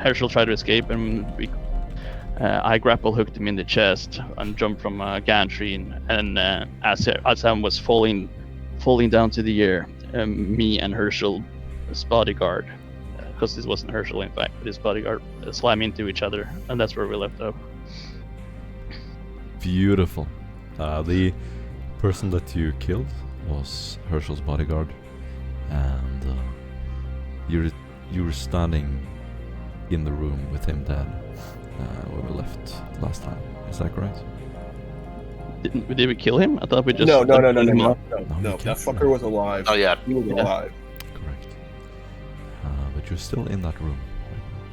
Herschel tried to escape, and I grapple hooked him in the chest and jumped from a gantry. And as I was falling down to the air, me and Herschel, his bodyguard, because this wasn't Herschel in fact, but his bodyguard, slam into each other, and that's where we left off. Beautiful. The person that you killed was Herschel's bodyguard, and you were standing in the room with him dead when we left last time. Is that correct? Did we kill him? I thought we just... No. That killed fucker him. was alive. Oh yeah. He was alive. Correct. But you're still in that room,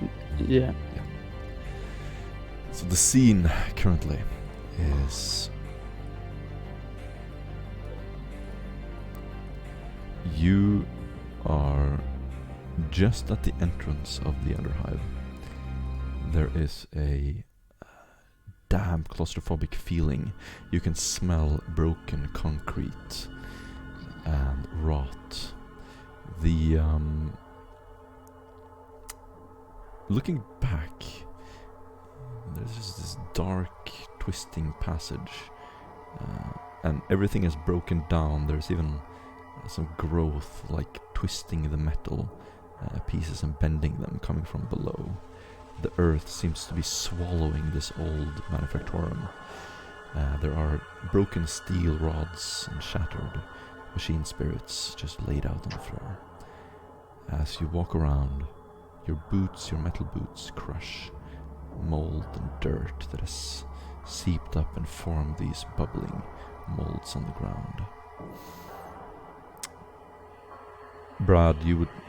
right? Yeah. So the scene currently is you are just at the entrance of the Underhive. There is a damp, claustrophobic feeling. You can smell broken concrete and rot. The looking back, there's just this dark, twisting passage, and everything is broken down. There's even some growth, like twisting the metal pieces and bending them, coming from below. The earth seems to be swallowing this old manufactorum. There are broken steel rods and shattered machine spirits just laid out on the floor. As you walk around, your metal boots, crush mold and dirt that has seeped up and formed these bubbling molds on the ground. Brad,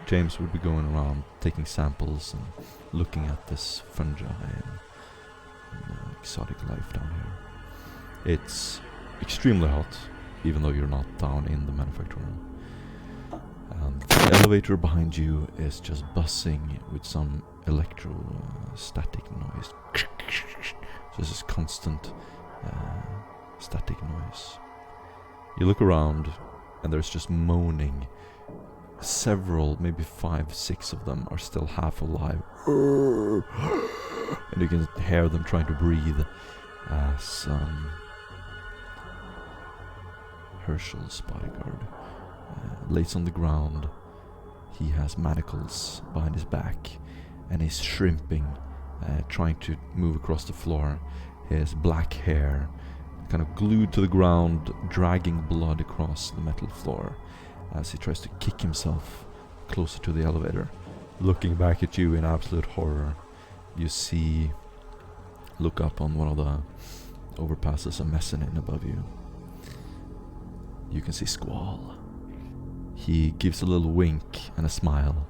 James would be going around taking samples and looking at this fungi and exotic life down here. It's extremely hot, even though you're not down in the manufactorum. And the elevator behind you is just buzzing with some electrostatic noise. So this is constant static noise. You look around and there's just moaning. Several, maybe 5, 6 of them are still half alive. And you can hear them trying to breathe as Herschel's bodyguard lays on the ground. He has manacles behind his back and he's shrimping, trying to move across the floor. His black hair kind of glued to the ground, dragging blood across the metal floor as he tries to kick himself closer to the elevator. Looking back at you in absolute horror, you look up on one of the overpasses, a mezzanine above you. You can see Squall. He gives a little wink and a smile,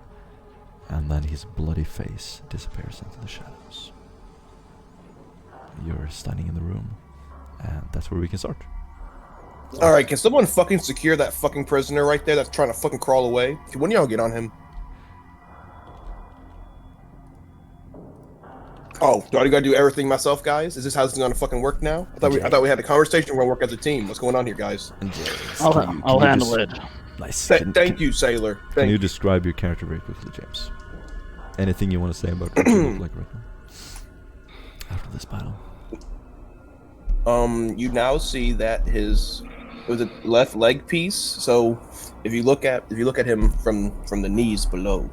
and then his bloody face disappears into the shadows. You're standing in the room, and that's where we can start. Alright, can someone fucking secure that fucking prisoner right there that's trying to fucking crawl away? When y'all get on him? Oh, do I gotta do everything myself, guys? Is this how this is gonna fucking work now? I thought we had a conversation. We're gonna work as a team. What's going on here, guys? I'll handle it. Nice. Thank you, Sailor. Can you describe your character very quickly, James? Anything you want to say about what you look like right now? After this battle. You now see that his left leg piece. So if you look at him from the knees below,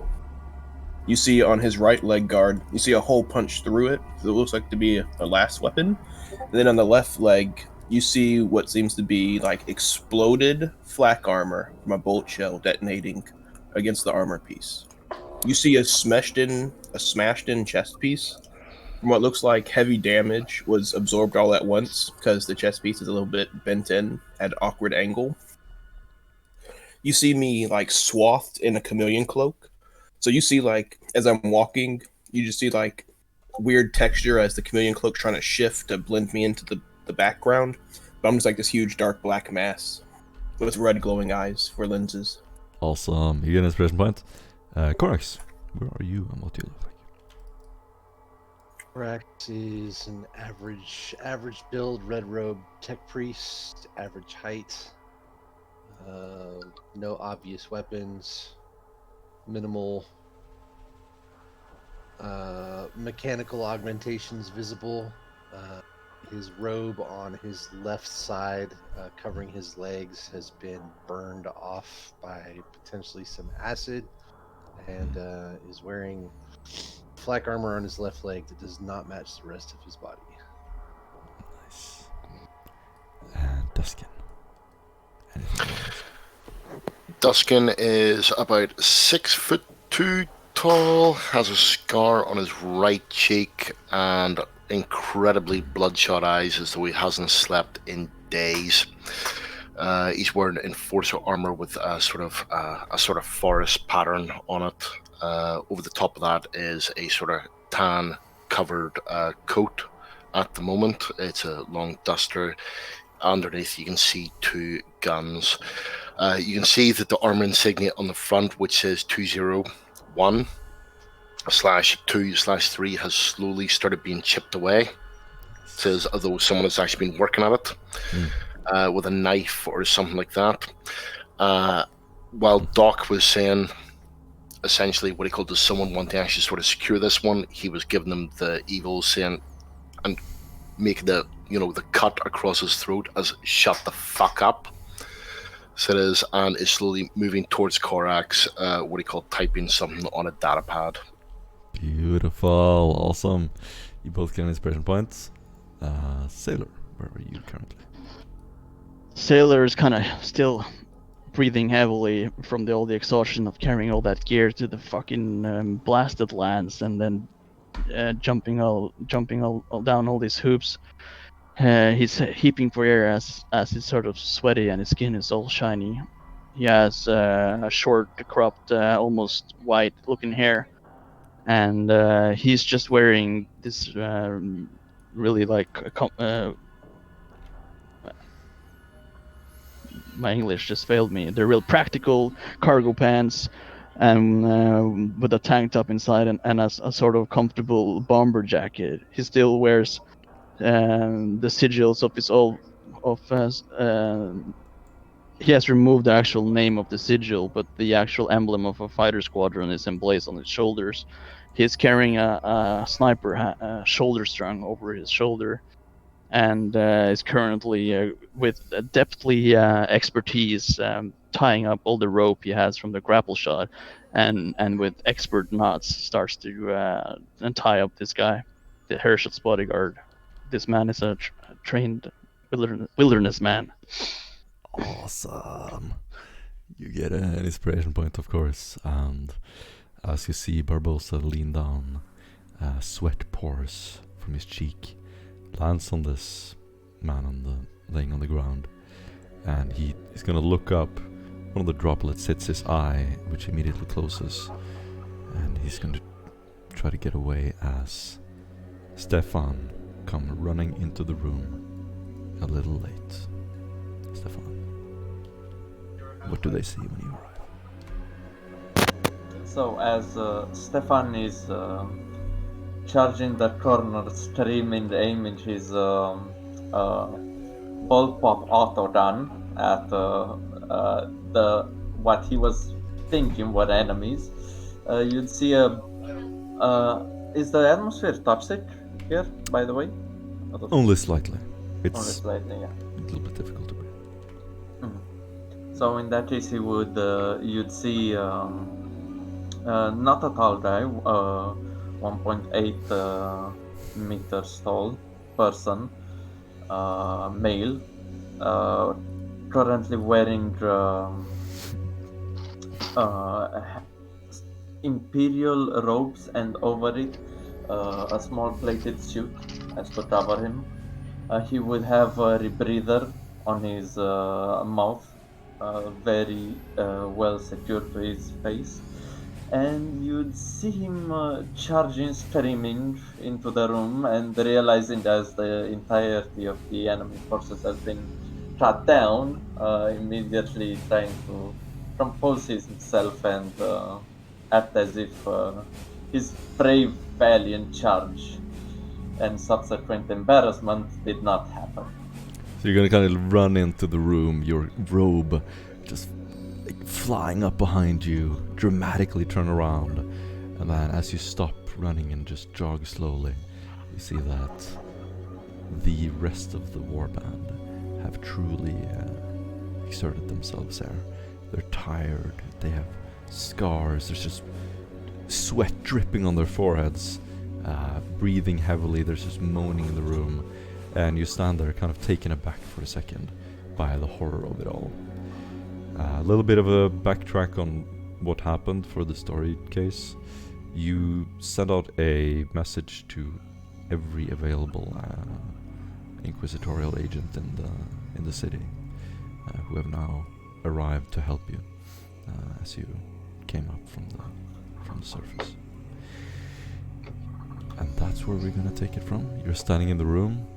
you see on his right leg guard, you see a hole punched through it. So it looks like to be a last weapon. And then on the left leg, you see what seems to be like exploded flak armor from a bolt shell detonating against the armor piece. You see a smashed in chest piece. From what looks like heavy damage was absorbed all at once because the chest piece is a little bit bent in at an awkward angle. You see me like swathed in a chameleon cloak. So you see like as I'm walking, you just see like weird texture as the chameleon cloak trying to shift to blend me into the background. But I'm just like this huge dark black mass with red glowing eyes for lenses. Awesome. You get an inspiration point. Corax, where are you and what do you look like? Corax is an average build, red robe tech priest, average height, no obvious weapons, minimal mechanical augmentations visible. His robe on his left side, covering his legs, has been burned off by potentially some acid, and is wearing flak armor on his left leg that does not match the rest of his body. Nice. And Duskin. Anything else? Duskin is about 6'2" tall, has a scar on his right cheek, and incredibly bloodshot eyes as though he hasn't slept in days. He's wearing enforcer armor with a sort of forest pattern on it. Over the top of that is a sort of tan covered coat at the moment. It's a long duster. Underneath you can see 2 guns. You can see that the armor insignia on the front, which says 201/2/3, has slowly started being chipped away. It says as though someone has actually been working at it with a knife or something like that. While Doc was saying essentially what he called as someone wanting to actually sort of secure this one, he was giving them the evil saying and making the cut across his throat as shut the fuck up. So it is, and is slowly moving towards Korax, what he called typing something on a data pad. Beautiful, awesome. You both get inspiration points. Sailor, where are you currently? Sailor is kind of still breathing heavily from all the exhaustion of carrying all that gear to the fucking blasted lands, and then jumping all down all these hoops. He's heaping for air as he's sort of sweaty and his skin is all shiny. He has a short, cropped, almost white-looking hair, and he's just wearing this really my English just failed me. They're real practical cargo pants, and with a tank top inside, and a sort of comfortable bomber jacket. He still wears the sigils of his old he has removed the actual name of the sigil, but the actual emblem of a fighter squadron is emblazoned on his shoulders. He's carrying a sniper shoulder strung over his shoulder, and is currently with deftly expertise tying up all the rope he has from the grapple shot, and with expert knots starts to tie up this guy, the Herschel's bodyguard. This man is a trained wilderness man. Awesome. You get an inspiration point, of course, and as you see Barbosa lean down, sweat pours from his cheek, lands on this man laying on the ground, and he is gonna look up. One of the droplets hits his eye, which immediately closes, and he's going to try to get away as Stefan come running into the room a little late. Stefan, what do they see when you arrive? So as Stefan is charging the corner, streaming, aiming his bullpup auto gun at what he was thinking were enemies, you'd see is the atmosphere toxic here, by the way? Only slightly. It's Only slightly, yeah. a little bit difficult to breathe. So in that case, he would you'd see not a tall guy, 1.8 meters tall person, male, currently wearing imperial robes, and over it a small plated suit as to cover him. He would have a rebreather on his mouth, very well secured to his face, and you'd see him charging, screaming into the room, and realizing as the entirety of the enemy forces has been cut down, immediately trying to compose himself and act as if his brave, valiant charge and subsequent embarrassment did not happen. So you're gonna kind of run into the room, your robe just like flying up behind you, dramatically turn around, and then as you stop running and just jog slowly, you see that the rest of the warband have truly exerted themselves there. They're tired, they have scars, there's just sweat dripping on their foreheads, breathing heavily, there's just moaning in the room, and you stand there kind of taken aback for a second by the horror of it all. A little bit of a backtrack on what happened for the story case. You send out a message to every available inquisitorial agent in the city, who have now arrived to help you as you came up from the surface. And that's where we're gonna take it from. You're standing in the room,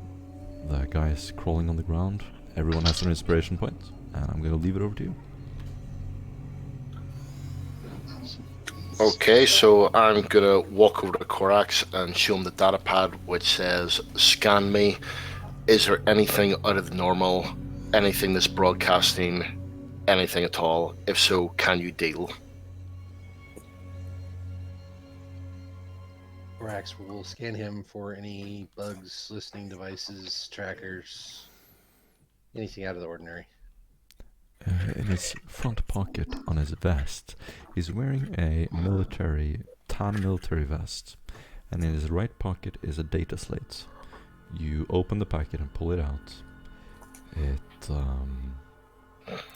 the guy is crawling on the ground, everyone has an inspiration point, and I'm gonna leave it over to you. Okay, so I'm gonna walk over to Korax and show him the data pad which says, scan me. Is there anything out of the normal? Anything that's broadcasting? Anything at all? If so, can you deal? Rax will scan him for any bugs, listening devices, trackers, anything out of the ordinary. In his front pocket on his vest, he's wearing a tan military vest, and in his right pocket is a data slate. You open the packet and pull it out. It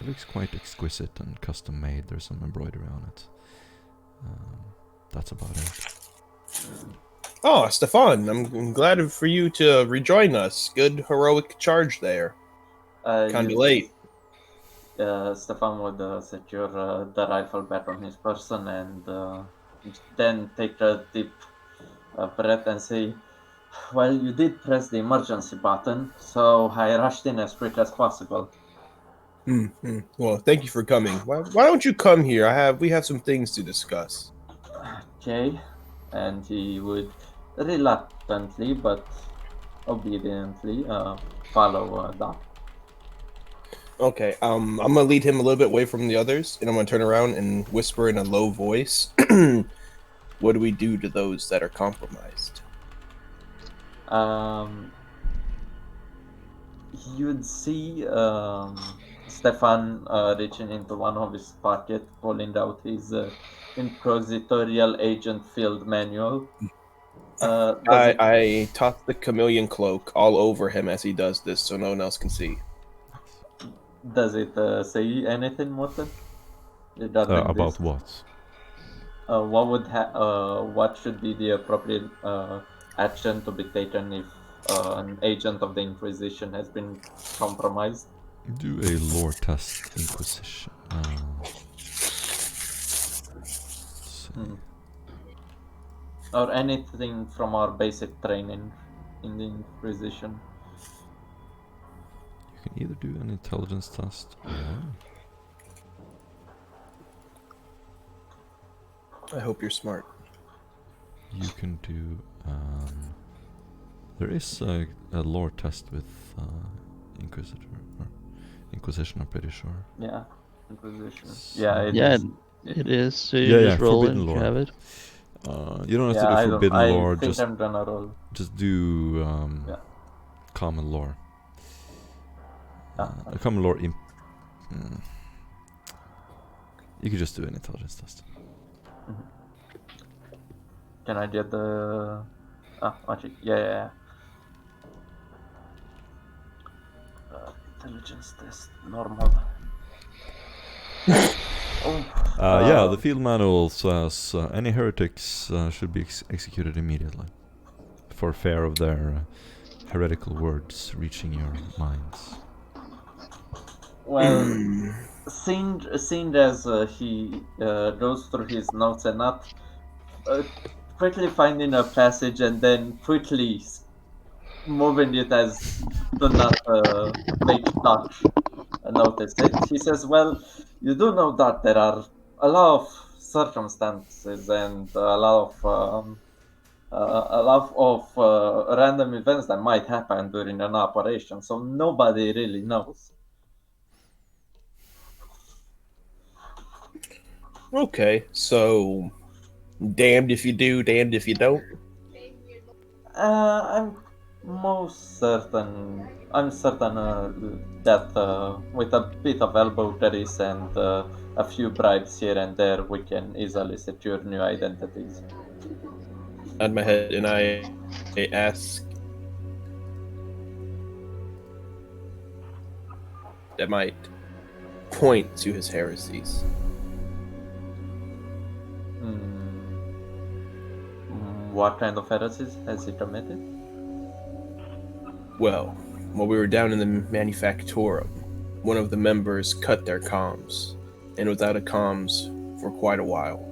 looks quite exquisite and custom made. There's some embroidery on it. That's about it. Oh, Stefan, I'm glad for you to rejoin us. Good heroic charge there. Kind of late. Stefan would secure the rifle back on his person and then take a deep breath and say, well, you did press the emergency button, so I rushed in as quick as possible. Well, thank you for coming. Why don't you come here? We have some things to discuss. Okay, and he would reluctantly but obediently follow Doc. Okay, I'm gonna lead him a little bit away from the others, and I'm gonna turn around and whisper in a low voice. What do we do to those that are compromised? You'd see Stefan reaching into one of his pocket, pulling out his inquisitorial agent field manual. I toss the chameleon cloak all over him as he does this, so no one else can see. Does it say anything, Morton? About what? What should be the appropriate action to be taken if an agent of the Inquisition has been compromised? Do a lore test, Inquisition. Or anything from our basic training in the Inquisition. You can either do an intelligence test or... I hope you're smart. You can do... there is a lore test with Inquisition, I'm pretty sure. Yeah, Inquisition. It is. So Yeah, you just roll it forbidden and lore. you have it. You don't have to do forbidden lore, I think I'm gonna roll. just do common lore. A common lore you could just do an intelligence test. Mm-hmm. Can I get the... actually, yeah. Intelligence test, normal. The field manual says any heretics should be executed immediately for fear of their heretical words reaching your minds. Well, seeing as he goes through his notes and not quickly finding a passage and then quickly moving it as do not make touch notice it, he says, well, you do know that there are a lot of circumstances and a lot of random events that might happen during an operation, so nobody really knows. Okay, so Damned if you do, damned if you don't. I'm certain that with a bit of elbow grease and a few bribes here and there, we can easily secure new identities. On my head, and I ask that might point to his heresies. What kind of heresies has he committed? Well, while we were down in the manufactorum, one of the members cut their comms, and without a comms for quite a while.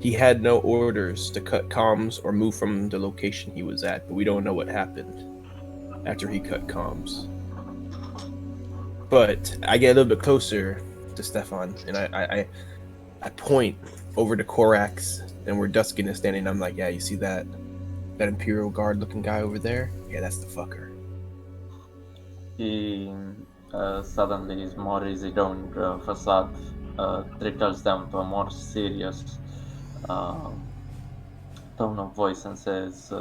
He had no orders to cut comms or move from the location he was at, but we don't know what happened after he cut comms. But I get a little bit closer to Stefan, and I point over to Korax, and where Duskin is standing. I'm like, yeah, you see that Imperial Guard looking guy over there? Yeah, that's the fucker. He suddenly his more easygoing facade trickles down to a more serious tone of voice and says,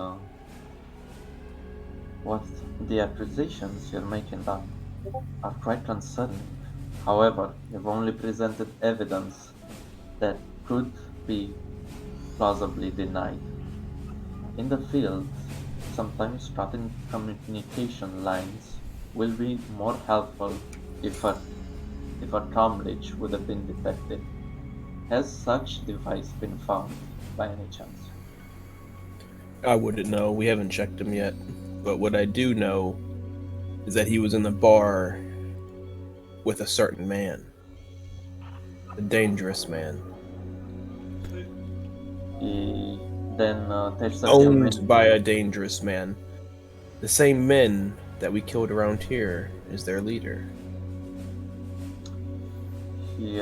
"What the accusations you're making are quite concerning. However, you've only presented evidence that could be plausibly denied. In the field, sometimes cutting communication lines will be more helpful if a comm leech would have been detected. Has such device been found by any chance?" I wouldn't know. We haven't checked him yet. But what I do know is that he was in the bar with a certain man. A dangerous man. He then takes a few minutes. Owned by a dangerous man. The same men that we killed around here is their leader. He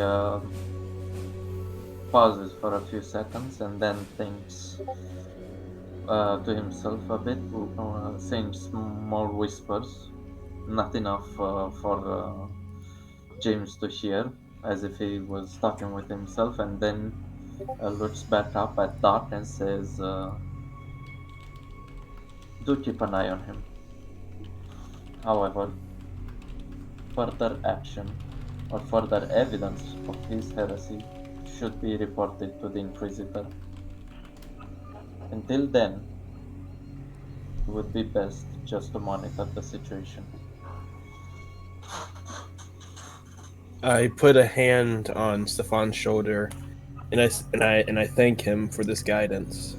pauses for a few seconds and then thinks to himself a bit, saying small whispers, not enough for James to hear, as if he was talking with himself, and then looks back up at Doc and says, "Do keep an eye on him. However, further action or further evidence of his heresy should be reported to the Inquisitor. Until then, it would be best just to monitor the situation." I put a hand on Stefan's shoulder, and I thank him for this guidance.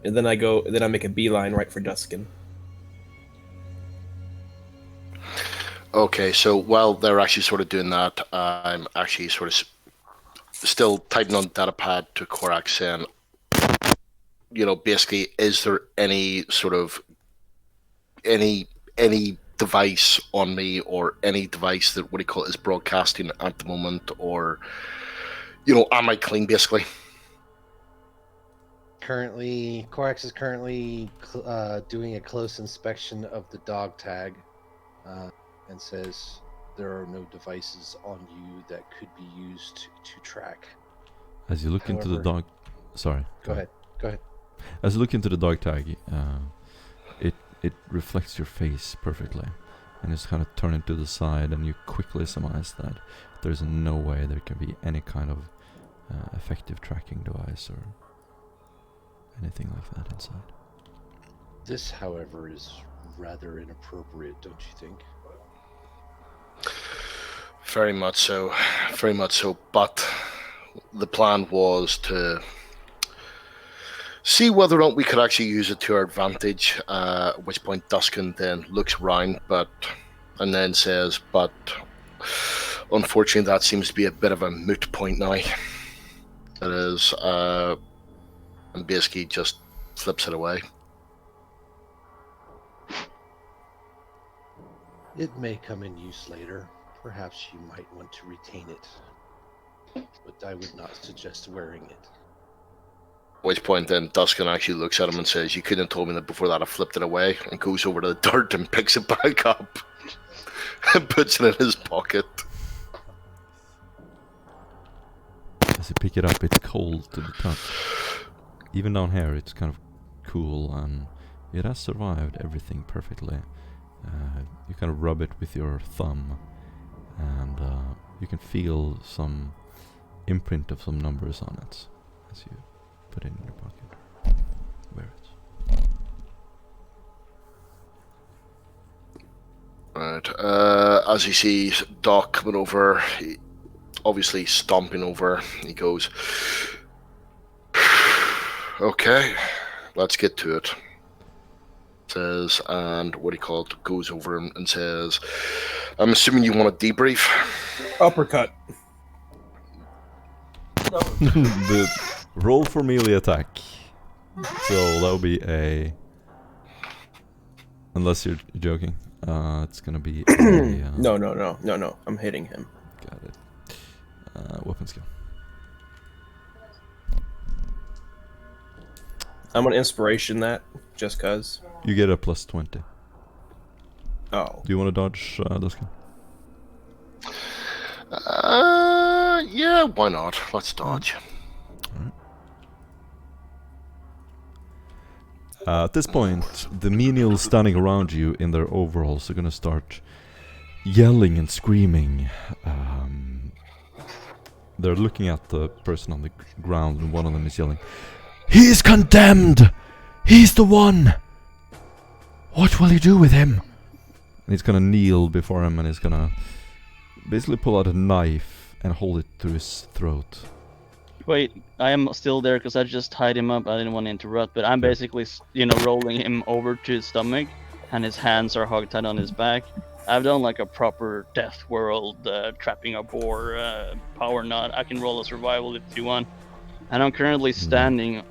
And then I make a beeline right for Duskin. Okay, so while they're actually sort of doing that, I'm actually sort of still typing on datapad to Korak saying, basically, is there any sort of any device on me or any device that is broadcasting at the moment, or am I clean basically? Currently, Corax is currently doing a close inspection of the dog tag and says there are no devices on you that could be used to track. As you look into the dog... Sorry. Go ahead. As you look into the dog tag, it reflects your face perfectly. And it's kind of turned to the side, and you quickly surmise that there's no way there can be any kind of effective tracking device or anything like that inside. This, however, is rather inappropriate, don't you think? Very much so. But the plan was to see whether or not we could actually use it to our advantage, at which point Duskin then looks around and then says, but unfortunately that seems to be a bit of a moot point now. It is, and basically just flips it away. It may come in use later. Perhaps you might want to retain it, but I would not suggest wearing it. At which point then Duskin actually looks at him and says, "You couldn't have told me that before that I flipped it away," and goes over to the dirt and picks it back up and puts it in his pocket. As you pick it up, it's cold to the touch. Even down here, it's kind of cool, and it has survived everything perfectly. You kind of rub it with your thumb, and you can feel some imprint of some numbers on it as you put it in your pocket. Wear it. Right. As he sees Doc coming over, obviously stomping over, he goes, "Okay, let's get to it." Says, and what he called goes over him and says, "I'm assuming you want a debrief." Uppercut. The roll for melee attack. So that'll be a. Unless you're joking, it's gonna be a. No. I'm hitting him. Got it. Weapon skill. I'm gonna inspiration that just cause. You get a plus 20. Oh. Do you want to dodge, Duskin? Yeah, why not? Let's dodge. At this point, the menials standing around you in their overalls are gonna start yelling and screaming. They're looking at the person on the ground, and one of them is yelling, "He's condemned! He's the one! What will you do with him?" And he's gonna kneel before him, and he's gonna basically pull out a knife and hold it to his throat. Wait, I am still there because I just tied him up. I didn't want to interrupt, but I'm basically, rolling him over to his stomach, and his hands are hog-tied on his back. I've done like a proper Death World trapping a boar power knot. I can roll a survival if you want. And I'm currently standing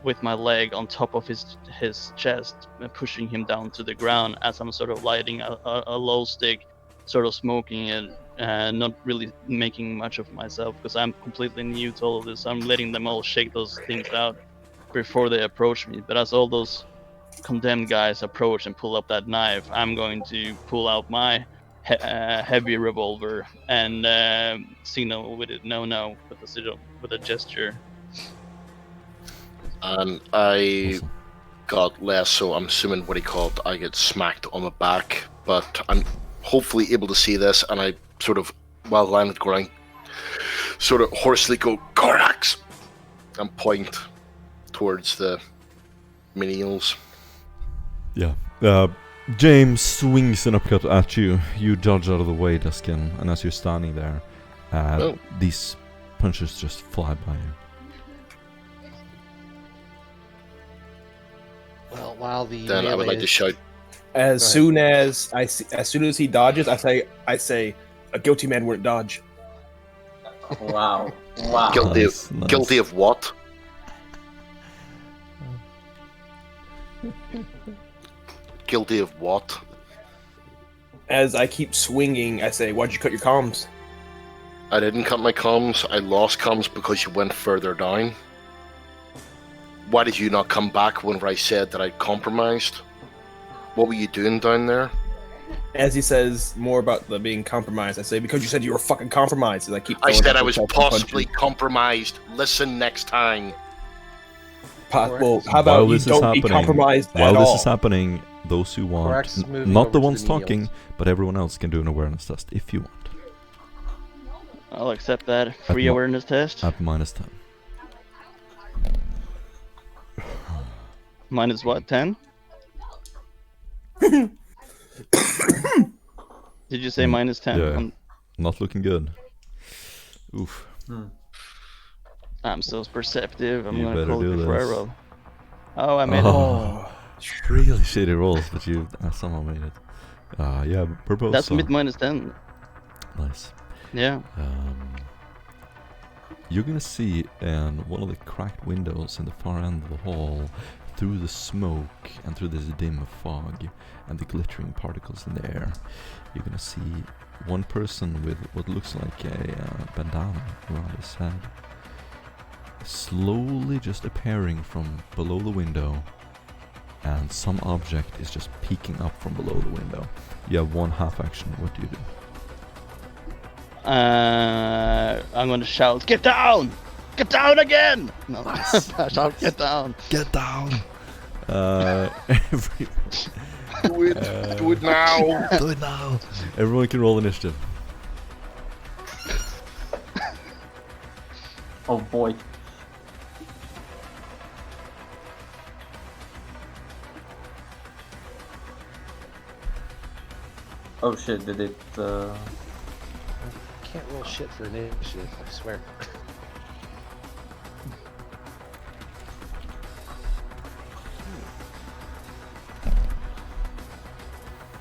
with my leg on top of his chest, pushing him down to the ground as I'm sort of lighting a low stick, sort of smoking it, not really making much of myself because I'm completely new to all of this. I'm letting them all shake those things out before they approach me. But as all those condemned guys approach and pull up that knife, I'm going to pull out my heavy revolver and signal with it no with a gesture. And I got less, so I'm assuming what he called, I get smacked on the back, but I'm hopefully able to see this, and I sort of, while lying on the ground, sort of hoarsely go, "Corax!" and point towards the menials. Yeah. James swings an uppercut at you. You dodge out of the way, Duskin, and as you're standing there, these punches just fly by you. Well, while the Then I would like to shout. As soon as he dodges, I say, a guilty man wouldn't dodge. Wow. Guilty of what? Guilty of what? As I keep swinging, I say, "Why'd you cut your comms?" I didn't cut my comms. I lost comms because you went further down. Why did you not come back whenever I said that I compromised? What were you doing down there? As he says more about the being compromised, I say, "Because you said you were fucking compromised." As I said I was possibly compromised. Listen next time. Well, how about you don't be compromised at all? While this is happening, those who want, not the ones talking, menials. but everyone else can do an awareness test if you want. I'll accept that free awareness test. At -10. Minus what? 10? Did you say minus 10? Yeah. Not looking good. Oof. I'm so perceptive. I'm You gonna better call it do before I this. roll. Oh, I made it. Oh, really shitty rolls, but you somehow made it. Yeah, purple. That's mid minus 10. Nice. Yeah. You're gonna see in one of the cracked windows in the far end of the hall, through the smoke and through this dim fog and the glittering particles in the air, you're gonna see one person with what looks like a bandana around his head, slowly just appearing from below the window, and some object is just peeking up from below the window. You have one half action. What do you do? I'm gonna shout, "Get down!" Get down again! No, Nice. shout, get down. Get down. Every, Do it. Do it now. do it now. Everyone can roll initiative. Oh boy. Oh shit, did it Can't roll shit for initiative, I swear.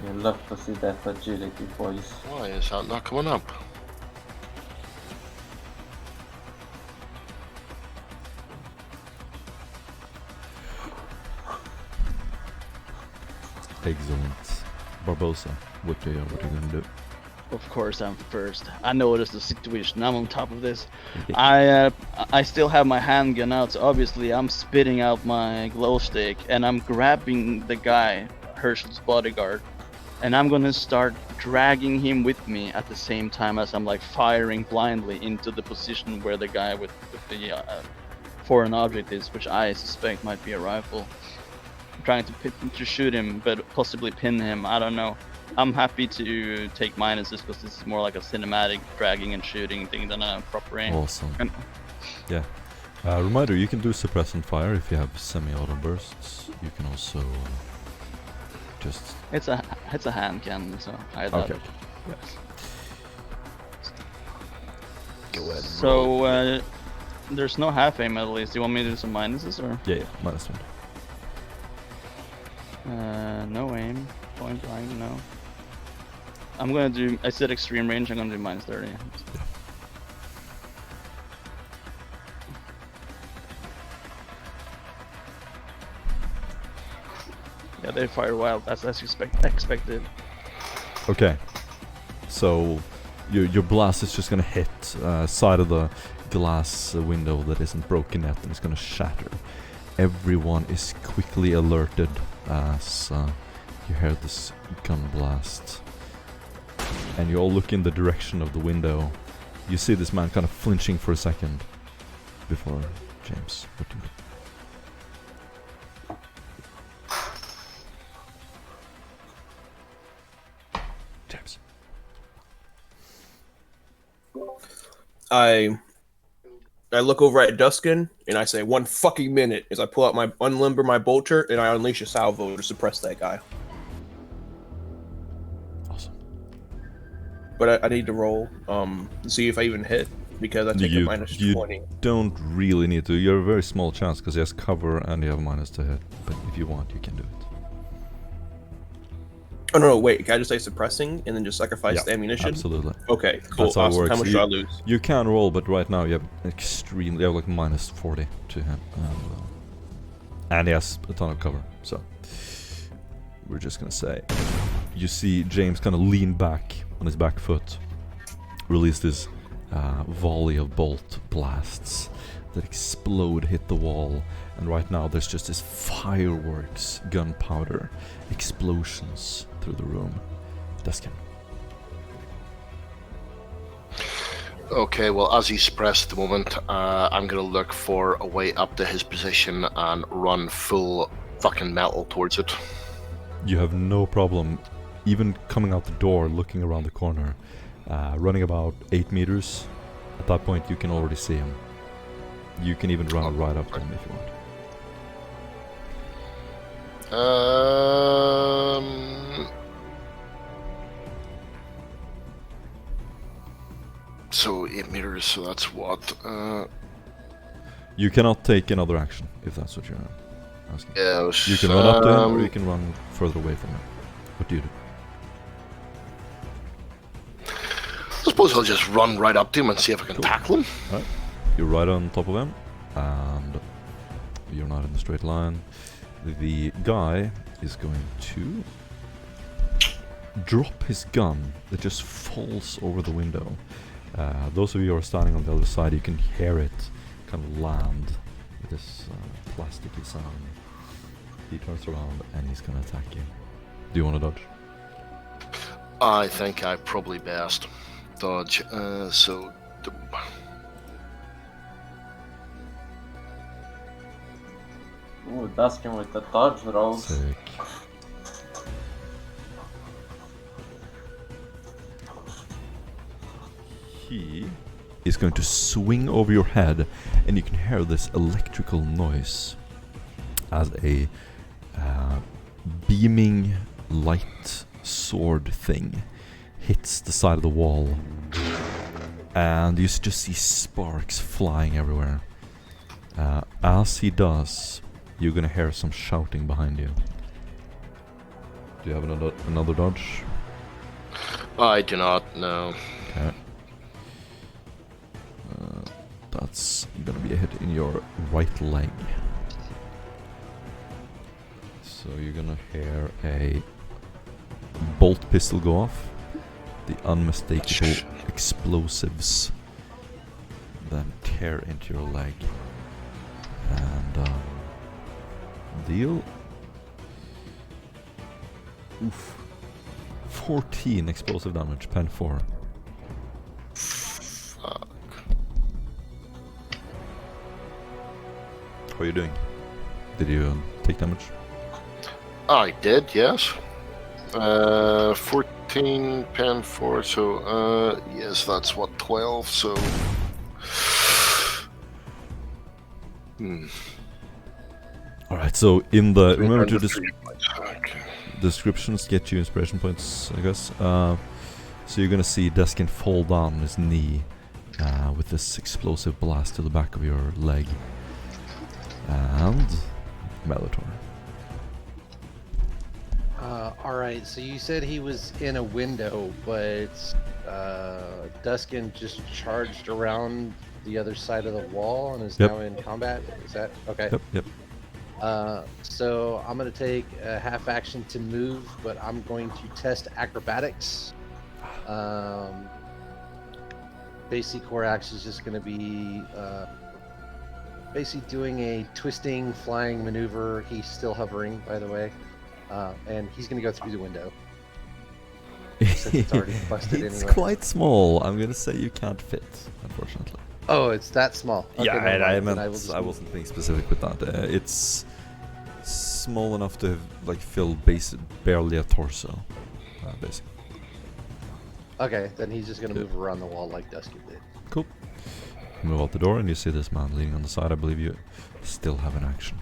you love to see that agility, boys. Why is that not coming up? Excellent. Barbosa, what are you gonna do? Of course I'm first. I noticed the situation. I'm on top of this. I still have my handgun out, so obviously I'm spitting out my glow stick and I'm grabbing the guy, Herschel's bodyguard, and I'm gonna start dragging him with me at the same time as I'm like firing blindly into the position where the guy with the foreign object is, which I suspect might be a rifle. I'm trying to shoot him, but possibly pin him. I don't know. I'm happy to take minuses because this is more like a cinematic dragging and shooting thing than a proper aim. Awesome. And Yeah. Reminder, you can do suppressant fire if you have semi-auto bursts. You can also just... it's a hand cannon, so I doubt Okay. it. Yes. Go ahead. So there's no half aim at least. Do you want me to do some minuses or? Yeah, minus 1. No aim. Point blank, no. I'm gonna do. I said extreme range. I'm gonna do minus 30. Yeah, they fire wild. That's expected. Okay. So your blast is just gonna hit side of the glass window that isn't broken yet, and it's gonna shatter. Everyone is quickly alerted as you hear this gun blast, and you all look in the direction of the window. You see this man kind of flinching for a second before James. What do you do? James. I look over at Duskin and I say, 1 fucking minute, as I pull out unlimber my bolter and I unleash a salvo to suppress that guy. Awesome. But I need to roll to see if I even hit, because I take a minus you 20. don't really need to. You have a very small chance because he has cover and you have a minus to hit. But if you want, you can do it. Oh no, wait, can I just say suppressing and then just sacrifice Yeah, the ammunition? Absolutely. Okay, cool, That's how it awesome. works. How much do I lose? You can roll, but right now you have you have like minus 40 to him. And he has a ton of cover, so we're just gonna say you see James kind of lean back on his back foot, release this volley of bolt blasts that explode, hit the wall, and right now there's just this fireworks, gunpowder, explosions through the room. Duskin. Okay, well, as he's pressed at the moment, I'm gonna look for a way up to his position and run full fucking metal towards it. You have no problem even coming out the door, looking around the corner, running about 8 meters. At that point you can already see him. You can even run right up to him if you want. So 8 meters, so that's what? You cannot take another action, if that's what you're asking. Yes, You can run up to him, or you can run further away from him. What do you do? I suppose I'll just run right up to him and see if I can tackle him. Alright. You're right on top of him, and you're not in the straight line. The guy is going to drop his gun. It just falls over the window. Those of you who are standing on the other side, you can hear it kind of land with this plasticky sound. He turns around and he's going to attack you. Do you want to dodge? I think I probably best dodge. So Ooh, Dustin with the dodge rolls. Sick. He is going to swing over your head, and you can hear this electrical noise as a beaming light sword thing hits the side of the wall, and you just see sparks flying everywhere. As he does, you're gonna hear some shouting behind you. Do you have another dodge? I do not know. Okay. That's gonna be a hit in your right leg. So you're gonna hear a bolt pistol go off. The unmistakable explosives then tear into your leg. And deal. Oof. 14 explosive damage, pen 4. Fuck. How are you doing? Did you take damage? I did, yes. 14 pen 4, so yes, that's what, 12, so. Alright, so in the. Remember to Okay. descriptions get you inspiration points, I guess. So you're gonna see Deskin fall down on his knee with this explosive blast to the back of your leg. And Melitor. Alright, so you said he was in a window, but Duskin just charged around the other side of the wall and is Yep. now in combat? Is that okay? Yep. So I'm going to take a half action to move, but I'm going to test acrobatics. Basic core action is just going to be basically doing a twisting flying maneuver. He's still hovering, by the way, and he's going to go through the window. Since it's already busted It's anyway. quite small. I'm gonna say you can't fit, unfortunately. Oh, it's that small. Okay, Yeah, never I mind, then meant will just I move. wasn't being specific with that. It's small enough to like fill barely a torso, basically. Okay, then he's just going to move around the wall like Dusky did. Cool. You move out the door and you see this man leaning on the side. I believe you still have an action.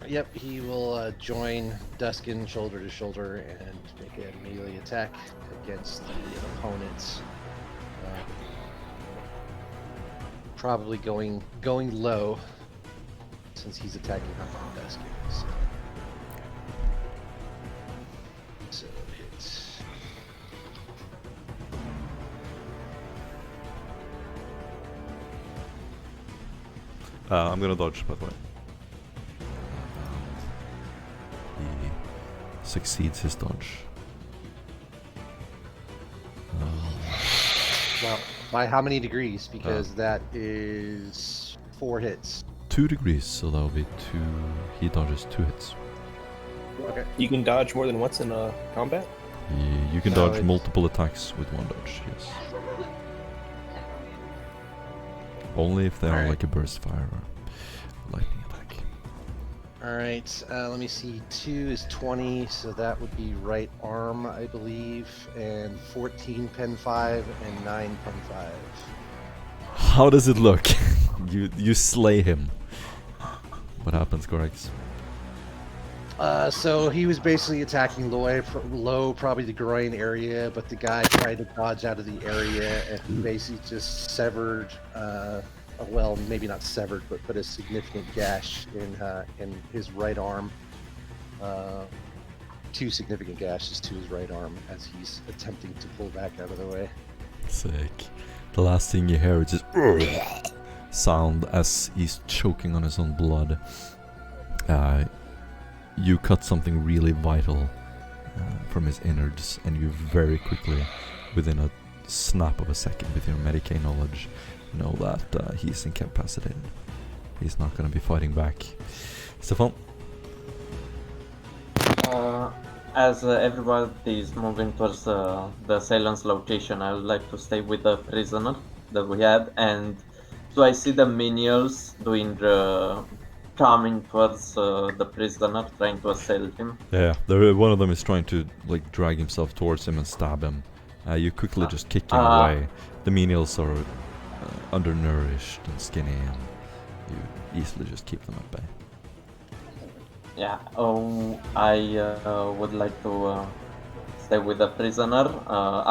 Yep, he will join Duskin shoulder to shoulder and make a melee attack against the opponents. Probably going low since he's attacking on Duskin. So hits. I'm gonna dodge, by the way. He succeeds his dodge. Well, by how many degrees? Because that is 4 hits. 2 degrees, so that'll be 2. He dodges 2 hits. Okay. You can dodge more than once in combat? You can No, dodge it's- multiple attacks with 1 dodge, yes. Only if they are Alright. like a burst fire or lightning attack. Alright, let me see. 2 is 20, so that would be right arm, I believe, and 14 pen 5 and 9 pen 5. How does it look? you slay him. What happens, Gorax? So he was basically attacking low, probably the groin area, but the guy tried to dodge out of the area, and he basically just severed, well, maybe not severed, but put a significant gash in his right arm. 2 significant gashes to his right arm as he's attempting to pull back out of the way. Sick. The last thing you hear is just sound as he's choking on his own blood. You cut something really vital from his innards, and you very quickly, within a snap of a second with your Medicaid knowledge, know that he's incapacitated. He's not going to be fighting back. Stefan? As everybody is moving towards the assailant's location, I would like to stay with the prisoner that we had. And do I see the minions doing the coming towards the prisoner, trying to assault him. Yeah, one of them is trying to like drag himself towards him and stab him. You quickly just kick him away. The menials are undernourished and skinny, and you easily just keep them at bay. Yeah, I would like to stay with the prisoner,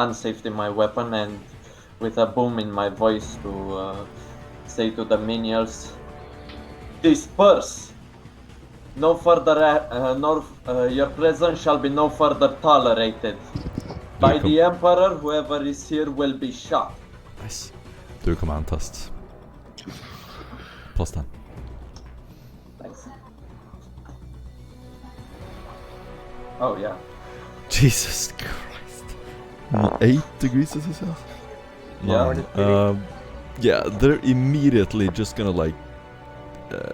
unsafety my weapon, and with a boom in my voice to say to the menials, disperse! No further, your presence shall be no further tolerated. By the Emperor, whoever is here will be shot. Nice. Do a command test. +10. Thanks. Oh, yeah. Jesus Christ. 8 degrees is this? Yeah. Yeah, they're immediately just gonna like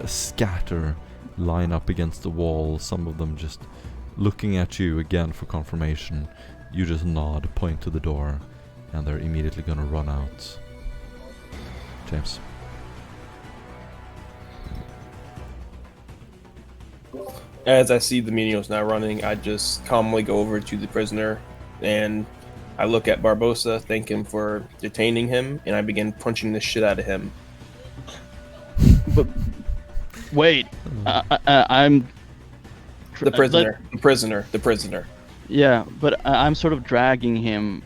scatter, line up against the wall, some of them just looking at you again for confirmation. You just nod, point to the door, and they're immediately gonna run out. James. As I see the menials now running, I just calmly go over to the prisoner, and I look at Barbosa, thank him for detaining him, and I begin punching the shit out of him. But wait, I'm The prisoner. Yeah, but I'm sort of dragging him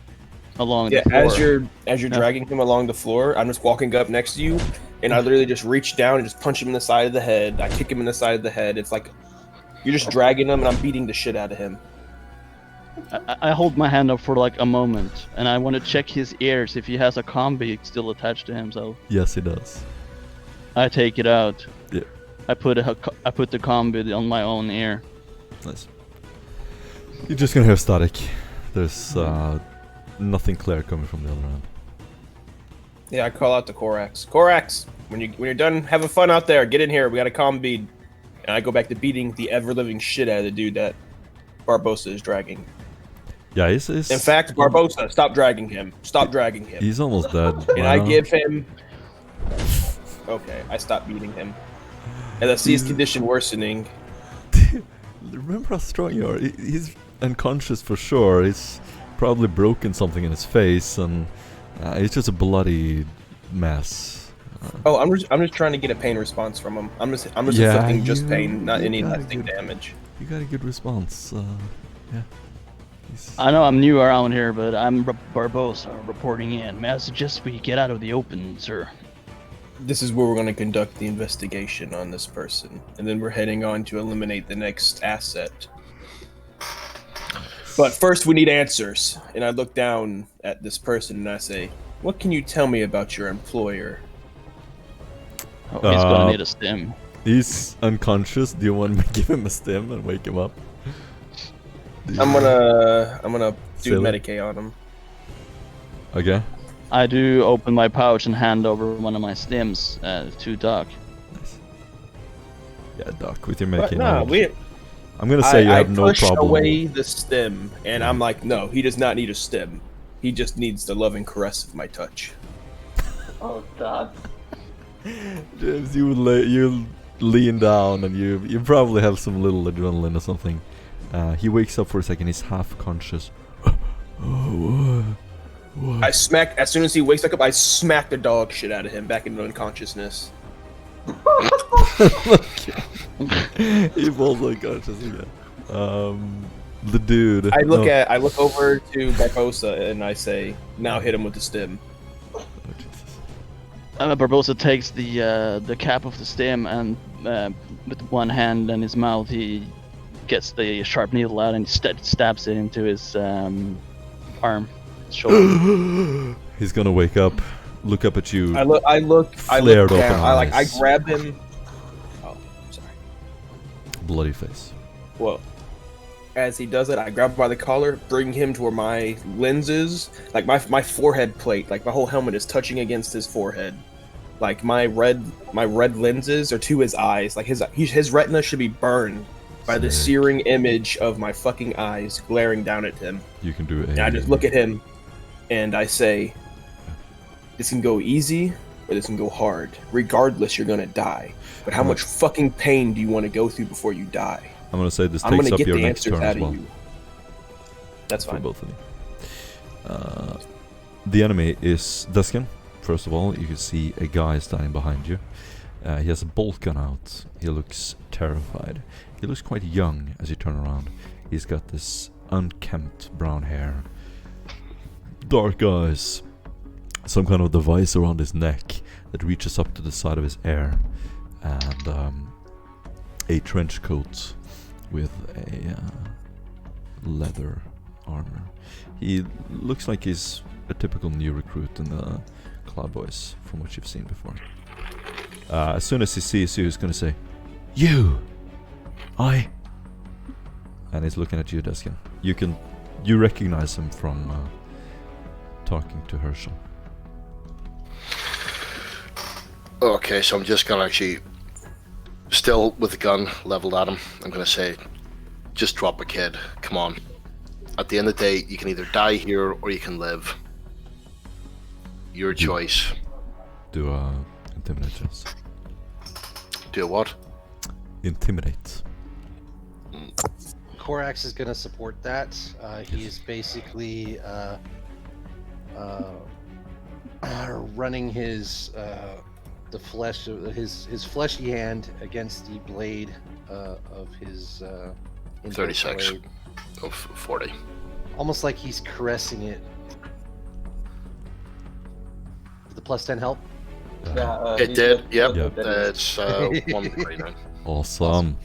along the Yeah, floor. as you're dragging him along the floor, I'm just walking up next to you, and I literally just reach down and just punch him in the side of the head. I kick him in the side of the head. It's like you're just dragging him, and I'm beating the shit out of him. I hold my hand up for like a moment, and I want to check his ears if he has a combi still attached to him. So Yes, he does. I take it out. Yeah. I put the combi on my own ear. Nice. You're just gonna hear static. There's nothing clear coming from the other end. Yeah, I call out to Korax. Korax, when you're done having fun out there, get in here. We got a calm bead. And I go back to beating the ever-living shit out of the dude that Barbosa is dragging. Yeah, he's In fact, Barbosa, stop dragging him. Stop dragging him. He's almost dead. And I give him... Okay, I stop beating him. As I see his condition worsening... Remember how strong you are. He's unconscious for sure. He's probably broken something in his face, and it's just a bloody mess. Oh, I'm just trying to get a pain response from him. I'm just inflicting just pain, not any lasting damage. You got a good response. Yeah. I know I'm new around here, but I'm Barbosa reporting in. May I suggest we get out of the open, sir? This is where we're going to conduct the investigation on this person, and then we're heading on to eliminate the next asset. But first, we need answers. And I look down at this person and I say, "What can you tell me about your employer?" Oh, he's gonna need a stim. He's unconscious. Do you want me to give him a stim and wake him up? I'm gonna do Silly. Medicaid on him. Okay. I do open my pouch and hand over one of my stims to Doc. Nice. Yeah, Doc, with your But making. no, I'm gonna say you have no push problem. away the stem, and I'm like, no, he does not need a stem. He just needs the loving caress of my touch. Oh, God. James, you lean down and you probably have some little adrenaline or something. He wakes up for a second. He's half conscious. What? I smack as soon as he wakes back up. I smack the dog shit out of him back into unconsciousness. He falls unconscious again. The dude. I look over to Barbosa and I say, "Now hit him with the stem." Oh, Jesus. Barbosa takes the cap of the stem and with one hand and his mouth he gets the sharp needle out and stabs it into his arm, shoulder. He's gonna wake up, look up at you. I look Flared open down. I eyes. grab him. Oh, sorry. Bloody face. Well, as he does it, I grab him by the collar, bring him to where my lenses, like my forehead plate, like my whole helmet is touching against his forehead. Like my red lenses are to his eyes. Like his retina should be burned by the Sick. searing image of my fucking eyes glaring down at him. You can do it. And I just look at him and I say, "This can go easy or this can go hard. Regardless, you're gonna die. But how much fucking pain do you want to go through before you die? I'm gonna say this I'm takes gonna up get your the next answers turn as out well. of you. That's For fine. both of you. The enemy is Duskin. First of all, you can see a guy standing behind you. He has a bolt gun out. He looks terrified. He looks quite young as you turn around. He's got this unkempt brown hair, dark eyes, some kind of device around his neck that reaches up to the side of his hair, and a trench coat with a leather armor. He looks like he's a typical new recruit in the Cloud Boys from what you've seen before. As soon as he sees you, he's gonna say, "You! And he's looking at you, Deskin. You recognize him from talking to Herschel. Okay, so I'm just gonna actually, still with the gun leveled at him, I'm gonna say, just drop a kid, come on. At the end of the day, you can either die here or you can live. Your choice. Do intimidate checks. Do what? Intimidate. Korax is going to support that. He is basically running his the flesh of his fleshy hand against the blade of his 36 blade. of 40. Almost like he's caressing it. Did the plus 10 help? Yeah, It did, yep. Yeah. It's 139. Awesome.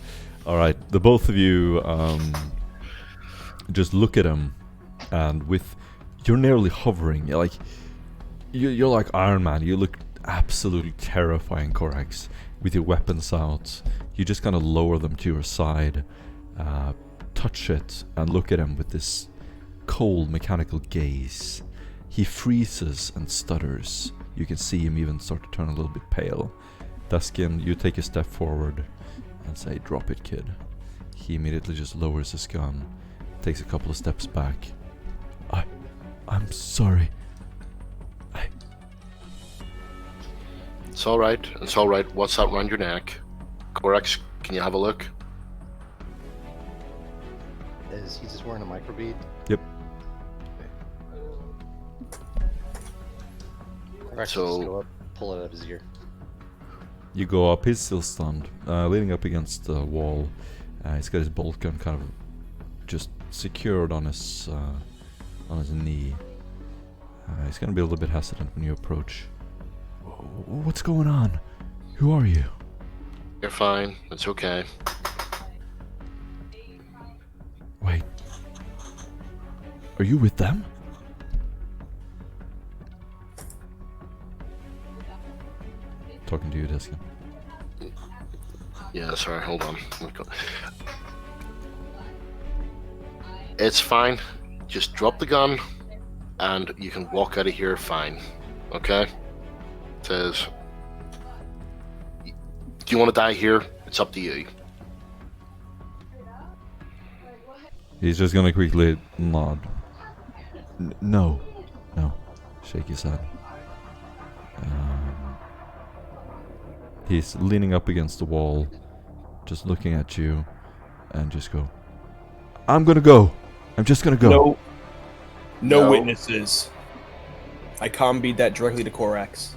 Alright, the both of you just look at him, and you're nearly hovering. You're like Iron Man. You look absolutely terrifying, Korax. With your weapons out, you just kind of lower them to your side, touch it, and look at him with this cold mechanical gaze. He freezes and stutters. You can see him even start to turn a little bit pale. Duskin, you take a step forward and say, "Drop it, kid." He immediately just lowers his gun, takes a couple of steps back. I'm sorry. It's alright, it's alright. What's that around your neck? Korax, can you have a look? Is he just wearing a microbead? Yep. Korax So- just go up, pull it out of his ear. You go up, he's still stunned, leaning up against the wall. He's got his bolt gun kind of just secured on his knee. He's gonna be a little bit hesitant when you approach. What's going on? Who are you? You're fine, it's okay. Wait. Are you with them? Talking to you, Deskin. Yeah, sorry, hold on. It's fine. Just drop the gun, and you can walk out of here fine. Okay? Says, do you want to die here? It's up to you. He's just gonna quickly nod. No. Shake his head. He's leaning up against the wall, just looking at you, and just go, "I'm gonna go. I'm just gonna go." No witnesses. I combied that directly to Korax.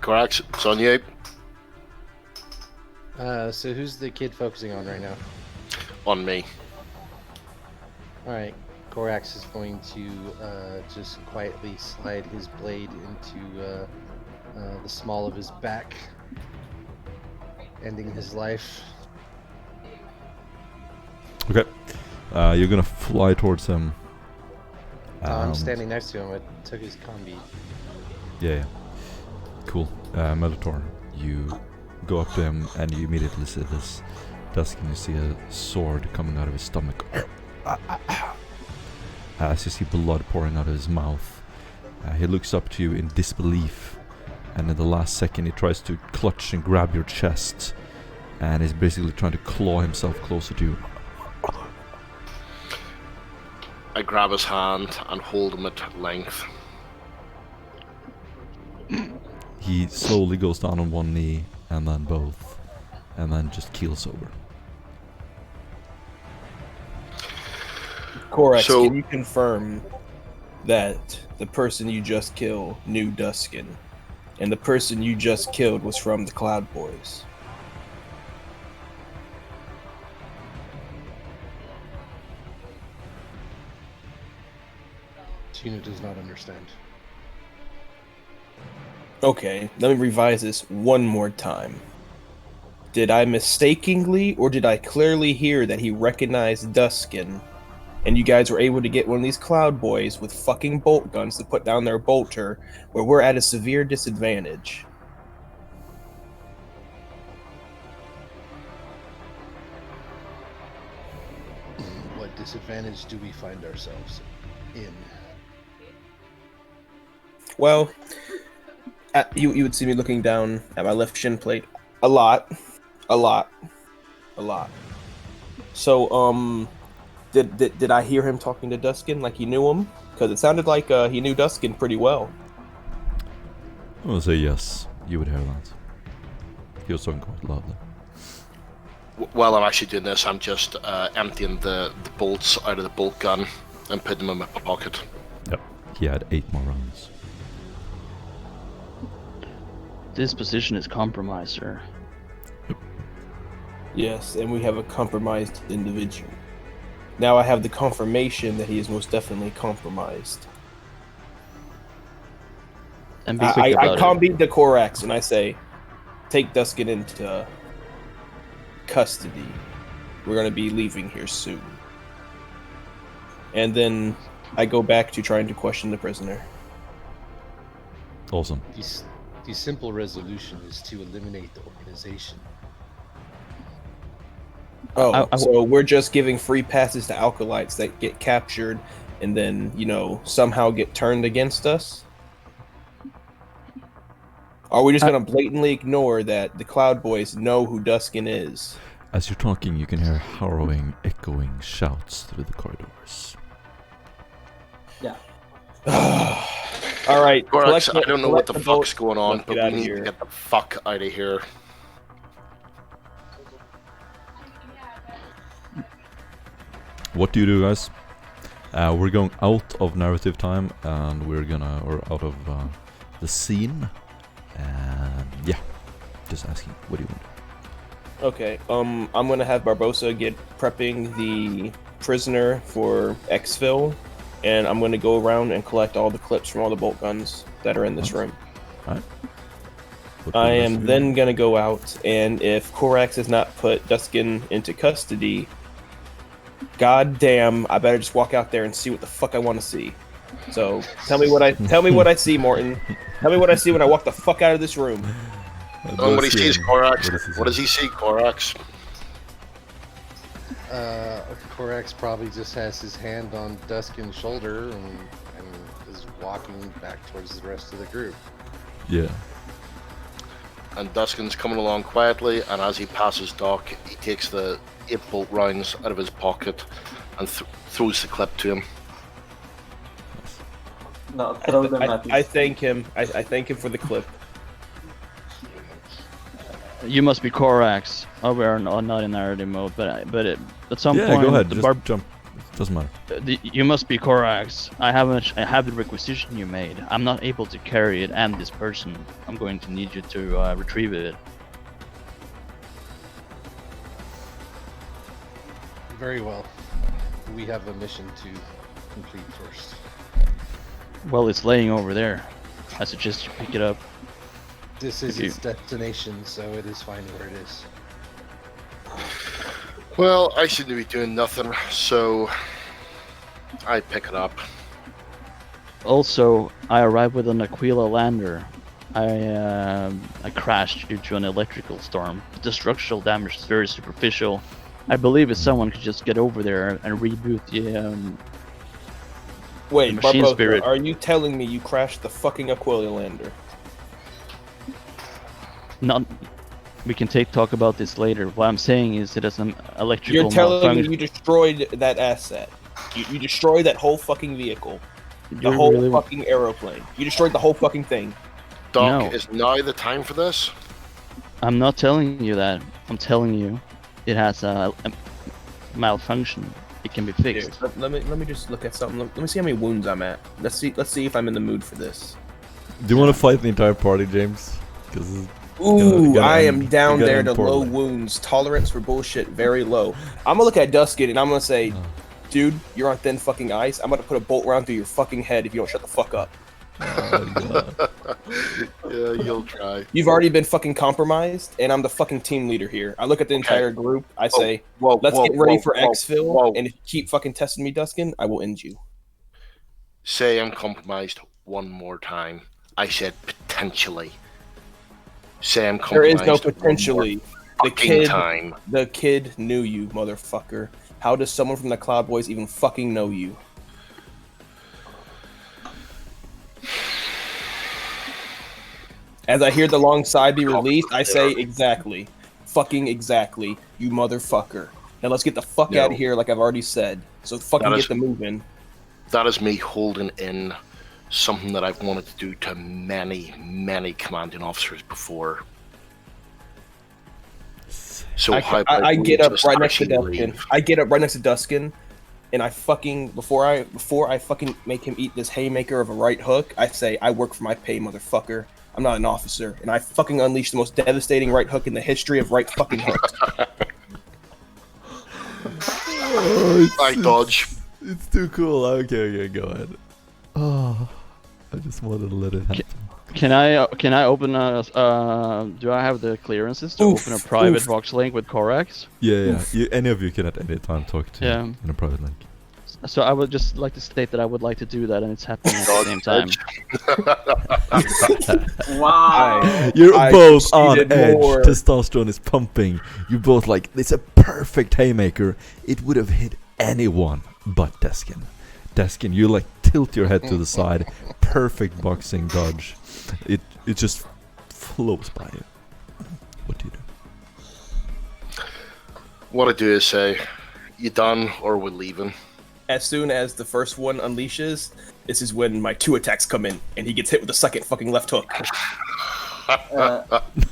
Korax, it's on you. So who's the kid focusing on right now? On me. Alright, Korax is going to just quietly slide his blade into the small of his back, ending his life. Okay. You're gonna fly towards him. I'm standing next to him. I took his combi. Yeah. Cool. Melitor, you go up to him and you immediately see this desk, and you see a sword coming out of his stomach. As you see blood pouring out of his mouth. He looks up to you in disbelief, and in the last second he tries to clutch and grab your chest, and is basically trying to claw himself closer to you. I grab his hand and hold him at length. He slowly goes down on one knee, and then both, and then just keels over. Korax, So- can you confirm that the person you just killed knew Duskin, and the person you just killed was from the Cloud Boys? Tina does not understand. Okay, let me revise this one more time. Did I mistakenly or did I clearly hear that he recognized Duskin, and you guys were able to get one of these Cloud Boys with fucking bolt guns to put down their bolter, where we're at a severe disadvantage? What disadvantage do we find ourselves in? Well, you would see me looking down at my left shin plate a lot. So, did I hear him talking to Duskin like he knew him? Because it sounded like he knew Duskin pretty well. I will say yes, you would hear that. He was talking quite loudly. While I'm actually doing this, I'm just emptying the bolts out of the bolt gun and putting them in my pocket. Yep. He had 8 more rounds. This position is compromised, sir. Yes, and we have a compromised individual. Now I have the confirmation that he is most definitely compromised. And be quick I about can't it. beat the Korax, and I say, take Duskin into custody. We're going to be leaving here soon. And then I go back to trying to question the prisoner. Awesome. The simple resolution is to eliminate the organization. Oh, I- so we're just giving free passes to alkalites that get captured and then, somehow get turned against us? Are we just going to blatantly ignore that the Cloud Boys know who Duskin is? As you're talking, you can hear harrowing, echoing shouts through the corridors. Yeah. All right. Korax, collect I don't know what the collect fuck's boat. going on, Let's but get we outta need here. to get the fuck out of here. What do you do, guys? We're going out of narrative time, and or out of the scene. And yeah, just asking, what do you want to do? Okay. I'm gonna have Barbosa get prepping the prisoner for exfil, and I'm gonna go around and collect all the clips from all the bolt guns that are in this Nice. room. Alright. What do I the rest am of you then do? gonna go out, and if Korax has not put Duskin into custody, god damn, I better just walk out there and see what the fuck I want to see. So tell me what I see, Morton. Tell me what I see when I walk the fuck out of this room. What he sees, Korax. What does he What does he see, Korax? Korax probably just has his hand on Duskin's shoulder and is walking back towards the rest of the group. Yeah. And Duskin's coming along quietly, and as he passes Doc, he takes the 8 bolt rounds out of his pocket and throws the clip to him. No, throw them at I thank him. I thank him for the clip. You must be Korax. Oh, we are not in narrative mode, but at some Yeah, point, go ahead. the Just jump. It doesn't matter. you must be Korax. I have the requisition you made. I'm not able to carry it and this person. I'm going to need you to retrieve it. Very well. We have a mission to complete first. Well, it's laying over there. I suggest you pick it up. This is If you- its destination, so it is fine where it is. Well, I seem to be doing nothing, so I pick it up. Also, I arrived with an Aquila lander. I crashed due to an electrical storm. The structural damage is very superficial. I believe if someone could just get over there and reboot the Wait, machine Barbosa, spirit. are you telling me you crashed the fucking Aquila lander? not. We can talk about this later. What I'm saying is it has an electrical You're telling me malfunction. you destroyed that asset. You destroyed that whole fucking vehicle. The You're whole really fucking aeroplane. You destroyed the whole fucking thing. Doc, No. is now the time for this? I'm not telling you that. I'm telling you, it has a malfunction. It can be Here, fixed. let me just look at something. Let me see how many wounds I'm at. Let's see if I'm in the mood for this. Do you want to fight the entire party, James? Because Ooh, gotta I end- am down gotta there end to low poorly. wounds. Tolerance for bullshit very low. I'm gonna look at Duskin and I'm gonna say, dude, you're on thin fucking ice. I'm gonna put a bolt round through your fucking head if you don't shut the fuck up. Yeah, you'll try. You've already been fucking compromised, and I'm the fucking team leader here. I look at the entire group. I say, Whoa, let's whoa, get ready whoa, for whoa, exfil, whoa. and if you keep fucking testing me, Duskin, I will end you. Say I'm compromised one more time. I said potentially. Say I'm There is compromised. no one more potentially. fucking time. The kid knew you, motherfucker. How does someone from the Cloud Boys even fucking know you? As I hear the long sigh be released, I say exactly. Fucking exactly, you motherfucker. Now let's get the fuck No. out of here like I've already said. So fucking That get is- the moving. That is me holding in something that I've wanted to do to many, many commanding officers before. So how about I we get up just right next to actually Duskin. leave? I get up right next to Duskin, and I fucking before I fucking make him eat this haymaker of a right hook, I say I work for my pay, motherfucker. I'm not an officer, and I fucking unleash the most devastating right hook in the history of right fucking hooks. I dodge. It's too cool. Okay, go ahead. Oh, I just wanted to let it happen. Can I open a do I have the clearances to Oof, open a private oof. Vox link with Corax? Yeah. Any of you can at any time talk to Yeah. in a private link. So I would just like to state that I would like to do that, and it's happening at the same time. Wow. You're I both on succeeded edge. more. Testosterone is pumping. You both like, it's a perfect haymaker. It would have hit anyone but Deskin. Deskin, you like tilt your head to the side. Perfect boxing dodge. It just flows by you. What do you do? What I do is say, you done or we're leaving. As soon as the first one unleashes, this is when my 2 attacks come in, and he gets hit with the second fucking left hook.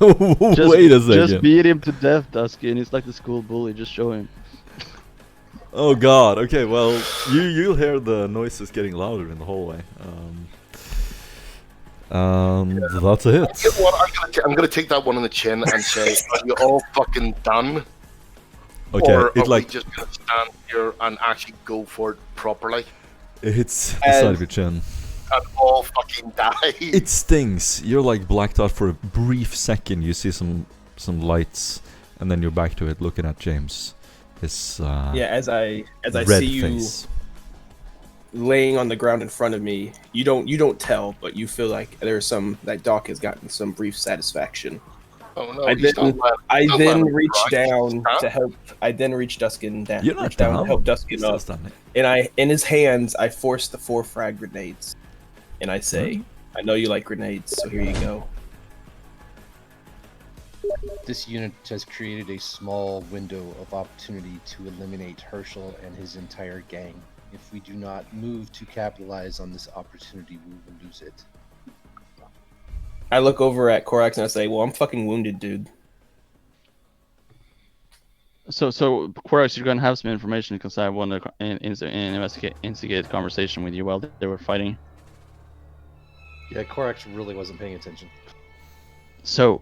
Wait a second. Just beat him to death, Dusky, and he's like the school bully. Just show him. Oh god. Okay, well, you'll hear the noises getting louder in the hallway. That's a hit. You know what? I'm gonna take that one on the chin and say, are you all fucking done? Okay, Or it are like we just gonna stand here and actually go for it properly it hits the side of your chin. and all fucking die? It stings. You're like blacked out for a brief second. You see some lights, and then you're back to it, looking at James. His Yeah, as I red see you face. laying on the ground in front of me, you don't tell, but you feel like there's some that Doc has gotten some brief satisfaction. Oh no! I he's then- not I Don't then let him reach cry. down Huh? to help. I then reach Duskin down. You're not reach down down. to help You're Duskin still up, standing. and in his hands I force the 4 frag grenades, and I say, "I know you like grenades, so here you go." This unit has created a small window of opportunity to eliminate Herschel and his entire gang. If we do not move to capitalize on this opportunity, we will lose it. I look over at Korax and I say, "Well, I'm fucking wounded, dude." So Corax, you're gonna have some information because I want to instigate conversation with you while they were fighting. Yeah, Korax really wasn't paying attention. So,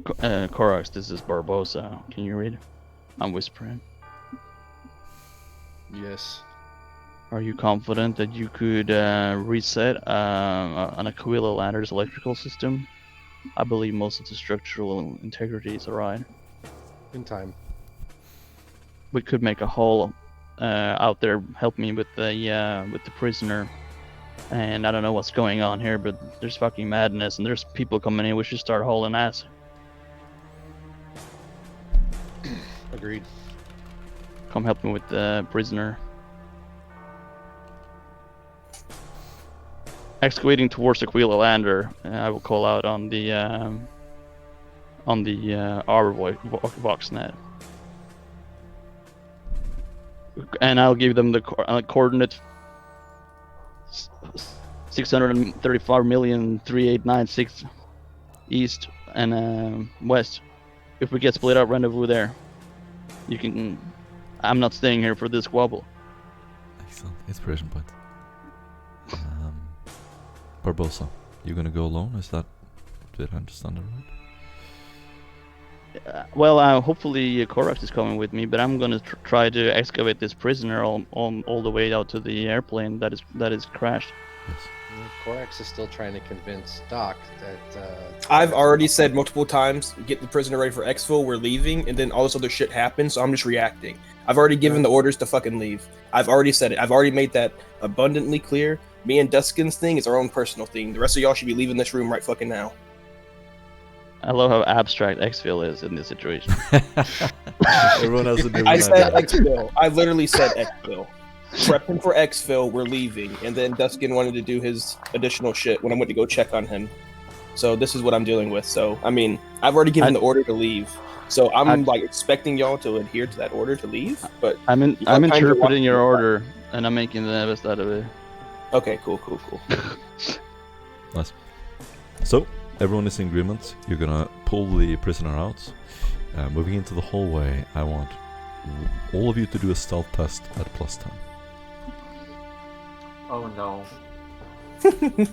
Corax, this is Barbosa. Can you read? I'm whispering. Yes. Are you confident that you could reset an Aquila ladder's electrical system? I believe most of the structural integrity is alright. In time. We could make a hole out there. Help me with the prisoner. And I don't know what's going on here, but there's fucking madness, and there's people coming in. We should start hauling ass. Agreed. Come help me with the prisoner. Excavating towards Aquila lander. I will call out on the our Voxnet. And I'll give them the coordinate 635,389,6 east and west. If we get split up, rendezvous there. You can. I'm not staying here for this squabble. Excellent. Inspiration point. Barbosa, you're gonna go alone? Did I understand that right? Well, hopefully Korax is coming with me, but I'm gonna try to excavate this prisoner all the way out to the airplane that is crashed. Yes. Korax is still trying to convince Doc that. I've already said multiple times, get the prisoner ready for exfil, we're leaving, and then all this other shit happens, so I'm just reacting. I've already given the orders to fucking leave. I've already said it. I've already made that abundantly clear. Me and Duskin's thing is our own personal thing. The rest of y'all should be leaving this room right fucking now. I love how abstract exfil is in this situation. Everyone has a different I said idea. exfil. I literally said exfil. Prepping for exfil, we're leaving, and then Duskin wanted to do his additional shit when I went to go check on him. So this is what I'm dealing with. So I mean, I've already given the order to leave. So I'm like expecting y'all to adhere to that order to leave. But I'm y'all kind of interpreting your walked- order, and I'm making the best out of it. Okay, cool. Nice. So, everyone is in agreement. You're gonna pull the prisoner out. Moving into the hallway, I want all of you to do a stealth test at +10. Oh no.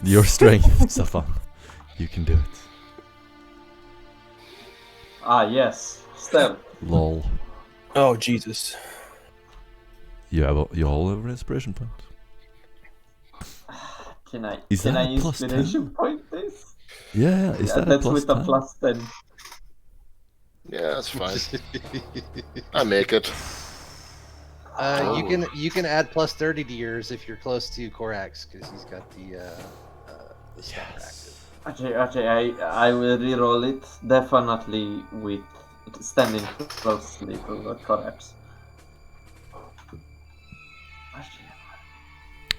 Your strength, Stefan. You can do it. Ah, yes. Stealth. Lol. Oh Jesus. You all have an inspiration point. Can I Is that a +10? inspiration point this? Yeah, is that a that's with a +10? +10. Yeah, that's fine. I make it. You can add +30 to yours if you're close to Korax because he's got the stuff active. Okay, I will reroll it definitely with standing closely to the collapse.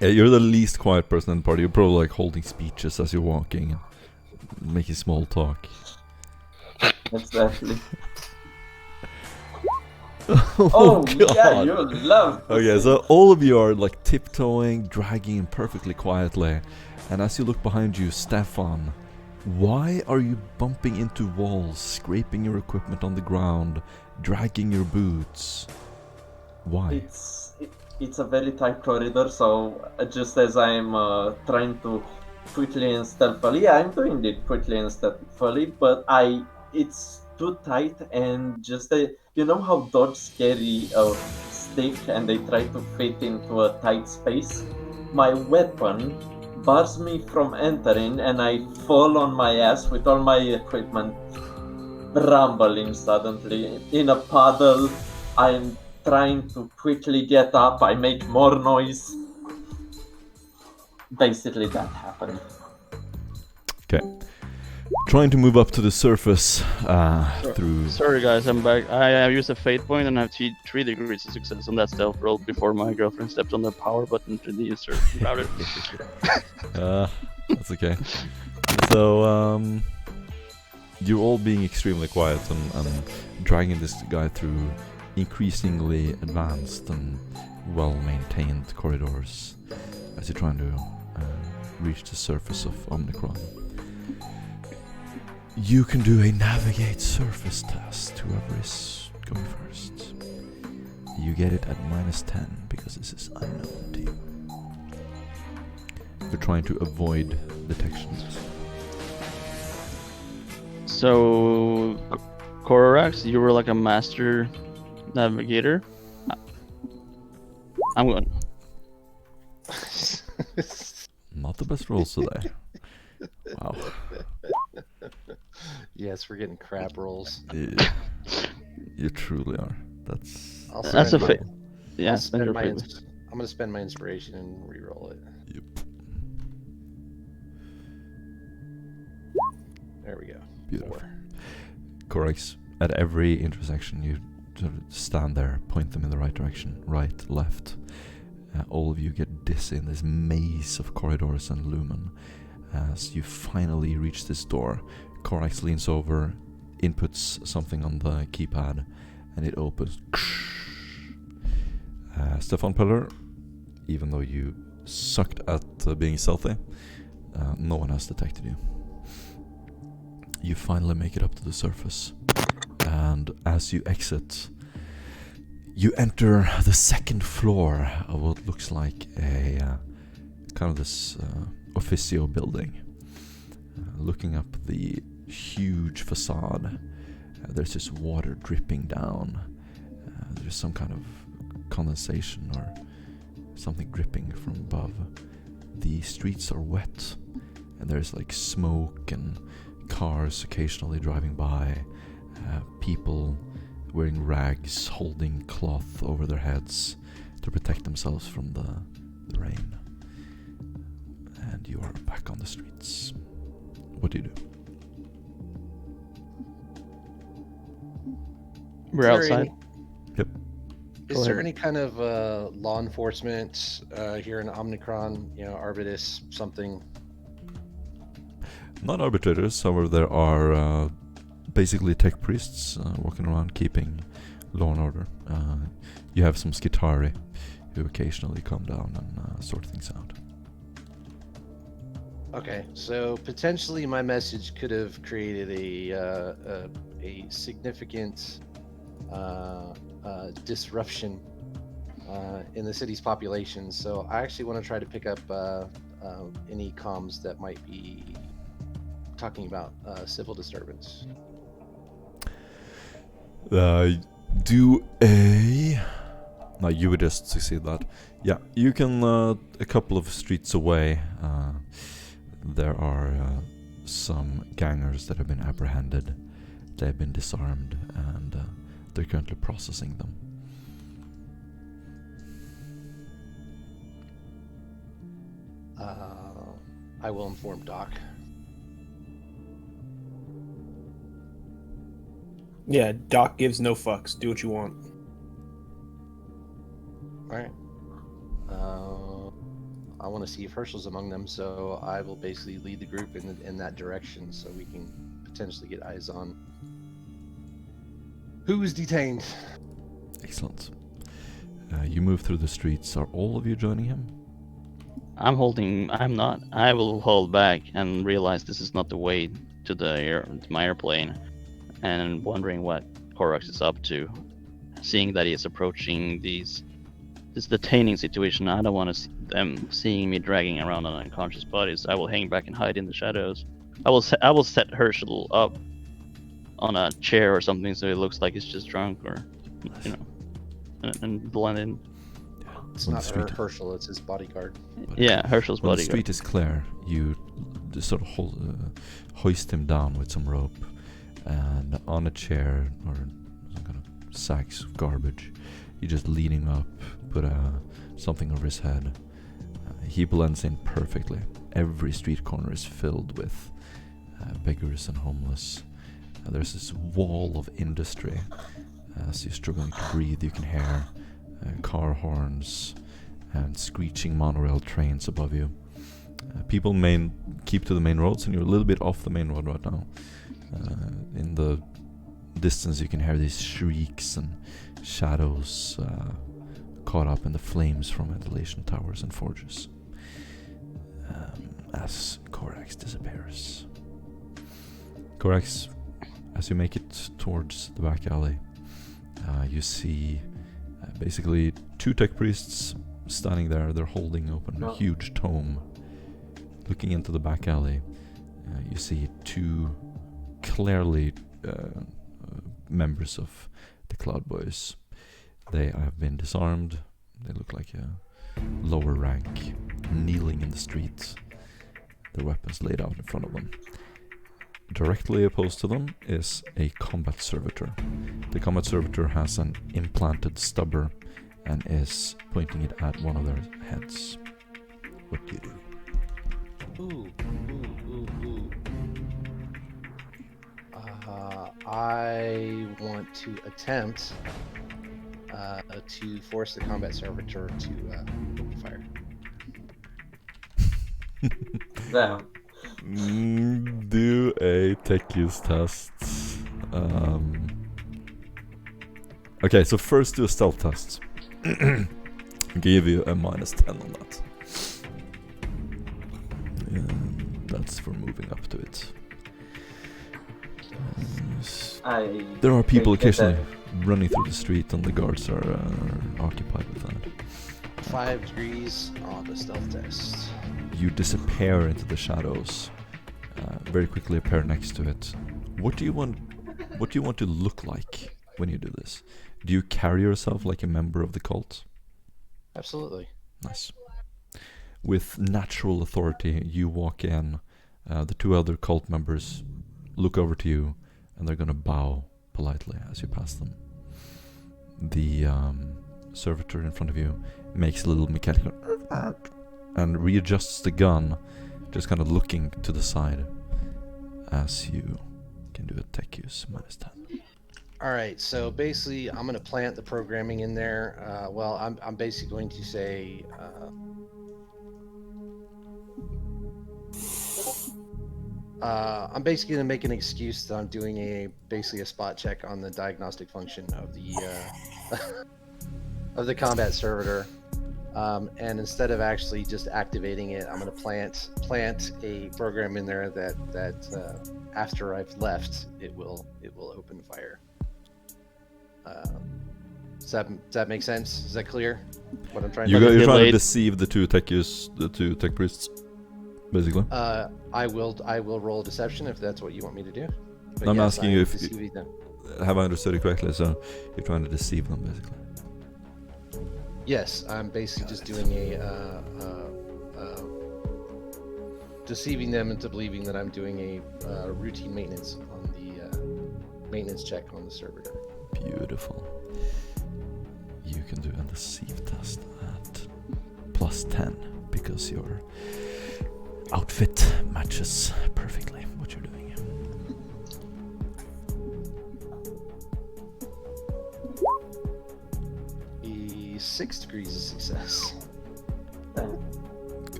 Yeah, you're the least quiet person in the party. You're probably like holding speeches as you're walking and making small talk. Exactly. Oh, God. Yeah, you love. to Okay, see. so all of you are like tiptoeing, dragging perfectly quietly, and as you look behind you, Stefan, why are you bumping into walls, scraping your equipment on the ground, dragging your boots? Why? It's a very tight corridor, so just as I'm trying to quickly and stealthily, I'm doing it quickly and stealthily, but it's too tight and just you know how dogs carry a stick and they try to fit into a tight space? My weapon bars me from entering and I fall on my ass with all my equipment rumbling suddenly. In a puddle, I'm trying to quickly get up, I make more noise. Basically that happened. Okay. Trying to move up to the surface through... Sorry guys, I'm back. I used a fate point and I have 3 degrees of success on that stealth roll before my girlfriend stepped on the power button to the insert router. That's okay. So, you're all being extremely quiet and dragging this guy through increasingly advanced and well-maintained corridors as you're trying to reach the surface of Omnicron. You can do a navigate surface test, whoever is going first. You get it at -10 because this is unknown to you. You're trying to avoid detection. So, Korax, you were like a master navigator. I'm going. Not the best rolls today. Wow. Yes, we're getting crap rolls. Yeah, you truly are. That's That's a fit. fit. Yeah, spend your fate. I'm gonna spend my inspiration and re-roll it. Yep. There we go. Beautiful. 4. Correct. At every intersection, you sort of stand there, point them in the right direction, right, left. All of you get dizzy in this maze of corridors and lumen. As you finally reach this door, Korax leans over, inputs something on the keypad, and it opens. Stefan Peller, even though you sucked at being stealthy. No one has detected you. You finally make it up to the surface, and as you exit, you enter the second floor of what looks like a kind of this officio building. Looking up the huge facade, there's just water dripping down. There's some kind of condensation or something dripping from above. The streets are wet, and there's like smoke and cars occasionally driving by. People wearing rags, holding cloth over their heads to protect themselves from the rain. And you are back on the streets. What do you do? We're outside. Yep. Is there any kind of law enforcement here in Omnicron? You know, Arbitus, something? Not arbitrators, however, there are basically tech priests walking around keeping law and order. You have some Skitari who occasionally come down and sort things out. Okay, so potentially my message could have created a significant disruption in the city's population. So I actually want to try to pick up any comms that might be talking about civil disturbance. Do a... No, you would just succeed that. Yeah, you can, a couple of streets away, there are some gangers that have been apprehended. They have been disarmed, and they're currently processing them. I will inform Doc. Yeah, Doc gives no fucks. Do what you want. Alright. I want to see if Herschel's among them, so I will basically lead the group in that direction so we can potentially get eyes on who is detained. Excellent. You move through the streets. Are all of you joining him? I'm not. I will hold back and realize this is not the way to my airplane, and wondering what Korax is up to. Seeing that he is approaching this detaining situation, I don't want to see them seeing me dragging around on unconscious bodies. I will hang back and hide in the shadows. I will set Herschel up on a chair or something so it looks like he's just drunk, or and blend in. It's When not the street- Herschel, it's his bodyguard. Yeah, Herschel's When the bodyguard. street is clear, you just sort of hoist him down with some rope, and on a chair or some kind of sacks of garbage, you just lean him up, put something over his head. He blends in perfectly. Every street corner is filled with beggars and homeless. There's this wall of industry. As you're struggling to breathe, you can hear car horns and screeching monorail trains above you. People keep to the main roads, and you're a little bit off the main road right now. In the distance, you can hear these shrieks and shadows caught up in the flames from ventilation towers and forges. As Korax disappears. Korax, as you make it towards the back alley, you see basically two tech priests standing there. They're holding open a huge tome. Looking into the back alley, you see two clearly members of the Cloud Boys. They have been disarmed. They look like a lower rank, kneeling in the street, their weapons laid out in front of them. Directly opposed to them is a combat servitor. The combat servitor has an implanted stubber and is pointing it at one of their heads. What do you do? Ooh. I want to attempt to force the combat servitor to open fire. Damn. Do a tech use test. Okay, so first do a stealth test. Give you a -10 on that. minutes for moving up to it. There are people occasionally running through the street, and the guards are occupied with that. 5 degrees on the stealth test. You disappear into the shadows. Very quickly appear next to it. What do you want to look like when you do this? Do you carry yourself like a member of the cult? Absolutely. Nice. With natural authority, you walk in. The 2 other cult members look over to you, and they're gonna bow politely as you pass them. The servitor in front of you makes a little mechanical and readjusts the gun, just kind of looking to the side as you can do a tech use -10. All right, so basically, I'm going to plant the programming in there. I'm basically going to say, I'm basically going to make an excuse that I'm doing basically a spot check on the diagnostic function of the of the combat servitor, and instead of actually just activating it, I'm going to plant a program in there that after I've left, it will open fire. Does that make sense? Is that clear? What I'm trying to do? You're trying to Delayed. deceive the two tech priests, basically. I will roll deception if that's what you want me to do. But I'm yes, asking I you am if deceiving them. have I understood it correctly? So you're trying to deceive them, basically. Yes, I'm basically just doing deceiving them into believing that I'm doing a routine maintenance on the maintenance check on the servitor. Beautiful. You can do a deceive test at +10 because your outfit matches perfectly what you're doing. 6 degrees of success.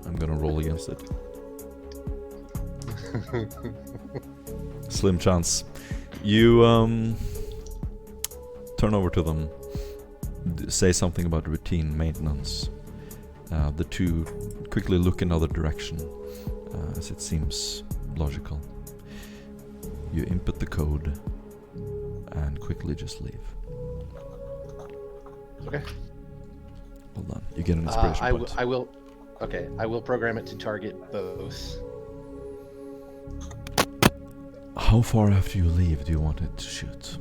I'm gonna roll against it. Slim chance. You turn over to them, say something about routine maintenance. The 2 quickly look in another direction, as it seems logical. You input the code and quickly just leave. Okay. Hold on. You get an inspiration point. I will. Okay, I will program it to target both. How far after you leave do you want it to shoot?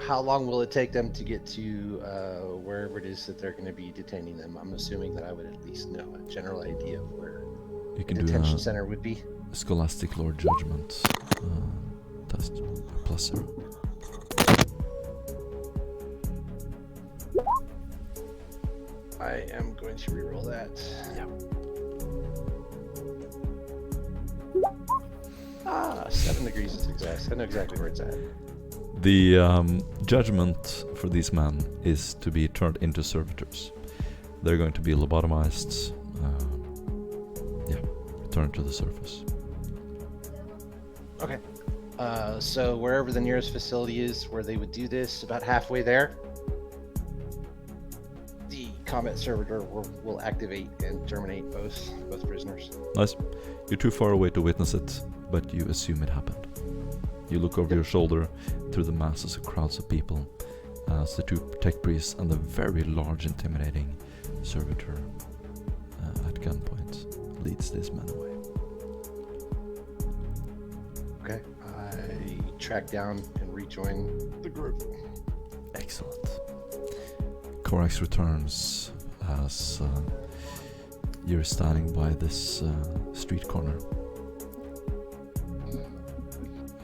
How long will it take them to get to wherever it is that they're going to be detaining them? I'm assuming that I would at least know a general idea of where You can the do detention a center would be. Scholastic Lord Judgment test +0. I am going to reroll that. Yeah. 7 degrees of success. I know exactly where it's at. The judgment for these men is to be turned into servitors. They're going to be lobotomized, returned to the surface. Okay. So wherever the nearest facility is where they would do this, about halfway there, the combat servitor will activate and terminate both prisoners. Nice. You're too far away to witness it, but you assume it happened. You look over your shoulder through the masses of crowds of people as the 2 tech priests and the very large, intimidating servitor at gunpoint leads these men away. Okay. I track down and rejoin the group. Excellent. Corax returns as you're standing by this street corner.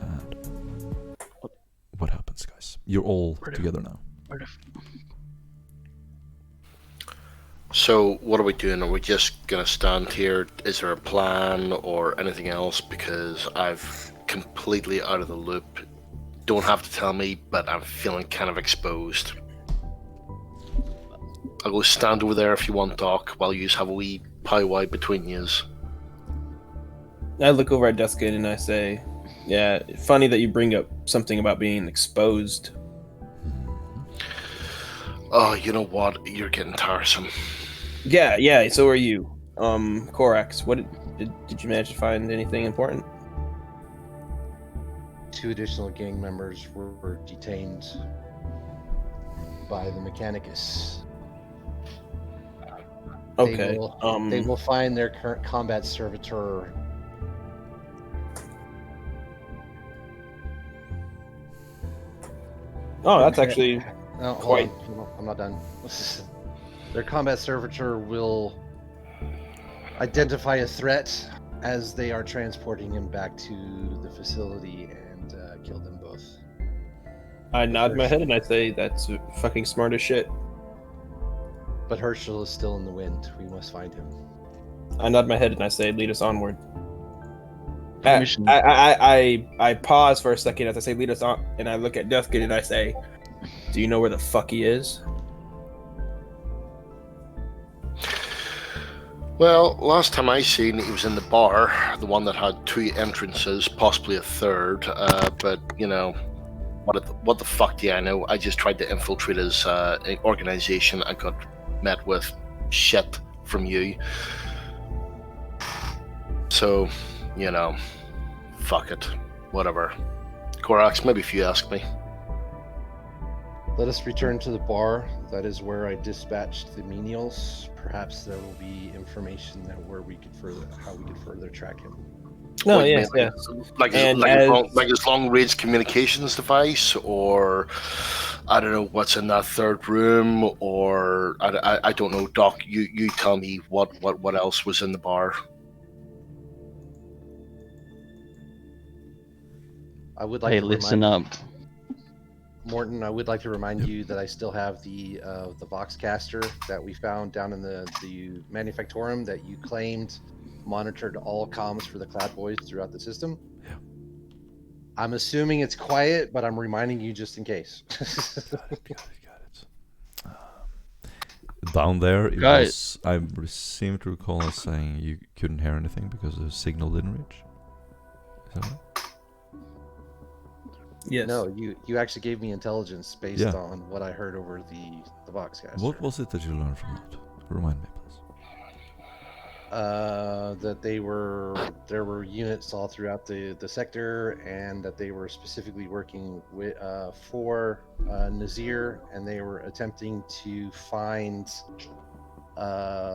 And what happens, guys? You're all together now. So what are we doing? Are we just gonna stand here? Is there a plan or anything else? Because I've completely out of the loop. Don't have to tell me, but I'm feeling kind of exposed. I'll go stand over there if you want, Doc, while you have a wee powwow between yous. I look over at Duskin and I say, yeah, funny that you bring up something about being exposed. Oh, you know what? You're getting tiresome. Yeah, so are you. Korax, what did you manage to find anything important? 2 additional gang members were detained by the Mechanicus. Okay. They will find their current combat servitor. Oh, that's actually No, hold quite. on. I'm not done. Their combat servitor will identify a threat as they are transporting him back to the facility and kill them both. I nod my head and I say that's fucking smart as shit. But Herschel is still in the wind. We must find him. I nod my head and I say, lead us onward. Permission. I pause for a second as I say, lead us on, and I look at Duskin and I say, do you know where the fuck he is? Well, last time I seen, he was in the bar, the one that had 2 entrances, possibly a third. But you know, what the fuck do I know? I just tried to infiltrate his organization. I got met with shit from you. So, you know, fuck it, whatever. Korax, maybe if you ask me. Let us return to the bar. That is where I dispatched the menials. Perhaps there will be information that how we could further track him. No, Like, yes, maybe- yes. Like And his long-range communications device, or I don't know what's in that third room, or I don't know. Doc, you tell me what else was in the bar. I would like Hey, to listen up. Morton, I would like to remind you that I still have the Voxcaster that we found down in the Manufactorum that you claimed monitored all comms for the Cloud Boys throughout the system. Yeah. I'm assuming it's quiet, but I'm reminding you just in case. Got it. Down there, it Guys. was. I seem to recall us saying you couldn't hear anything because the signal didn't reach. Is that right? Yes. No, you actually gave me intelligence based Yeah. on what I heard over the Voxcaster. What was it that you learned from that? Remind me, please. That there were units all throughout the sector, and that they were specifically working with for Nazir, and they were attempting to find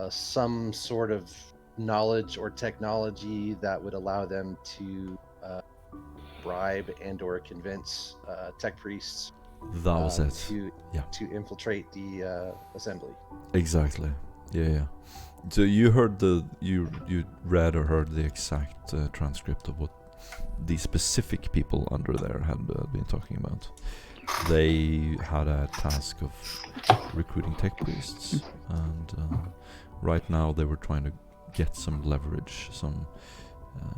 some sort of knowledge or technology that would allow them to bribe and or convince tech priests That was it. to infiltrate the assembly. Exactly. Yeah. So you heard you read or heard the exact transcript of what the specific people under there had been talking about. They had a task of recruiting tech priests, and right now they were trying to get some leverage,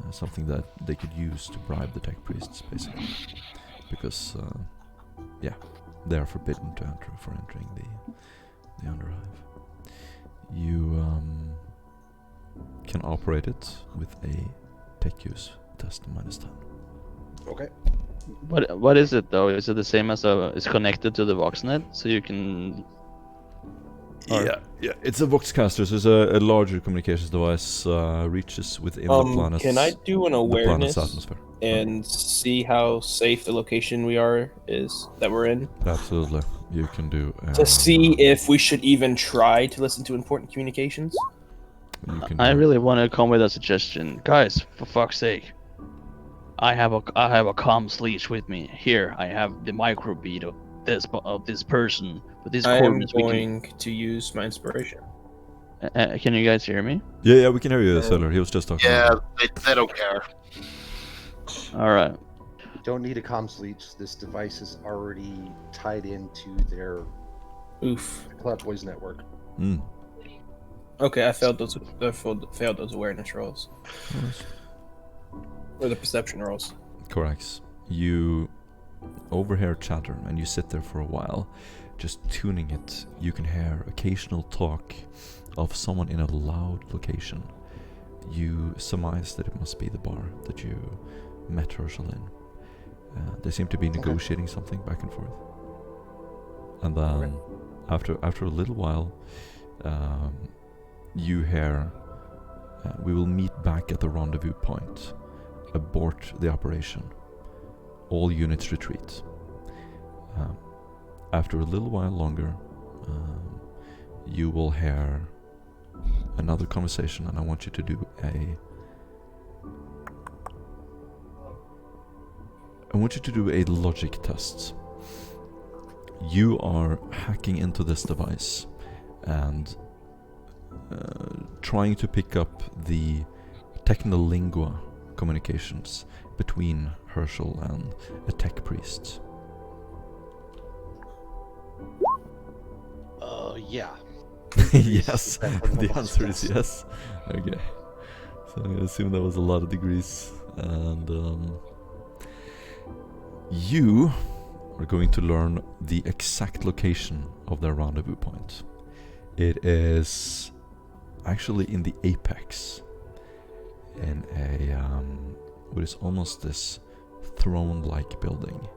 something that they could use to bribe the tech priests, basically, because they are forbidden to enter for entering the Underhive. You can operate it with a tech use test -10. Okay. What is it though? Is it the same as it's connected to the Voxnet, so you can? Or- Yeah. It's a Voxcaster, so it's a larger communications device. Reaches within the planet's. Can I do an the planet's awareness atmosphere? and see how safe the location that we're in? Absolutely, you can do. To see if we should even try to listen to important communications? You can I do- really want to come with a suggestion, guys. For fuck's sake, I have a comms leash with me. Here, I have the microbeat of this person with these I am coordinates. going to use my inspiration. Can you guys hear me? Yeah, we can hear you, Seller. He was just talking. Yeah, about they don't care. All right. You don't need a comms leech. This device is already tied into their Oof. Cloud Boys network. it. Okay, I failed those awareness rolls. Or the perception rolls. Correct. You overhear chatter and you sit there for a while, just tuning it. You can hear occasional talk of someone in a loud location. You surmise that it must be the bar that you met Herschel in. They seem to be negotiating something back and forth. And then, after a little while, you hear We will meet back at the rendezvous point. Abort the operation. All units retreat. After a little while longer, you will hear another conversation, and I want you to do a logic test. You are hacking into this device and trying to pick up the technolingua communications between Herschel and a tech priest. Yeah. Yes, the answer is yes. Okay, so I'm gonna assume that was a lot of degrees, and you are going to learn the exact location of their rendezvous point. It is actually in the apex, in a what is almost this throne-like building,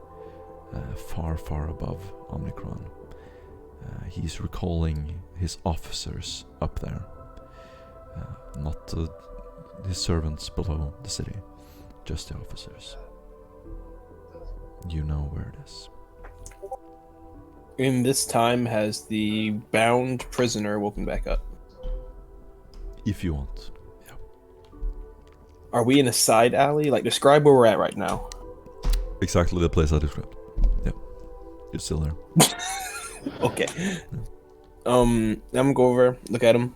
far, far above Omicron. He's recalling his officers up there, not his servants below the city, just the officers. You know where it is. In this time, has the bound prisoner woken back up? If you want. Yeah. Are we in a side alley? Like, describe where we're at right now. Exactly the place I described. Yeah. You're still there. Okay. I'm gonna go over, look at him,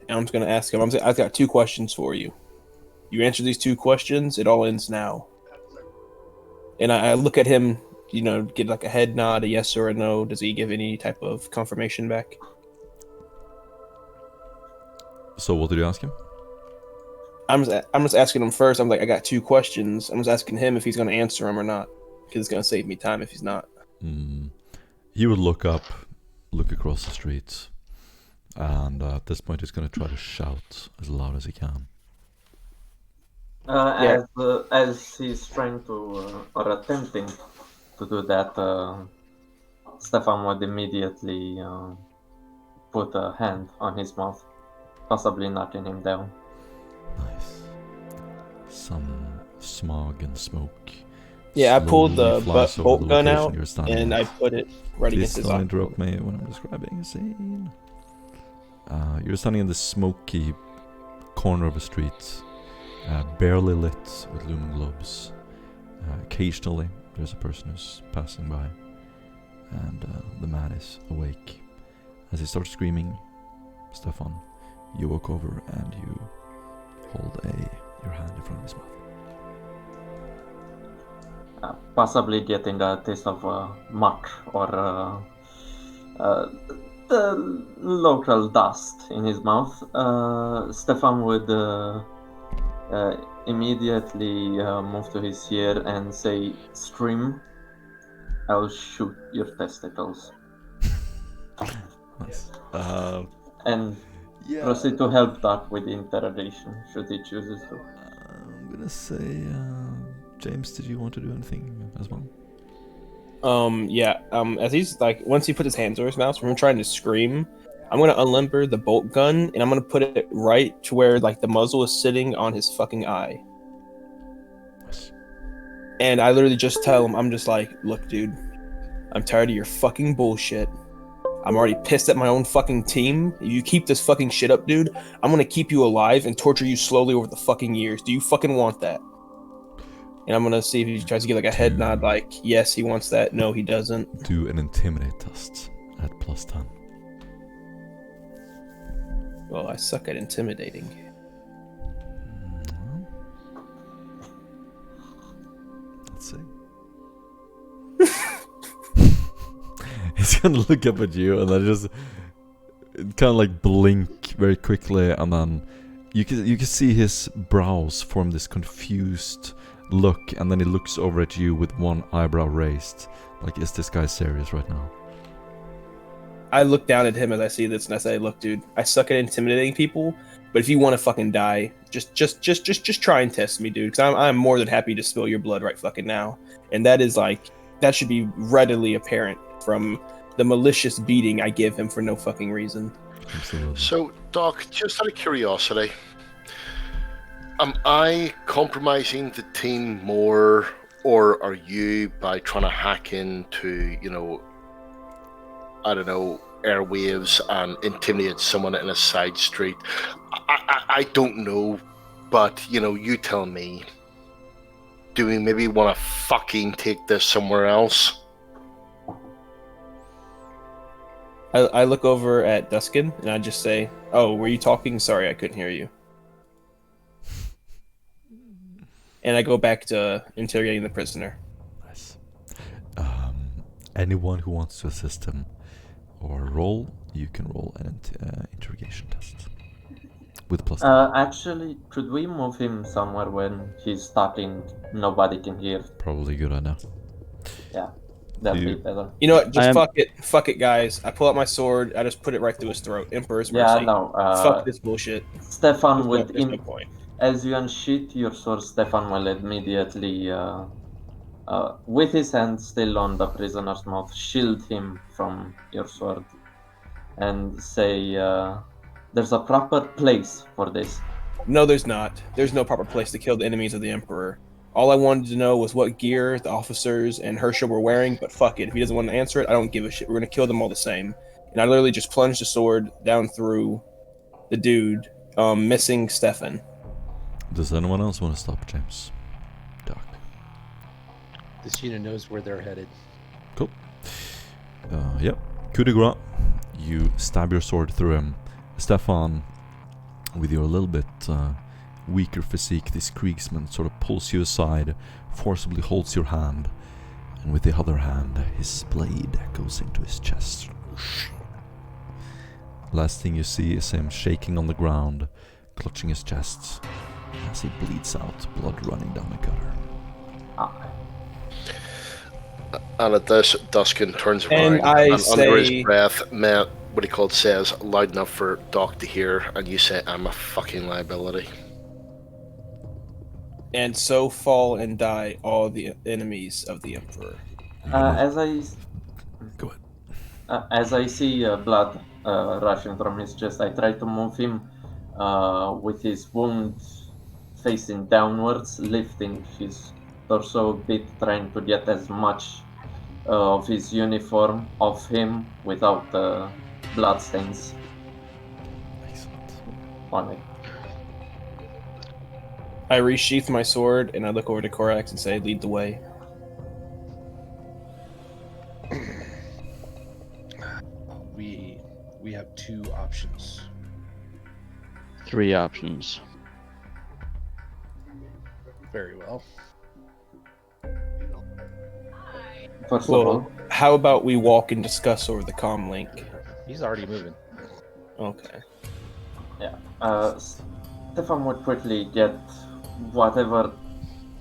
and I'm just gonna ask him. I've got 2 questions for you. You answer these 2 questions, it all ends now. And I look at him, get like a head nod, a yes or a no. Does he give any type of confirmation back? So what did you ask him? I'm just asking him first. I'm like, I got 2 questions. I'm just asking him if he's gonna answer them or not, because it's gonna save me time if he's not. He would look across the street, and at this point he's going to try to shout as loud as he can. As he's trying to, or attempting to do that, Stefan would immediately put a hand on his mouth, possibly knocking him down. Nice. Some smog and smoke. Yeah, I pulled the flies over bolt gun location out you're standing and at. I put it right against Please his don't eye. interrupt me when I'm describing a scene. You're standing in the smoky corner of a street, barely lit with lumen globes. Occasionally, there's a person who's passing by, and the man is awake. As he starts screaming, Stefan, you walk over and you hold your hand in front of his mouth. Possibly getting a taste of muck or the local dust in his mouth. Stefan would immediately move to his ear and say, "Scream, I'll shoot your testicles." Nice. And Yeah. proceed to help Doc with the interrogation, should he chooses to. I'm gonna say, James, did you want to do anything as well? As he's like, once he put his hands over his mouth from him trying to scream, I'm gonna unlimber the bolt gun and I'm gonna put it right to where like the muzzle is sitting on his fucking eye. And I literally just tell him, I'm just like, look, dude, I'm tired of your fucking bullshit. I'm already pissed at my own fucking team. If you keep this fucking shit up, dude, I'm gonna keep you alive and torture you slowly over the fucking years. Do you fucking want that? And I'm gonna see if he tries to get like a head nod, like, yes, he wants that. No, he doesn't. Do an intimidate test at +10. Well, I suck at intimidating. Let's see. He's gonna look up at you and then just kind of like blink very quickly, and then you can see his brows form this confused look, and then he looks over at you with one eyebrow raised, like, is this guy serious right now? I look down at him as I see this and I say, look, dude, I suck at intimidating people, but if you want to fucking die, just try and test me, dude, because I'm more than happy to spill your blood right fucking now. And that is like, that should be readily apparent from the malicious beating I give him for no fucking reason. Absolutely. So, Doc, just out of curiosity, Am I compromising the team more, or are you by trying to hack into, I don't know, airwaves and intimidate someone in a side street? I don't know, but you tell me. Do we maybe want to fucking take this somewhere else? I look over at Duskin and I just say, "Oh, were you talking? Sorry, I couldn't hear you." And I go back to interrogating the prisoner. Nice. Anyone who wants to assist him or roll, you can roll an interrogation test with plus. Actually, could we move him somewhere when he's talking? Nobody can hear. Probably a good idea. Yeah, that'd You- be better. You know what? Just am- fuck it, guys. I pull out my sword. I just put it right through his throat. Emperor's Yeah, mercy. no. Fuck this bullshit. Stefan would, There's no point. as you unsheath your sword, Stefan will immediately, with his hand still on the prisoner's mouth, shield him from your sword, and say, "There's a proper place for this." No, there's not. There's no proper place to kill the enemies of the Emperor. All I wanted to know was what gear the officers and Herschel were wearing, but fuck it. If he doesn't want to answer it, I don't give a shit. We're gonna kill them all the same. And I literally just plunged the sword down through the dude, missing Stefan. Does anyone else want to stop James? Doc. This unit knows where they're headed. Cool. Yep. Coup de grace. You stab your sword through him. Stefan, with your little bit weaker physique, this Kriegsman sort of pulls you aside, forcibly holds your hand, and with the other hand, his blade goes into his chest. Last thing you see is him shaking on the ground, clutching his chest, as he bleeds out, blood running down the gutter. And at this, Duskin turns And around I and under his say- breath, what he called says, loud enough for Doc to hear, and you say, "I'm a fucking liability." And so fall and die all the enemies of the Emperor. As Go ahead. as I see blood rushing from his chest, I try to move him with his wound facing downwards, lifting his torso a bit, trying to get as much of his uniform off him without blood stains Excellent. on it. I resheath my sword and I look over to Korax and say, "Lead the way." We have two options. 3 options. Very well. First of Well, all, how about we walk and discuss over the comm link? He's already moving. Okay. Stefan would quickly get whatever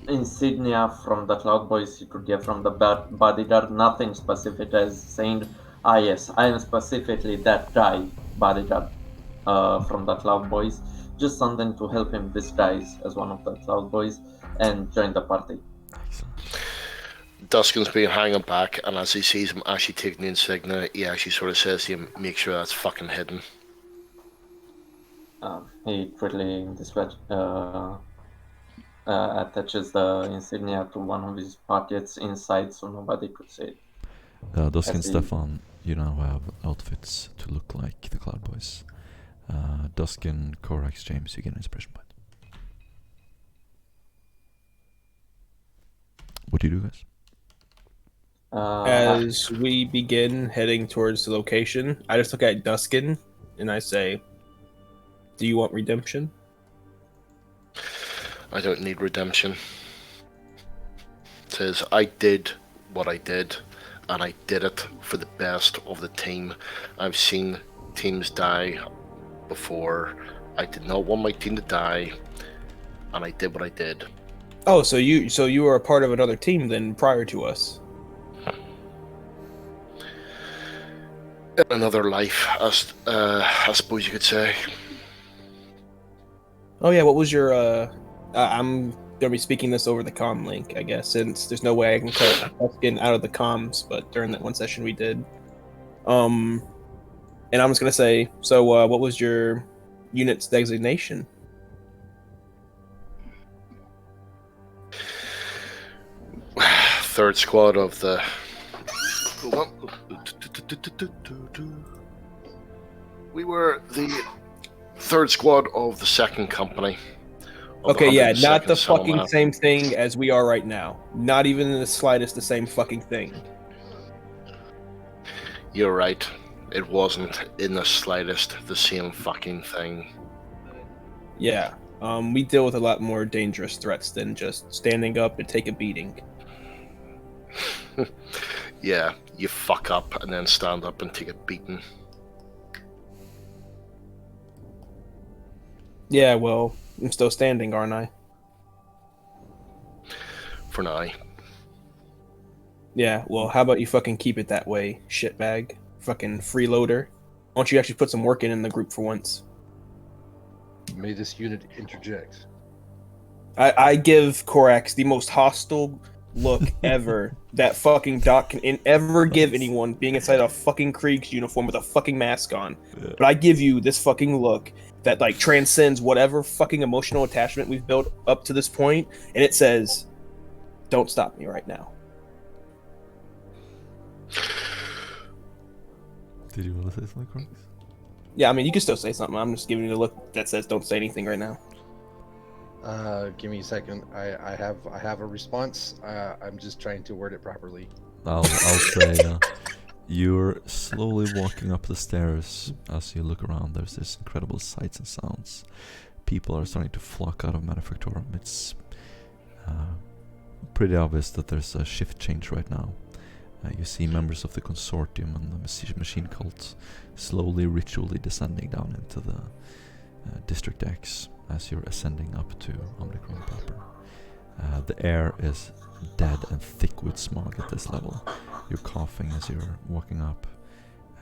insignia from the Cloud Boys he could get from the bodyguard. Nothing specific as saying, "Ah, yes, I am specifically that guy bodyguard from the Cloud Boys." Just something to help him disguise as one of the Cloud Boys and join the party. Excellent. Duskin's been hanging back, and as he sees him actually taking the insignia, he actually sort of says to him, "Make sure that's fucking hidden." He quickly attaches the insignia to one of his pockets inside so nobody could see it. Dusk and As he- Stefan, you now have outfits to look like the Cloud Boys. Dusk and Korax, James, you get an inspiration point. What do you do, guys? As we begin heading towards the location, I just look at Duskin and I say, "Do you want redemption?" I don't need redemption. It says, I did what I did, and I did it for the best of the team. I've seen teams die before. I did not want my team to die, and I did what I did. Oh, so you were a part of another team then prior to us? In another life, I suppose you could say. Oh yeah, what was your I'm gonna be speaking this over the comm link, I guess, since there's no way I can cut Duskin out of the comms, but during that one session we did. And I'm just gonna say, so what was your unit's designation? third squad of the. We were the third squad of the second company. of Okay, yeah, not 102nd the fucking Settlement. same thing as we are right now. Not even in the slightest the same fucking thing. You're right. It wasn't in the slightest the same fucking thing. Yeah. We deal with a lot more dangerous threats than just standing up and take a beating. Yeah, you fuck up and then stand up and take a beating. Yeah, well, I'm still standing, aren't I? For now. Yeah, well, how about you fucking keep it that way, shitbag? Fucking freeloader. Why don't you actually put some work in the group for once? May this unit interject. I give Korax the most hostile look ever that fucking Doc can ever give anyone being inside a fucking Krieg's uniform with a fucking mask on. Yeah. But I give you this fucking look that like transcends whatever fucking emotional attachment we've built up to this point, and it says, "Don't stop me right now." Did you want to say something, Crocs? Yeah, I mean, you can still say something. I'm just giving you the look that says, "Don't say anything right now." Give me a second. I have a response. I'm just trying to word it properly. I'll say you're slowly walking up the stairs. As you look around, there's this incredible sights and sounds. People are starting to flock out of Manufactorum. It's pretty obvious that there's a shift change right now. You see members of the consortium and the machine cult slowly, ritually descending down into the district X as you're ascending up to Omicron proper. The air is dead and thick with smog at this level. You're coughing as you're walking up,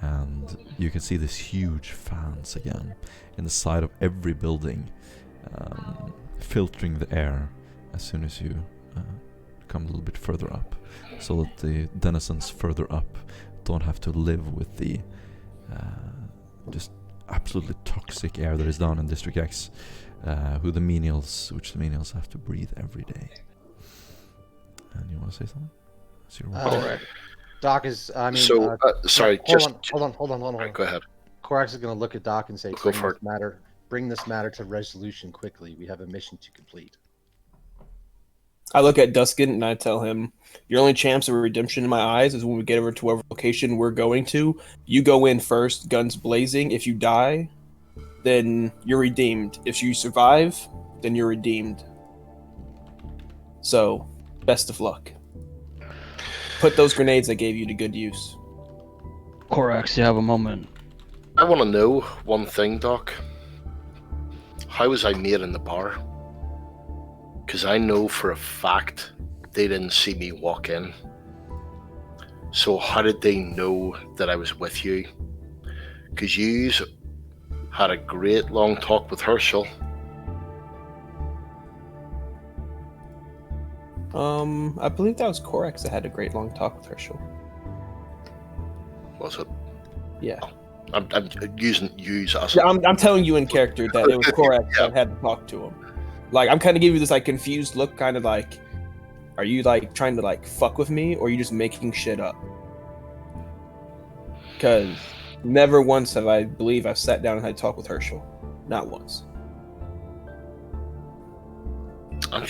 and you can see these huge fans again in the side of every building, filtering the air as soon as you come a little bit further up, so that the denizens further up don't have to live with the just absolutely toxic air that is down in District X, which the menials have to breathe every day. And you want to say something? Alright. Doc is. I mean. So, sorry, Hold on. Right, go ahead. Korax is going to look at Doc and say, Go for it. Bring this matter to resolution quickly. We have a mission to complete. I look at Duskin and I tell him, "Your only chance of redemption in my eyes is when we get over to whatever location we're going to. You go in first, guns blazing. If you die, then you're redeemed. If you survive, then you're redeemed. So, best of luck. Put those grenades I gave you to good use." Korax, you have a moment. I want to know one thing, Doc. How was I made in the bar? Because I know for a fact they didn't see me walk in. So how did they know that I was with you? Because you had a great long talk with Herschel. I believe that was Korax that had a great long talk with Herschel. Was it? Yeah. I'm using use as Yeah, I'm telling you in character that it was Korax that had to talk to him. Like, I'm kind of giving you this, like, confused look, kind of like, are you, like, trying to, like, fuck with me, or are you just making shit up? Because never once have I believe I've sat down and had a talk with Herschel. Not once. I'm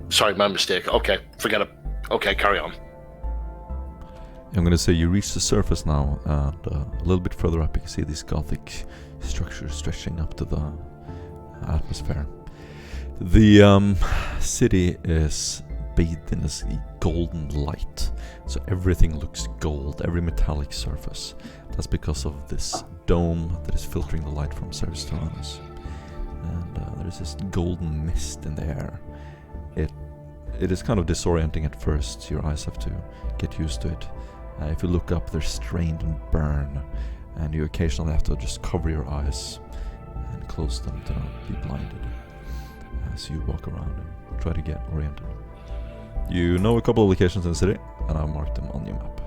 sorry, my mistake. Okay, forget it. Okay, carry on. I'm gonna say you reach the surface now, and a little bit further up you can see these gothic structures stretching up to the atmosphere. The city is bathed in this golden light, so everything looks gold, every metallic surface. That's because of this dome that is filtering the light from Ceres Tyrannus. And there's this golden mist in the air. It is kind of disorienting at first. Your eyes have to get used to it. If you look up, they're strained and burn, and you occasionally have to just cover your eyes and close them to not be blinded as you walk around and try to get oriented. You know a couple of locations in the city, and I've marked them on your map.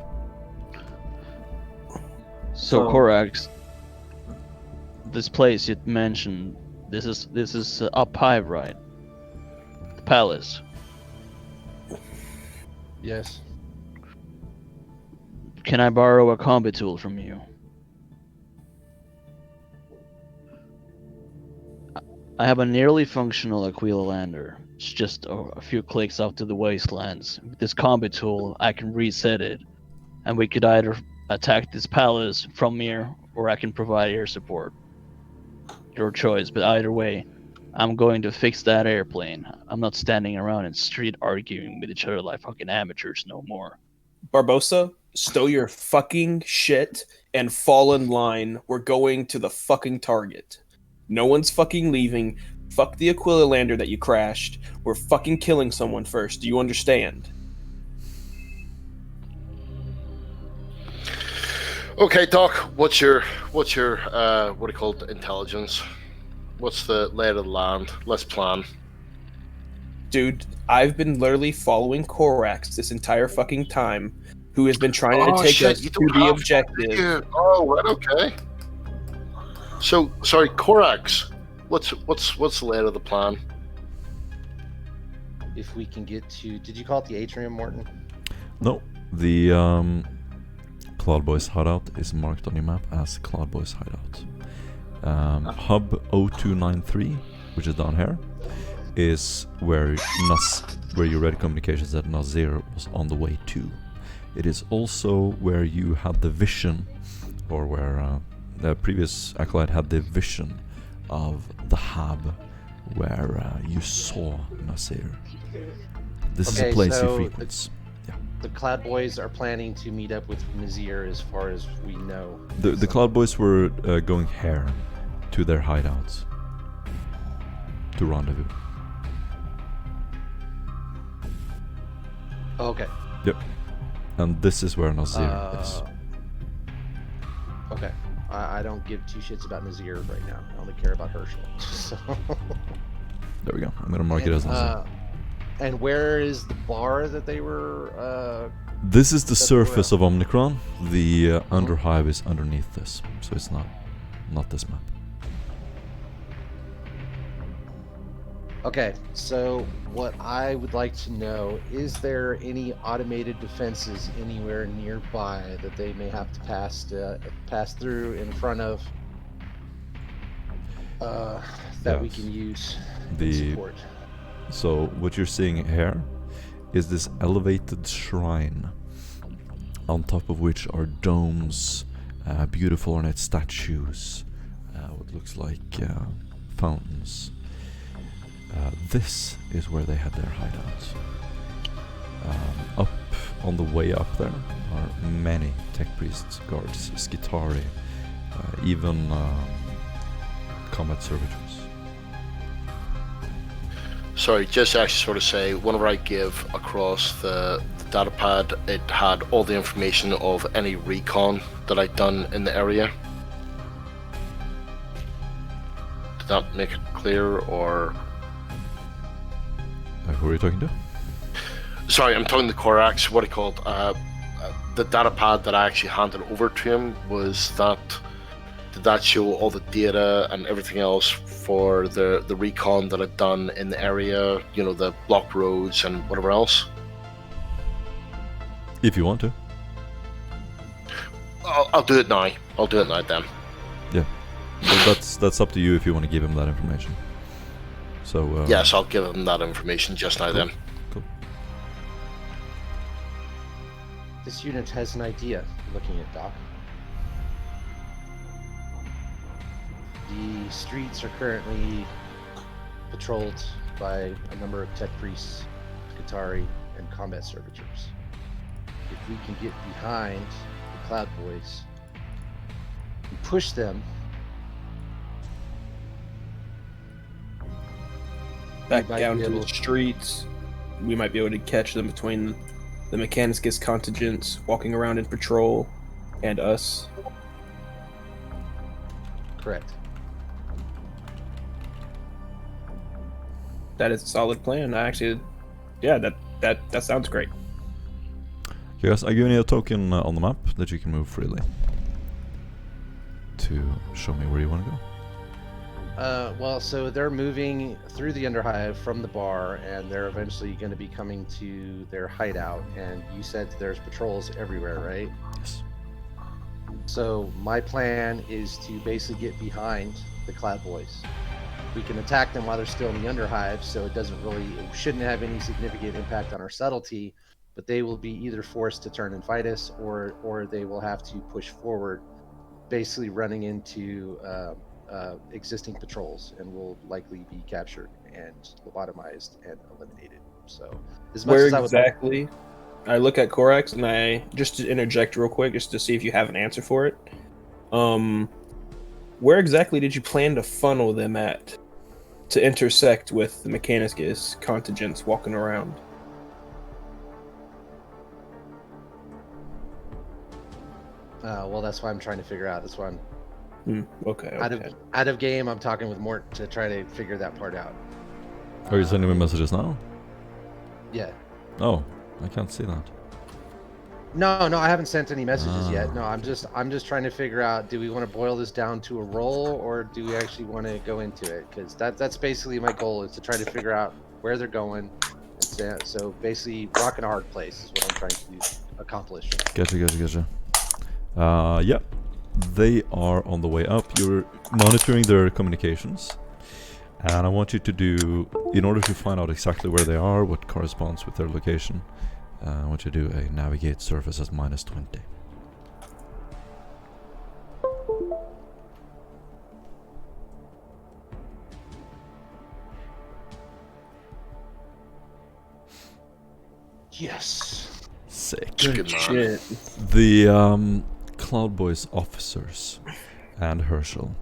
So Korax, this place you mentioned, this is up high, right? The palace. Yes. Can I borrow a combat tool from you? I have a nearly functional Aquila lander. It's just a few clicks out to the wastelands. With this combat tool, I can reset it, and we could either attack this palace from here, or I can provide air support. Your choice, but either way, I'm going to fix that airplane. I'm not standing around in the street arguing with each other like fucking amateurs no more. Barbosa, stow your fucking shit and fall in line. We're going to the fucking target. No one's fucking leaving. Fuck the Aquila lander that you crashed. We're fucking killing someone first. Do you understand? Okay, Doc. What's your what do you call it, intelligence? What's the lay of the land? Let's plan. Dude, I've been literally following Korax this entire fucking time, who has been trying to take us to the objective. Oh, right, okay. So, sorry, Korax. What's the lay of the plan? If we can get to, did you call it the atrium, Morton? No, the Cloud Boys hideout is marked on your map as Cloud Boys hideout. Hub 0293, which is down here, is where you read communications that Nazir was on the way to. It is also where you had the vision, or where the previous acolyte had the vision of the hub where you saw Nazir. This is a place so he frequents. The Cloud Boys are planning to meet up with Nazir, as far as we know. The Cloud Boys were going here to their hideouts to rendezvous. Okay. Yep. And this is where Nazir is. Okay. I don't give two shits about Nazir right now. I only care about Herschel. So. There we go. I'm gonna mark it as Nazir. And where is the bar that they were? This is the surface of Omnicron. The underhive is underneath this, so it's not this map. Okay, so what I would like to know, is there any automated defenses anywhere nearby that they may have to pass through in front of that we can use in support? So what you're seeing here is this elevated shrine, on top of which are domes, beautiful ornate statues, what looks like fountains. This is where they had their hideouts. Up on the way up there are many tech priests, guards, Skitari, even combat servitors. Sorry, just actually sort of say, whenever I give across the data pad, it had all the information of any recon that I'd done in the area. Did that make it clear, or...? Who are you talking to? Sorry, I'm talking to Korax. What he called the data pad that I actually handed over to him, did that show all the data and everything else for the recon that I'd done in the area, you know, the blocked roads and whatever else? If you want to. I'll do it now. I'll do it now then. Yeah. So that's up to you if you want to give him that information. So yes, I'll give him that information just now. Cool. Then. Cool. This unit has an idea, looking at Doc. The streets are currently patrolled by a number of tech priests, Skitari, and combat servitors. If we can get behind the Cloud Boys and push them back down to the streets, we might be able to catch them between the Mechanicus contingents walking around in patrol and us. Correct. That is a solid plan. I actually, that sounds great. Yes, I'm giving you a token on the map that you can move freely to show me where you want to go. Well, so they're moving through the Underhive from the bar, and they're eventually going to be coming to their hideout. And you said there's patrols everywhere, right? Yes. So my plan is to basically get behind the Cloud Boys. We can attack them while they're still in the Underhive, so it shouldn't have any significant impact on our subtlety. But they will be either forced to turn and fight us, or they will have to push forward, basically running into existing patrols, and will likely be captured and lobotomized and eliminated. So, as much Where as I would like, exactly? I look at Korax and I just to interject real quick, just to see if you have an answer for it. Where exactly did you plan to funnel them at to intersect with the Mechanicus contingents walking around? well, that's why I'm trying to figure out. That's why I'm Okay. out of game. I'm talking with Mort to try to figure that part out. Are you sending me messages now? Yeah. Oh, I can't see that. No, I haven't sent any messages yet. No, I'm just trying to figure out, do we want to boil this down to a roll, or do we actually want to go into it? Because that's basically my goal, is to try to figure out where they're going. And so basically, rock in a hard place is what I'm trying to accomplish. Gotcha. Yeah, they are on the way up. You're monitoring their communications, and I want you to do, in order to find out exactly where they are, what corresponds with their location, I want you to do a navigate surface at -20. Yes. Sick. Good man. The Cloud Boys officers and Herschel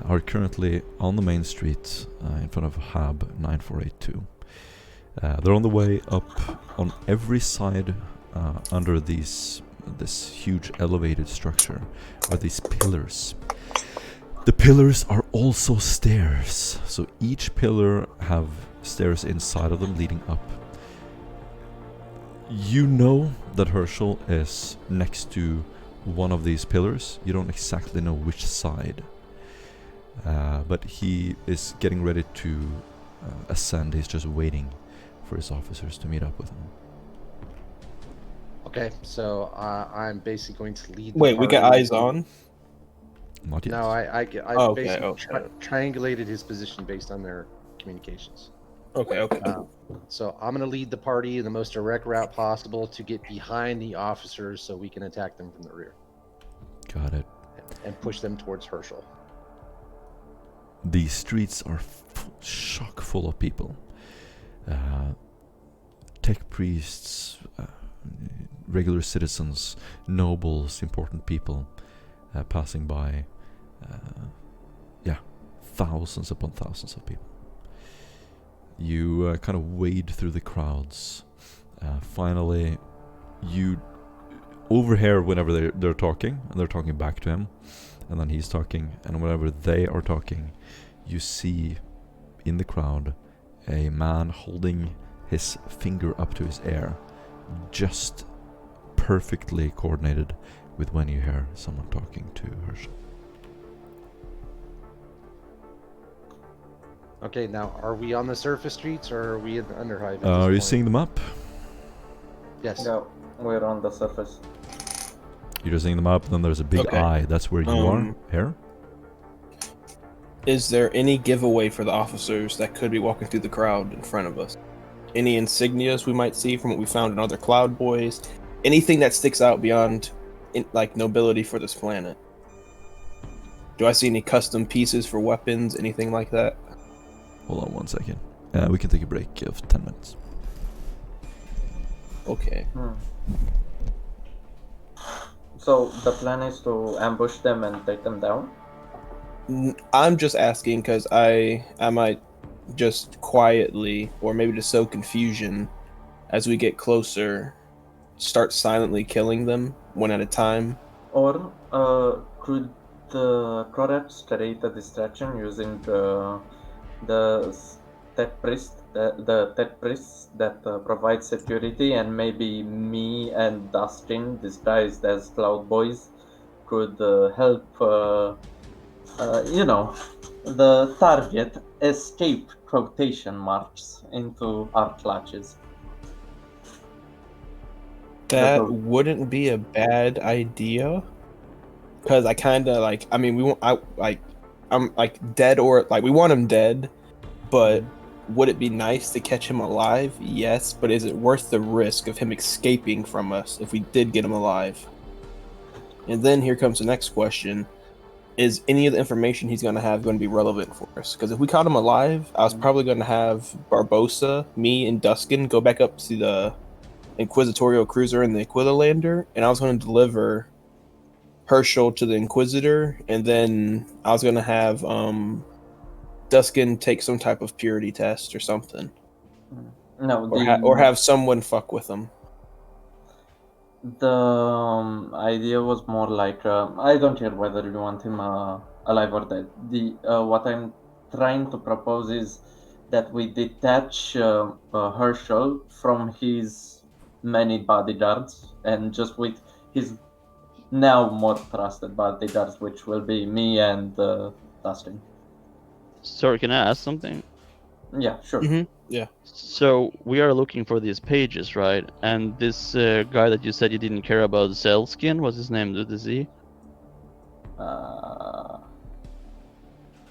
are currently on the main street in front of Hab 9482. They're on the way up on every side under this huge elevated structure are these pillars. The pillars are also stairs, so each pillar have stairs inside of them leading up. You know that Herschel is next to one of these pillars. You don't exactly know which side, but he is getting ready to ascend. He's just waiting for his officers to meet up with him. Okay, so I'm basically going to lead. Wait, we got eyes on? Not yet. No, I Oh, basically okay. triangulated his position based on their communications. Okay. So I'm going to lead the party in the most direct route possible to get behind the officers so we can attack them from the rear. Got it. And push them towards Herschel. The streets are chock full of people. Tech priests, regular citizens, nobles, important people passing by. Thousands upon thousands of people. You kind of wade through the crowds. Finally, you overhear whenever they're talking, and they're talking back to him, and then he's talking, and whenever they are talking, you see in the crowd a man holding his finger up to his ear, just perfectly coordinated with when you hear someone talking to Herschel. Okay, now are we on the surface streets or are we in the Underhive? at this Are you point? seeing them up? Yes. Yeah, we're on the surface. You're just seeing them up, and then there's a big Okay. eye. That's where you are. Here? Is there any giveaway for the officers that could be walking through the crowd in front of us? Any insignias we might see from what we found in other Cloud Boys? Anything that sticks out beyond, nobility for this planet? Do I see any custom pieces for weapons? Anything like that? Hold on 1 second. We can take a break of 10 minutes. Okay. So the plan is to ambush them and take them down? I'm just asking because I might just quietly, or maybe to sow confusion, as we get closer, start silently killing them one at a time. Or could the Korax create a distraction using the tech priests that provide security, and maybe me and Dustin, disguised as Cloud Boys, could help You know, the target escaped quotation marks into our clutches. That wouldn't be a bad idea. Because I kind of like. I mean, we want. I'm like dead or like we want him dead, but would it be nice to catch him alive? Yes, but is it worth the risk of him escaping from us if we did get him alive? And then here comes the next question: is any of the information he's going to have going to be relevant for us? Because if we caught him alive, I was probably going to have Barbosa, me, and Duskin go back up to the Inquisitorial Cruiser and the Aquila and I was going to deliver Herschel to the Inquisitor, and then I was going to have Duskin take some type of purity test or something, No, or have someone fuck with him. the idea was more like I don't care whether you want him alive or dead. The what I'm trying to propose is that we detach Herschel from his many bodyguards and just with his now more trusted bodyguards, which will be me and Dustin. Sorry, can I ask something? Yeah, sure. Yeah. So we are looking for these pages, right? And this guy that you said you didn't care about, Zelskin, what's his name? Did Z?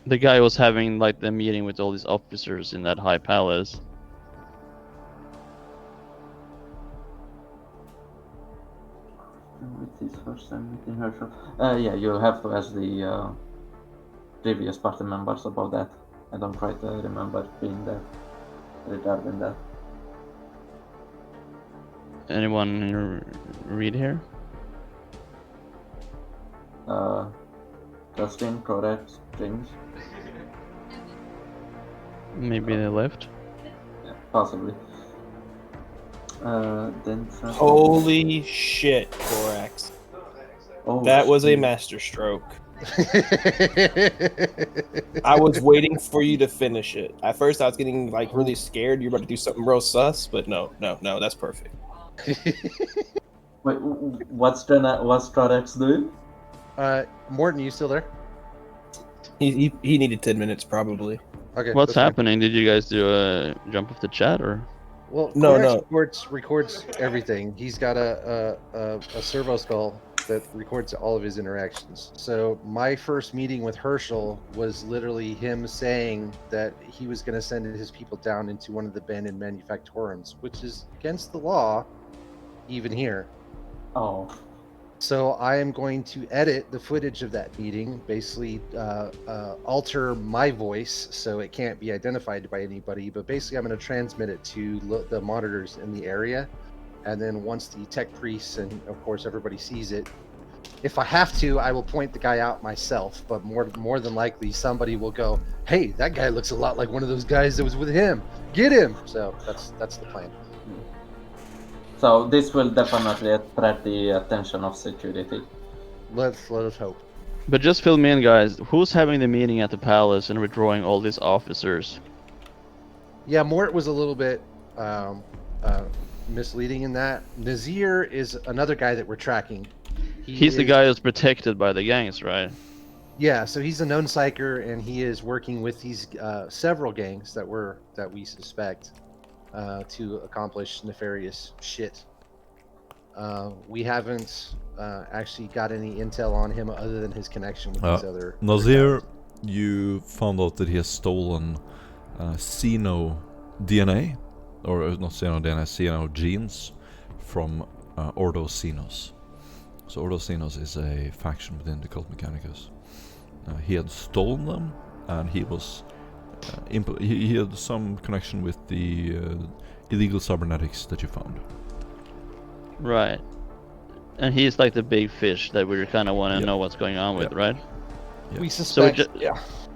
The guy was having like the meeting with all these officers in that high palace. With his first time meeting Herschel. Yeah, you'll have to ask the previous party members about that. I don't quite remember being there regarding that. Anyone read here? Justin, correct, James? Maybe they left. Yeah, possibly. Then Holy shit, Korax. Oh, That was a shit. master stroke. I was waiting for you to finish it. At first, I was getting like really scared. You're about to do something real sus, but no, that's perfect. Wait, what's Korax doing? Morton, you still there? He needed 10 minutes probably. Okay. What's that's fine. happening? Did you guys do a jump off the chat or? Well, No, Korax records everything. He's got a servo skull that records all of his interactions. So my first meeting with Herschel was literally him saying that he was going to send his people down into one of the abandoned manufactorums, which is against the law, even here. Oh. So I am going to edit the footage of that meeting, basically alter my voice so it can't be identified by anybody. But basically, I'm going to transmit it to the monitors in the area, and then once the tech priests and of course everybody sees it, if I have to, I will point the guy out myself. But more than likely, somebody will go, "Hey, that guy looks a lot like one of those guys that was with him. Get him!" So that's the plan. So this will definitely attract the attention of security. Let us hope. But just fill me in, guys. Who's having the meeting at the palace and withdrawing all these officers? Yeah, Mort was a little bit misleading in that. Nazir is another guy that we're tracking. He's the guy who's protected by the gangs, right? Yeah, so he's a known psyker, and he is working with these several gangs that we suspect to accomplish nefarious shit. We haven't actually got any intel on him other than his connection with these other. Nazir, you found out that he has stolen Xeno DNA, or not Xeno DNA, Xeno genes from Ordo Xenos. So Ordo Xenos is a faction within the Cult Mechanicus. He had stolen them, and he was he had some connection with the illegal cybernetics that you found. Right. And he's like the big fish that we kind of want to know what's going on with, right? Yeah. We suspect.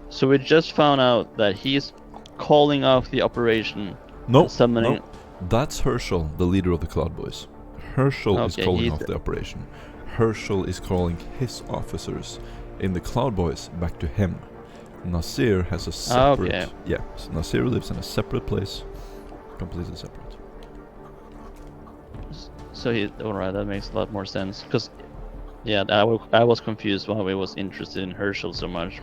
So we just found out that he's calling off the operation. No, summoning. no, that's Herschel, the leader of the Cloud Boys. Herschel is calling off the operation. Herschel is calling his officers in the Cloud Boys back to him. Nasir has a separate... Okay. Yeah, so Nasir lives in a separate place, completely separate. So alright, that makes a lot more sense. Because, yeah, I was confused why we was interested in Herschel so much.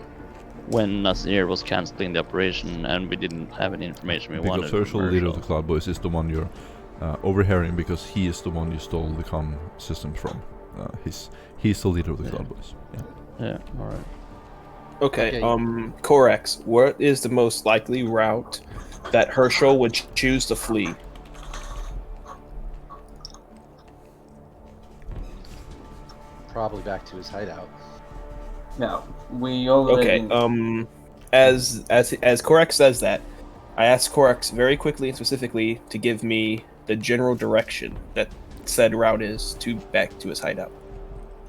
when Nasir was canceling the operation and we didn't have any information we wanted. Because from Herschel, leader of the Herschel. Cloud Boys, is the one you're overhearing because he is the one you stole the comm systems from. He's the leader of the Cloud Boys. Yeah. Yeah, alright. Okay, Okay. Corax, what is the most likely route that Herschel would choose to flee? Probably back to his hideout. Yeah, we already. Okay, as Corax says that, I asked Corax very quickly and specifically to give me the general direction that said route is to back to his hideout.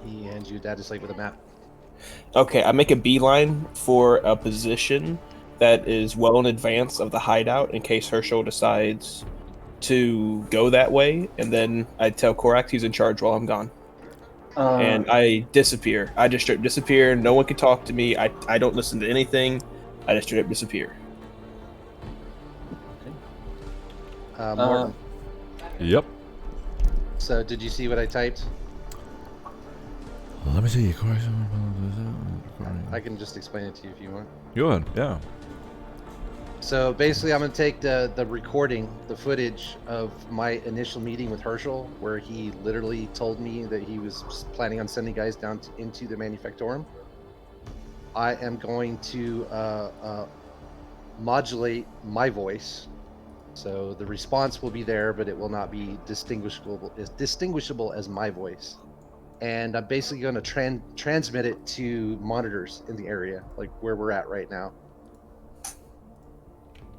He hands you a data slate with a map. Okay, I make a beeline for a position that is well in advance of the hideout in case Herschel decides to go that way, and then I tell Korax he's in charge while I'm gone. And I disappear. I just straight disappear. No one can talk to me. I don't listen to anything. I just straight up disappear. Morton. Yep. So did you see what I typed? Let me see. I can just explain it to you if you want. Go ahead. Yeah. So basically, I'm going to take the recording, the footage of my initial meeting with Herschel, where he literally told me that he was planning on sending guys down into the Manufactorum. I am going to modulate my voice, so the response will be there, but it will not be distinguishable as my voice. And I'm basically going to transmit it to monitors in the area, like where we're at right now.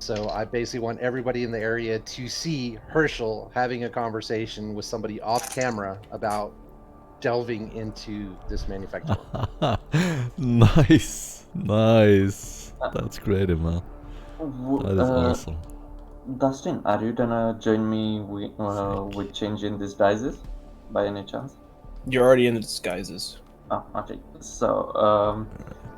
So I basically want everybody in the area to see Herschel having a conversation with somebody off camera about delving into this manufacturer. Nice. That's creative, man. That is awesome. Dustin, are you gonna join me with changing disguises by any chance? You're already in the disguises. Oh, okay. So,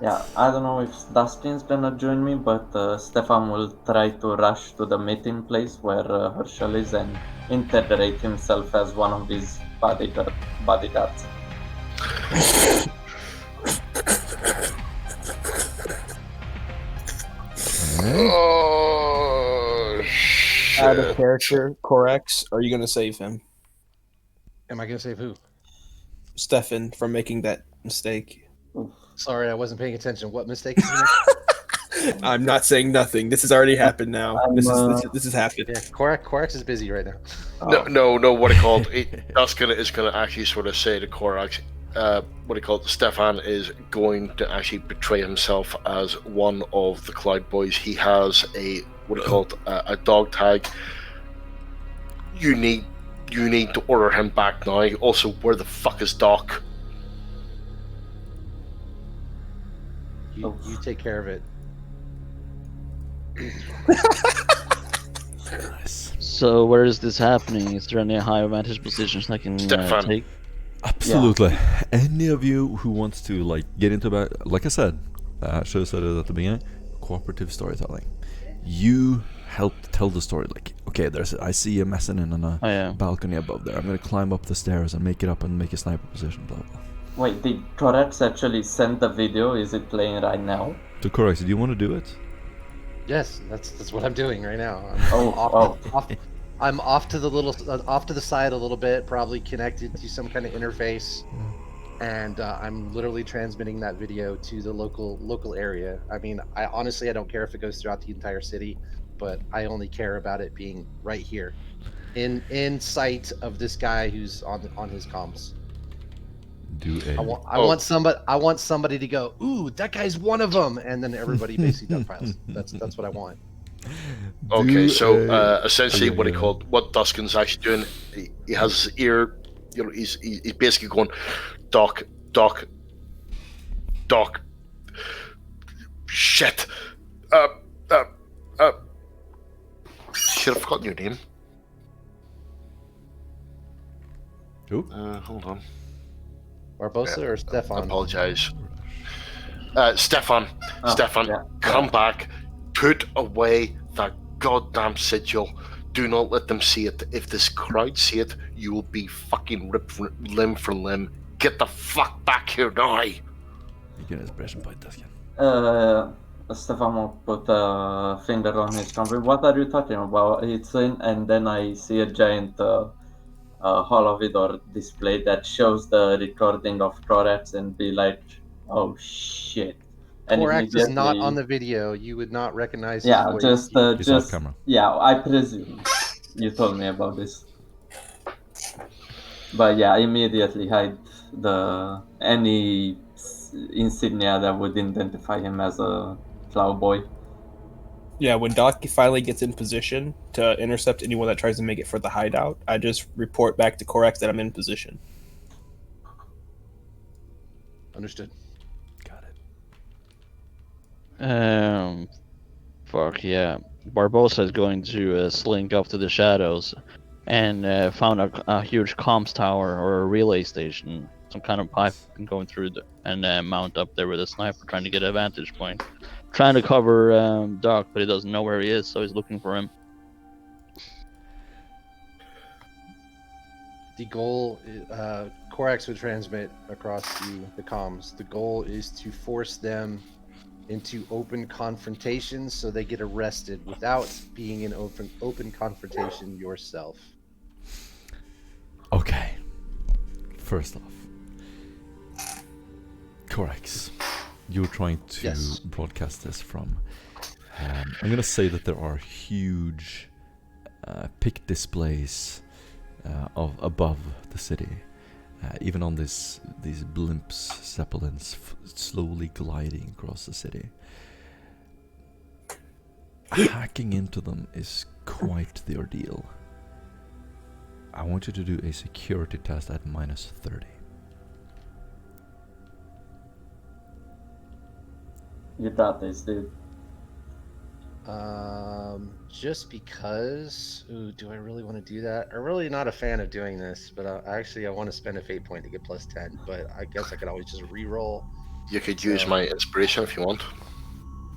yeah, I don't know if Dustin's gonna join me, but Stefan will try to rush to the meeting place where Herschel is and integrate himself as one of his bodyguards. Oh, Out of shit. character, Corax, are you gonna save him? Am I going to save who? Stefan from making that mistake. Sorry, I wasn't paying attention. What mistake is he making? I'm not saying nothing. This has already happened now. This has happened. Yeah, Corax is busy right now. No, what I called it. Dustin is going to actually sort of say to Korax, what he called Stefan is going to actually betray himself as one of the Cloud Boys. He has a a dog tag. You need to order him back now. Also, where the fuck is Doc? You take care of it. Nice. So where is this happening? Is there any high vantage positions I can Stefan. take? Absolutely. Yeah. Any of you who wants to get into like I said, I should have said it at the beginning. Cooperative storytelling. You help tell the story. Okay, I see a mezzanine on a balcony above there. I'm gonna climb up the stairs and make it up and make a sniper position. Blah blah. Wait, did Corax actually send the video? Is it playing right now? So Corax, do you want to do it? Yes, that's what I'm doing right now. I'm off to the side a little bit, probably connected to some kind of interface, and I'm literally transmitting that video to the local area. I mean, I honestly don't care if it goes throughout the entire city, but I only care about it being right here, in sight of this guy who's on his comms. I want somebody to go, ooh, that guy's one of them, and then everybody basically dogpiles. That's what I want. Okay, so essentially, what Duskin's actually doing, he has his ear, he's basically going, Doc, shit, should have forgotten your name. Who? Hold on. Barbosa or Stefan? I apologize. Stefan, come back. Put away that goddamn sigil. Do not let them see it. If this crowd see it, you will be fucking ripped limb for limb. Get the fuck back here now. You get an expression point, Duskin. Stefan will put a finger on his trumpet. What are you talking about? It's in, and then I see a giant holovidor display that shows the recording of Korax and be like, oh shit. And Korax is not on immediately, the video. You would not recognize his yeah, voice. He's off camera. yeah, I presume you told me about this. But yeah, immediately hide any insignia that would identify him as a plowboy. Yeah, when Doc finally gets in position to intercept anyone that tries to make it for the hideout, I just report back to Korax that I'm in position. Understood. Got it. Fuck yeah. Barbosa is going to slink off to the shadows and found a huge comms tower or a relay station, some kind of pipe going through and mount up there with a sniper trying to get a vantage point. Trying to cover Doc, but he doesn't know where he is, so he's looking for him. The goal, Korax would transmit across the comms. The goal is to force them into open confrontations so they get arrested without being in open confrontation yourself. Okay. First off, Korax, you're trying to Yes. broadcast this from. I'm gonna say that there are huge pic displays of above the city, even on these blimps, zeppelins, slowly gliding across the city. Hacking into them is quite the ordeal. I want you to do a security test at -30. You got this, dude. Just because. Ooh, do I really want to do that? I'm really not a fan of doing this, but I want to spend a fate point to get +10. But I guess I could always just re-roll. You could use my inspiration if you want.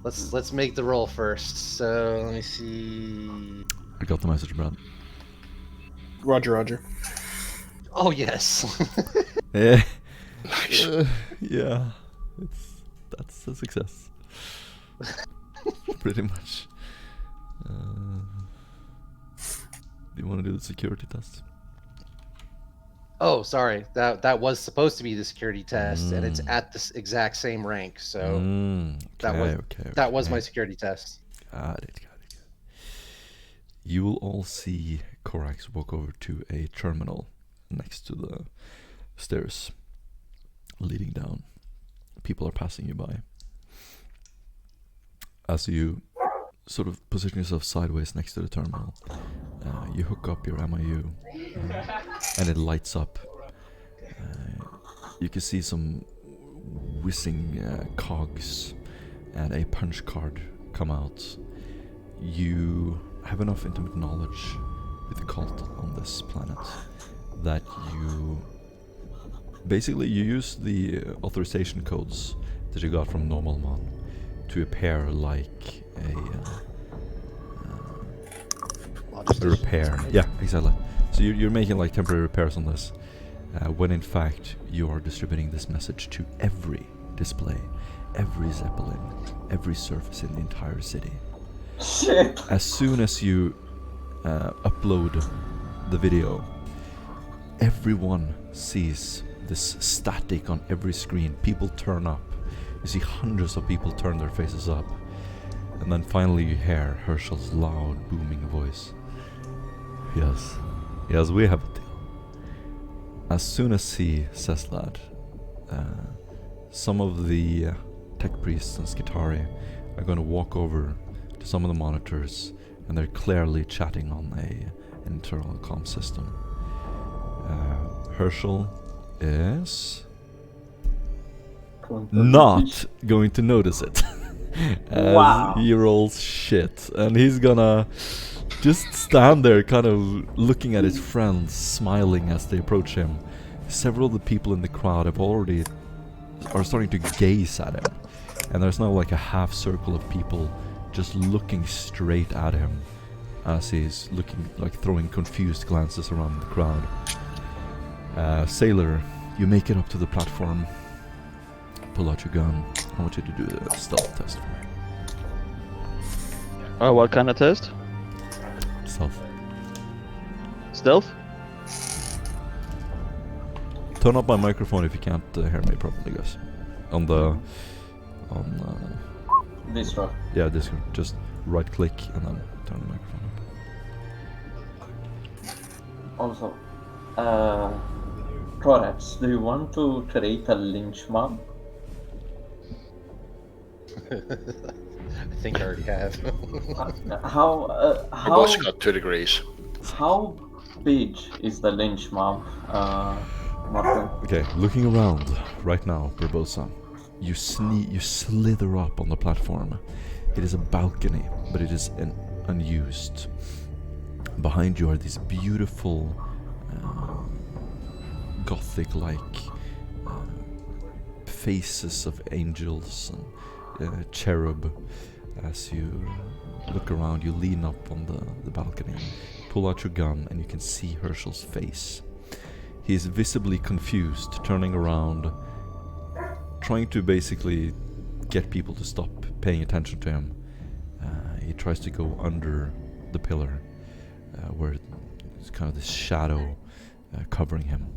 Let's make the roll first. So let me see. I got the message, Brad. Roger. Oh yes. Eh, Nice. yeah, that's a success. Pretty much. Do you want to do the security test? Oh, sorry. That was supposed to be the security test, and it's at this exact same rank. So that was my security test. Got it. You will all see Korax walk over to a terminal next to the stairs leading down. People are passing you by. As you sort of position yourself sideways next to the terminal, you hook up your MIU and it lights up. You can see some whizzing cogs and a punch card come out. You have enough intimate knowledge with the cult on this planet that you use the authorization codes that you got from Normalman to appear like a repair. Yeah, exactly. So you're making like temporary repairs on this, when in fact you are distributing this message to every display, every zeppelin, every surface in the entire city. Shit. As soon as you upload the video, everyone sees this static on every screen. People turn up. You see hundreds of people turn their faces up. And then finally you hear Herschel's loud, booming voice. Yes, we have a deal. As soon as he says that, some of the tech priests and Skitari are going to walk over to some of the monitors, and they're clearly chatting on an internal comm system. Herschel is not going to notice it. As Wow. he rolls shit, and he's gonna just stand there kind of looking at his friends, smiling as they approach him. Several of the people in the crowd are starting to gaze at him, and there's now like a half circle of people just looking straight at him as he's looking, like throwing confused glances around the crowd. Sailor, you make it up to the platform, pull out your gun, I want you to do a stealth test for me. Oh, what kind of test? Stealth. Stealth? Turn up my microphone if you can't hear me properly, guys. On This one. yeah, this one. Just right click and then turn the microphone up. Also, Korax, do you want to create a lynch mob? I think I already have. How My boss got 2 degrees. how big is the lynch mob, Martin? Okay, looking around right now, Barbosa, you slither up on the platform. It is a balcony, but it is unused. Behind you are these beautiful, gothic-like faces of angels and cherub. As you look around, you lean up on the balcony, pull out your gun, and you can see Herschel's face. He is visibly confused, turning around, trying to basically get people to stop paying attention to him. He tries to go under the pillar, where it's kind of this shadow covering him.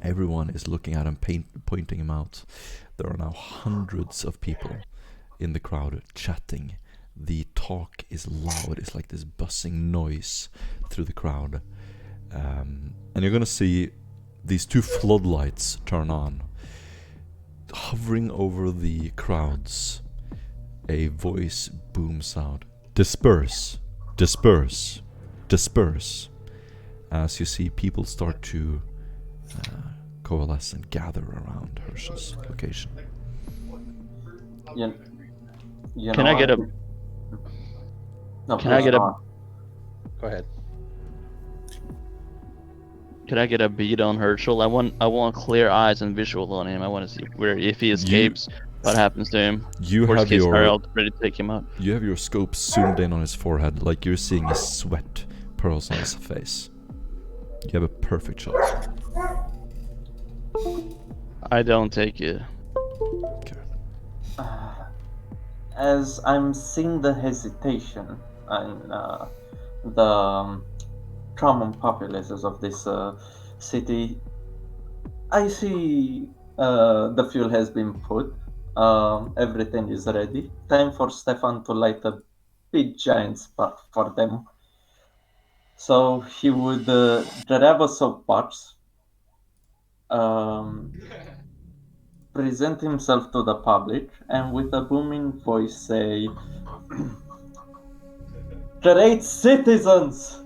Everyone is looking at him, pointing him out. There are now hundreds of people in the crowd chatting. The talk is loud. It's like this buzzing noise through the crowd. And you're gonna see these 2 floodlights turn on. Hovering over the crowds, a voice booms out. Disperse, disperse, disperse. As you see people start to coalesce and gather around Herschel's location. Can I get a? No, Can I please get a? go on. Go ahead. Can I get a beat on Herschel? I want clear eyes and visual on him. I want to see where if he escapes, what happens to him. You Worst have case your scenario, ready to take him out. you have your scope zoomed in on his forehead, like you're seeing his sweat pearls on his face. You have a perfect shot. I don't take it. Okay. As I'm seeing the hesitation and the common populaces of this city, I see the fuel has been put. Everything is ready. Time for Stefan to light a big giant spark for them. So he would grab a soapbox, present himself to the public, and with a booming voice say, "Great citizens!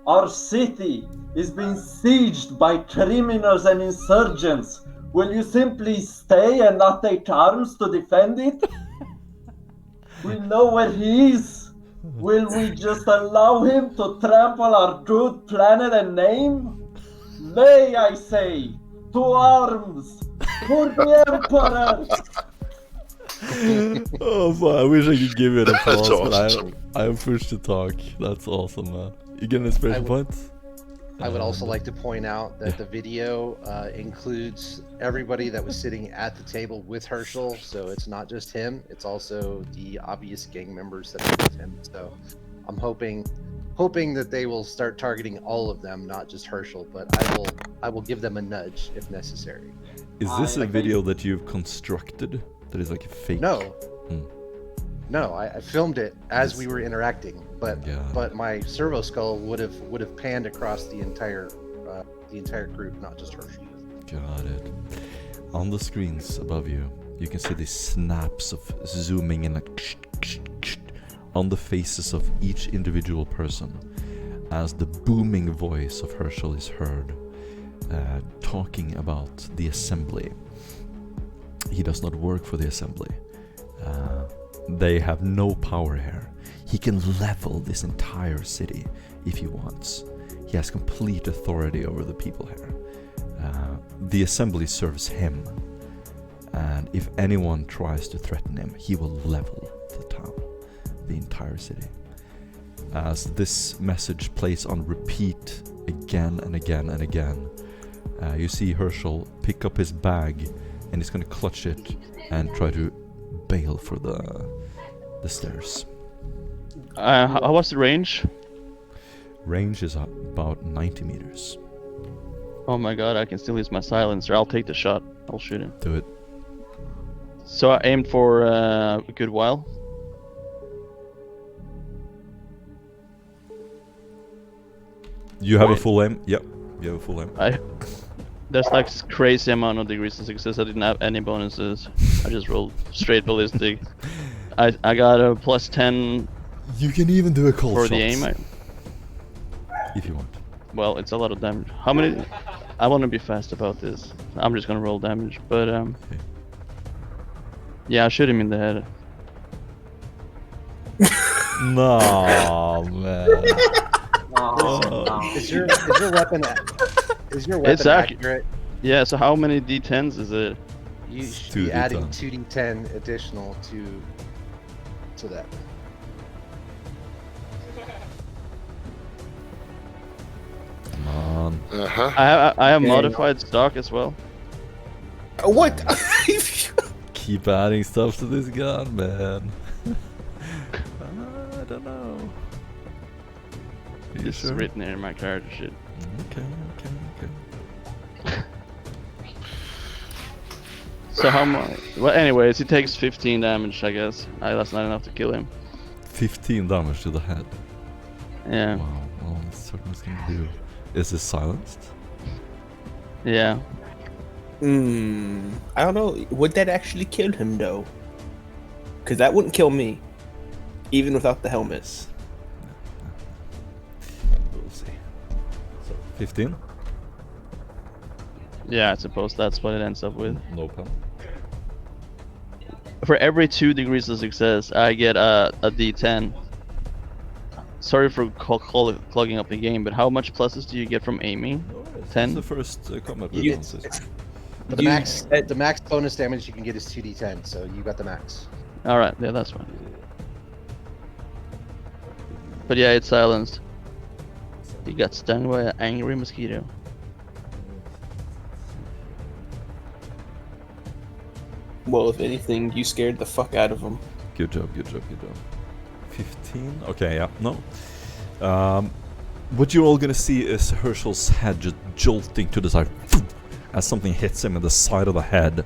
Our city is being sieged by criminals and insurgents. Will you simply stay and not take arms to defend it? We know where he is. Will we just allow him to trample our good planet and name? Nay, I say, to arms! For the Emperor!" Oh man, I wish I could give you an applause, That's but awesome. I am pushed to talk. That's awesome, man. You get an inspiration point? I would also like to point out that the video includes everybody that was sitting at the table with Herschel, so it's not just him, it's also the obvious gang members that are with him. So I'm hoping that they will start targeting all of them, not just Herschel, but I will give them a nudge if necessary. Is this a video that you've constructed? That is like a fake? No. No, I filmed it as we were interacting, but my servo skull would have panned across the entire group, not just Herschel. Got it. On the screens above you, you can see these snaps of zooming in, like on the faces of each individual person, as the booming voice of Herschel is heard, talking about the assembly. He does not work for the assembly. They have no power here. He can level this entire city if he wants. He has complete authority over the people here. The assembly serves him, and if anyone tries to threaten him, he will level the town, the entire city. As this message plays on repeat again and again and again, you see Herschel pick up his bag and he's gonna clutch it and try to bail for the stairs. How was the range? Range is about 90 meters. Oh my god, I can still use my silencer. I'll take the shot. I'll shoot him. Do it. So I aimed for a good while. You have a Wait. full aim? Yep, you have a full aim. There's like crazy amount of degrees of success. I didn't have any bonuses. I just rolled straight ballistic. I got a +10 You can even do a cold for shot. the aim. If you want. Well, it's a lot of damage. How many? I want to be fast about this. I'm just gonna roll damage, but yeah, I shoot him in the head. No, man. No. Is your weapon It's accurate? Yeah. So how many D10s is it? You It's should be 2d10. adding 2d10 additional to that. Come on. I have modified stock as well. What? Keep adding stuff to this gun, man. I don't know. Are you It's sure? written in my character sheet. Okay. So how much? Well, anyways, he takes 15 damage, I guess. That's not enough to kill him. 15 damage to the head. Yeah. Wow, well, that's certainly what's gonna do. Is this silenced? Yeah. I don't know. Would that actually kill him though? Because that wouldn't kill me, even without the helmets. We'll see. So, 15? Yeah, I suppose that's what it ends up with. No pen. For every 2 degrees of success, I get a D10. Sorry for clogging up the game, but how much pluses do you get from aiming? No worries. 10? It's the first combat You- responses. The max bonus damage you can get is 2d10, so you got the max. Alright, yeah, that's fine. But yeah, it's silenced. He got stung by an angry mosquito. Well, if anything, you scared the fuck out of him. Good job. 15? Okay, yeah, no. What you're all gonna see is Herschel's head just jolting to the side as something hits him in the side of the head.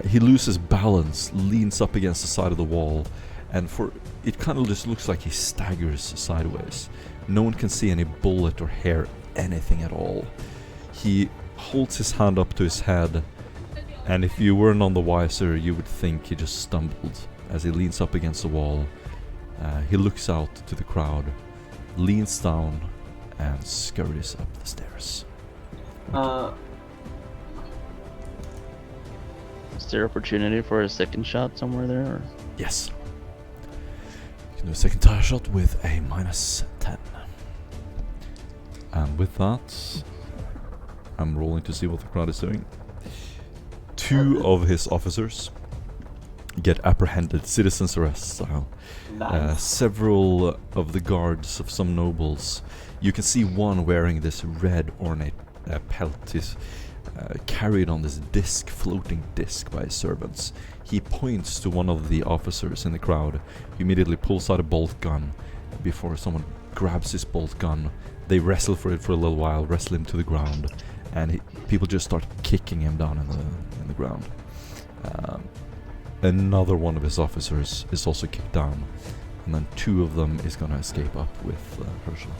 He loses balance, leans up against the side of the wall, and it kind of just looks like he staggers sideways. No one can see any bullet or hair, anything at all. He holds his hand up to his head, and if you were none the wiser, you would think he just stumbled as he leans up against the wall. He looks out to the crowd, leans down, and scurries up the stairs. Is there opportunity for a second shot somewhere there? Or? Yes. You can do a second tire shot with a -10. And with that, I'm rolling to see what the crowd is doing. 2 of his officers get apprehended, citizen's arrest style. Nice. Several of the guards of some nobles, you can see one wearing this red ornate pelt. He's carried on this disc, floating disc by his servants. He points to one of the officers in the crowd, who immediately pulls out a bolt gun. Before someone grabs his bolt gun, they wrestle for it for a little while, wrestle him to the ground, and people just start kicking him down in the ground. Another one of his officers is also kicked down, and then 2 of them is gonna escape up with Herschel.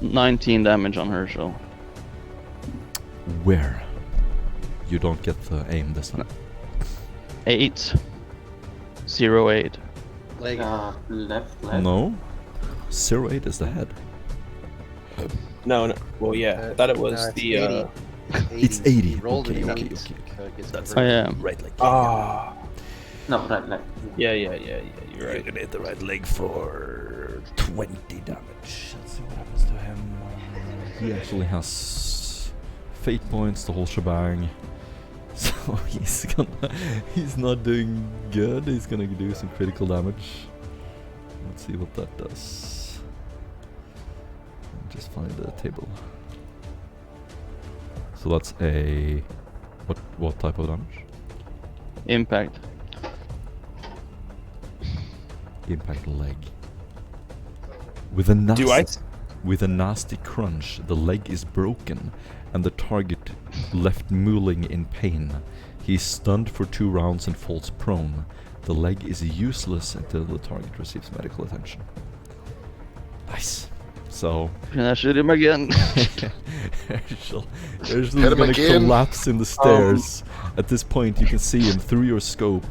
19 damage on Herschel. Where? You don't get the aim this time. 8. 0-8. Leg. Left. No. 08 is the head. No. Well, yeah. I thought it was the. 80. It's 80. You rolled Okay, an okay, 8, okay. so it gets That's converted. I am. Right leg. No, right leg. Yeah. You're right. You're gonna hit the right leg for 20 damage. Let's see what happens to him. He actually has fate points, the whole shebang. So he's not doing good. He's gonna do some critical damage. Let's see what that does. Just find the table. So that's a what type of damage? Impact. Impact leg. With a Do I? nasty crunch, the leg is broken, and the target left mooling in pain. He's stunned for 2 rounds and falls prone. The leg is useless until the target receives medical attention. Nice. So Can I shoot him again? Herschel is Hit him gonna again. collapse in the stairs. At this point, you can see him through your scope.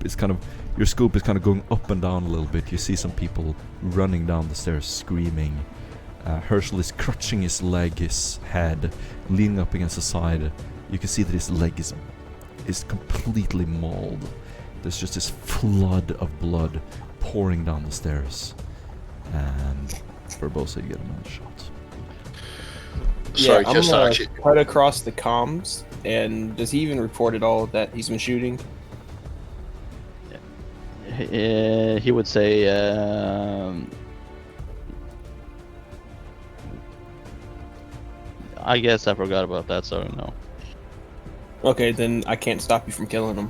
Your scope is kind of going up and down a little bit. You see some people running down the stairs screaming. Herschel is crutching his leg, his head, leaning up against the side. You can see that his leg is completely mauled. There's just this flood of blood pouring down the stairs. And Barbosa, you get another shot. Sorry, I'm just gonna actually. cut across the comms. And does he even report at all that he's been shooting? He would say, I guess I forgot about that, so no. Okay, then I can't stop you from killing him.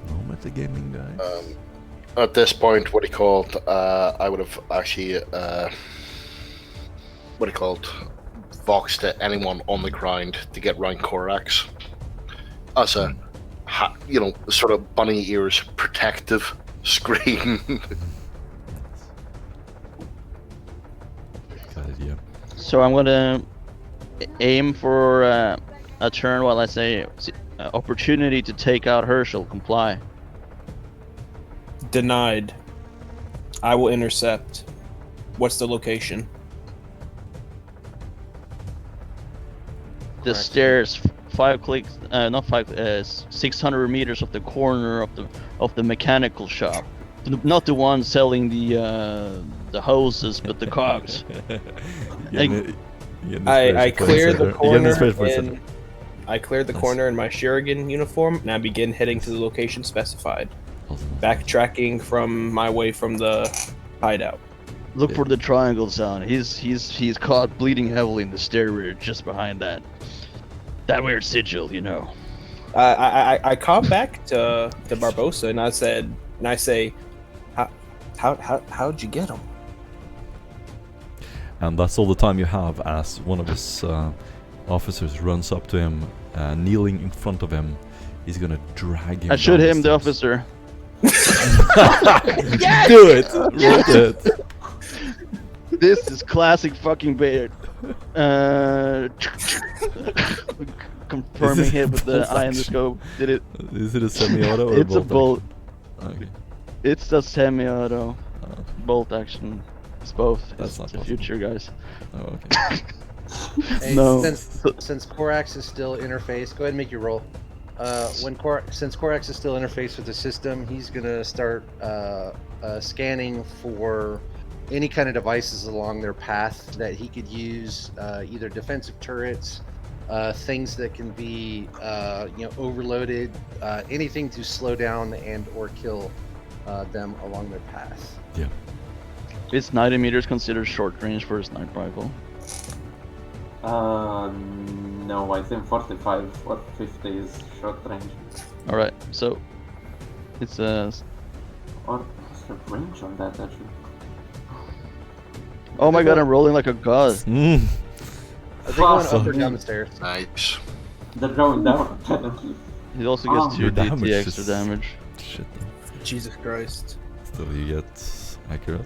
No metagaming, guys. At this point, what he called, I would have actually, voxed to anyone on the ground to get round Korax as a, sort of bunny ears protective screen. Got it, yeah. So I'm gonna aim for a turn while I say opportunity to take out Herschel. Comply. Denied. I will intercept. What's the location? The stairs, 5 clicks, not 5, 600 meters of the corner of the mechanical shop. Not the one selling the hoses, but the cogs. I clear the corner in. in. I cleared the Nice. corner in my Shuriken uniform, and I begin heading to the location specified, backtracking from my way from the hideout. Look for the triangle sound. He's caught bleeding heavily in the stair rear just behind that weird sigil, you know. I come back to Barbosa and I say, how'd you get him? And that's all the time you have as one of his officers runs up to him, kneeling in front of him. He's gonna drag him. I shoot down him, the stairs. officer. Do it! Roll it! This is classic fucking bait. Confirming Is it hit with the bolt eye in the action? scope. Did it? Is it a semi-auto or It's a bolt bolt. action? Okay. It's a semi-auto. Oh, Bolt action. It's both. That's It's not the possible. future, guys. oh, okay. Hey, No. Since Korax is still interfaced, go ahead and make your roll. Since Korax is still interfaced with the system, he's gonna start scanning for any kind of devices along their path that he could use, either defensive turrets, things that can be overloaded, anything to slow down and or kill them along their path. Yeah. Is 90 meters considered short range for a sniper rifle? No, I think 45 or 50 is short range. Alright, so it's a. Or what's the range on that actually? Oh my god, I'm rolling like a god. Mm. Are they going Fuck. up or down the stairs? Nice. They're going down apparently. He also Oh, gets 2 your DT damage extra is- damage. Shit. Jesus Christ. Still, you get accurate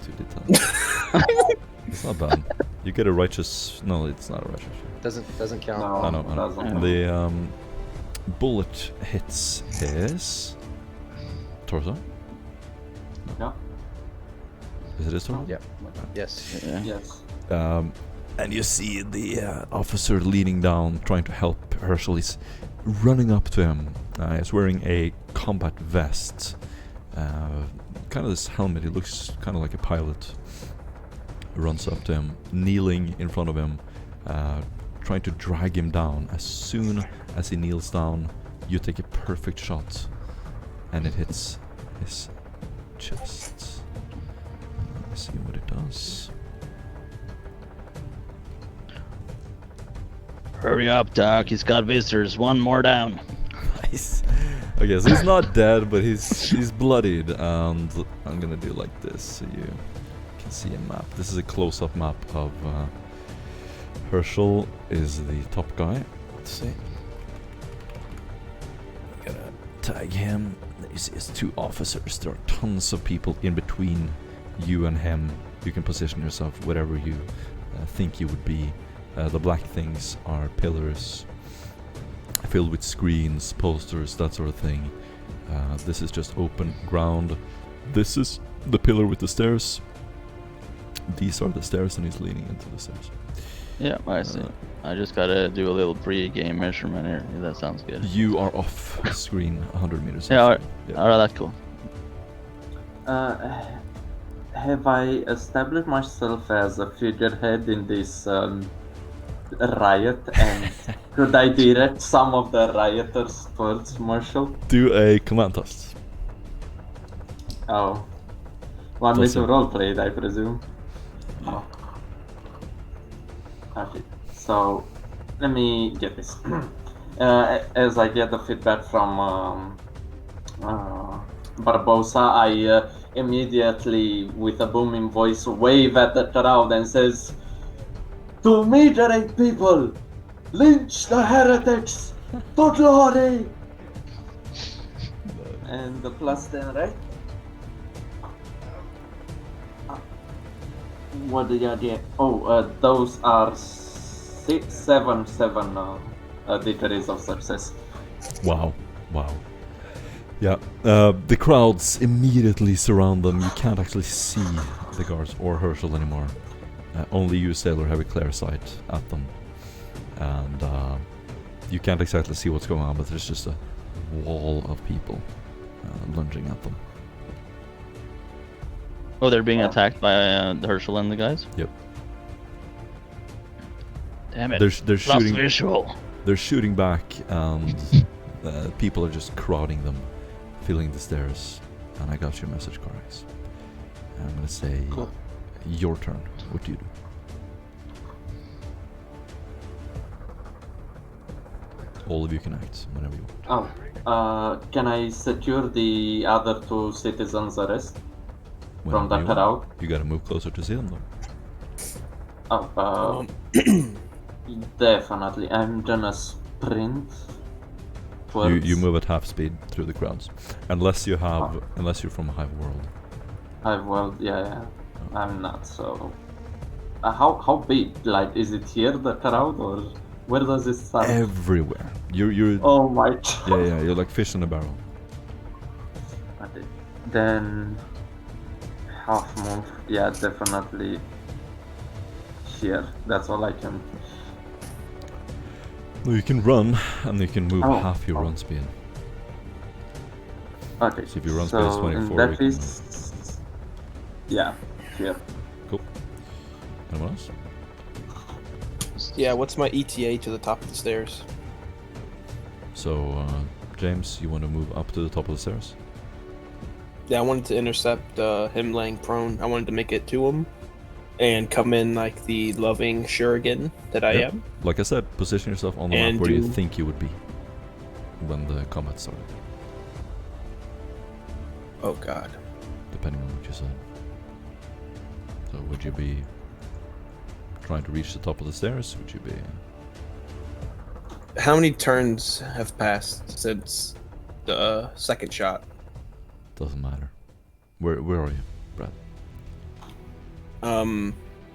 2d10. It's not bad. You get a righteous. No, it's not a righteous. Doesn't count. No, I know. I know. doesn't. The bullet hits his torso. Yeah. Is it his torso? Yep. Yes. Yeah. Yes. And you see the officer leaning down, trying to help Herschel. He's running up to him. He's wearing a combat vest. Kind of this helmet. He looks kind of like a pilot. Runs up to him, kneeling in front of him, trying to drag him down. As soon as he kneels down, you take a perfect shot, and it hits his chest. Let's see what it does. Hurry up, Doc. He's got visitors. One more down. Nice. Okay, so he's not dead, but he's bloodied, and I'm gonna do like this so you can see a map. This is a close-up map of Herschel is the top guy. Let's see. Gonna tag him. You see his 2 officers. There are tons of people in between you and him. You can position yourself whatever you think you would be. The black things are pillars filled with screens, posters, that sort of thing. This is just open ground. This is the pillar with the stairs. These are the stairs, and he's leaning into the stairs. Yeah, I see. I just gotta do a little pre-game measurement here. Yeah, that sounds good. You are off screen 100 meters. Yeah, off. alright, that's cool. Have I established myself as a figurehead in this riot, and could I direct some of the rioters towards Marshall? Do a command test. Oh. Want me to roleplay it, I presume? Oh. Okay, so let me get this. As I get the feedback from Barbosa, I immediately, with a booming voice, wave at the crowd and says, "To moderate people, lynch the heretics, to glory!" And the +10, right? What did you get? Oh, those are 7 degrees of success. Wow. Yeah, the crowds immediately surround them. You can't actually see the guards or Herschel anymore. Only you, Sailor, have a clear sight at them. And you can't exactly see what's going on, but there's just a wall of people lunging at them. Oh, they're being attacked by Herschel and the guys? Yep. Damn it. They're shooting. Visual. They're shooting back, and people are just crowding them, filling the stairs. And I got your message, Corax. I'm gonna say, Cool. Your turn. What do you do? All of you can act whenever you want. Oh, can I secure the other 2 citizens' arrest from Whenever the you want. crowd? You gotta move closer to see them, though. Oh, definitely. I'm gonna sprint. You move at half speed through the crowds, unless you're from a hive world. Hive world, yeah. I'm not, so. How big? Like, is it here, the crowd, or where does it start? Everywhere. You're. Oh my. Yeah. You're like fish in a barrel. Okay. Then half move. Yeah, definitely here. That's all I can. No, you can run, and you can move half your Oh. run speed. Okay. So if your run speed is 24, in you that can case, yeah, here. Cool. Anyone else? Yeah, what's my ETA to the top of the stairs? So, James, you want to move up to the top of the stairs? Yeah, I wanted to intercept him laying prone. I wanted to make it to him and come in like the loving Shuriken that I Yep. am. Like I said, position yourself on the And map where you do- think you would be when the combat started, Oh god. depending on what you said. So would you be trying to reach the top of the stairs? Would you be... How many turns have passed since the second shot? Doesn't matter. Where are you, Brad?